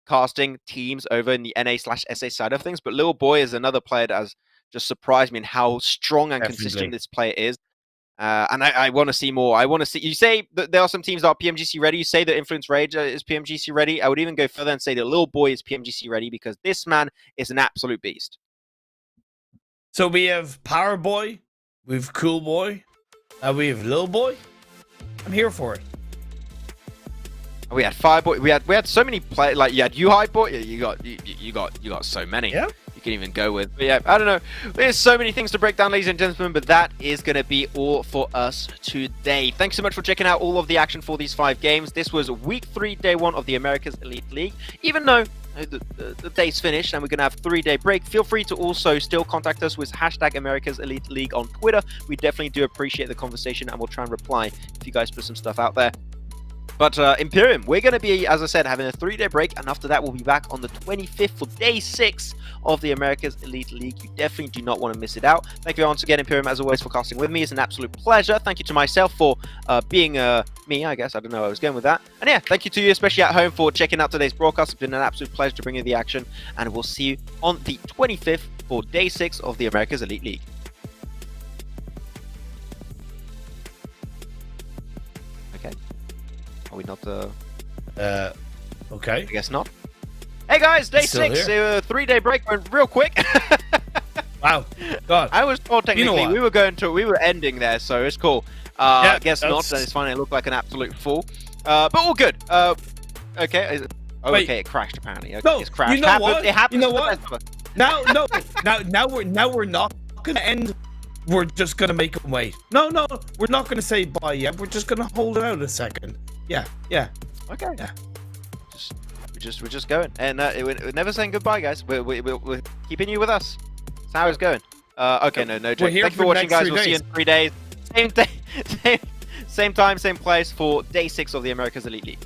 casting teams over in the NA/SA side of things. But Little Boy is another player that has just surprised me in how strong and consistent this player is. And I want to see more. I want to see. You say that there are some teams that are PMGC ready. You say that Influence Rage is PMGC ready. I would even go further and say that Little Boy is PMGC ready, because this man is an absolute beast. So we have Power Boy, we have Cool Boy, we have Little Boy. I'm here for it. We had Fireboy. We had so many players. Like you had High Boy. You got so many. Yeah. You can even go with. But yeah, I don't know. There's so many things to break down, ladies and gentlemen. But that is going to be all for us today. Thanks so much for checking out all of the action for these 5 games. This was week 3, day 1 of the Americas Elite League. Even though the day's finished and we're going to have a 3-day break, feel free to also still contact us with hashtag America's Elite League on Twitter. We definitely do appreciate the conversation, and we'll try and reply if you guys put some stuff out there. But Imperium, we're going to be, as I said, having a 3-day break, and after that we'll be back on the 25th for day 6 of the America's Elite League. You definitely do not want to miss it out. Thank you once again, Imperium, as always, for casting with me. It's an absolute pleasure. Thank you to myself for being me, I guess. I don't know where I was going with that. And yeah, thank you to you, especially at home, for checking out today's broadcast. It's been an absolute pleasure to bring you the action, and we'll see you on the 25th for day 6 of the America's Elite League. Okay. Are we not Okay. I guess not. Hey guys, day 6. 3-day break went real quick. Wow. God. I was told technically we were ending there, so it's cool. Yeah, I guess not. It's fine. It looked like an absolute fool. But all good. Okay. Wait. Okay, it crashed apparently. Okay, No, it's crashed. you know what? It happens. You know what? Now we're not gonna end. We're just gonna make them wait. No, we're not gonna say bye yet. We're just gonna hold it out a second. Yeah. Okay. Yeah. We're just going, and we're never saying goodbye, guys. We're keeping you with us. That's how it's going. Okay, no joke. Thank you for watching, guys. We'll see you in 3 days. Same day, same time, same place for day 6 of the America's Elite League.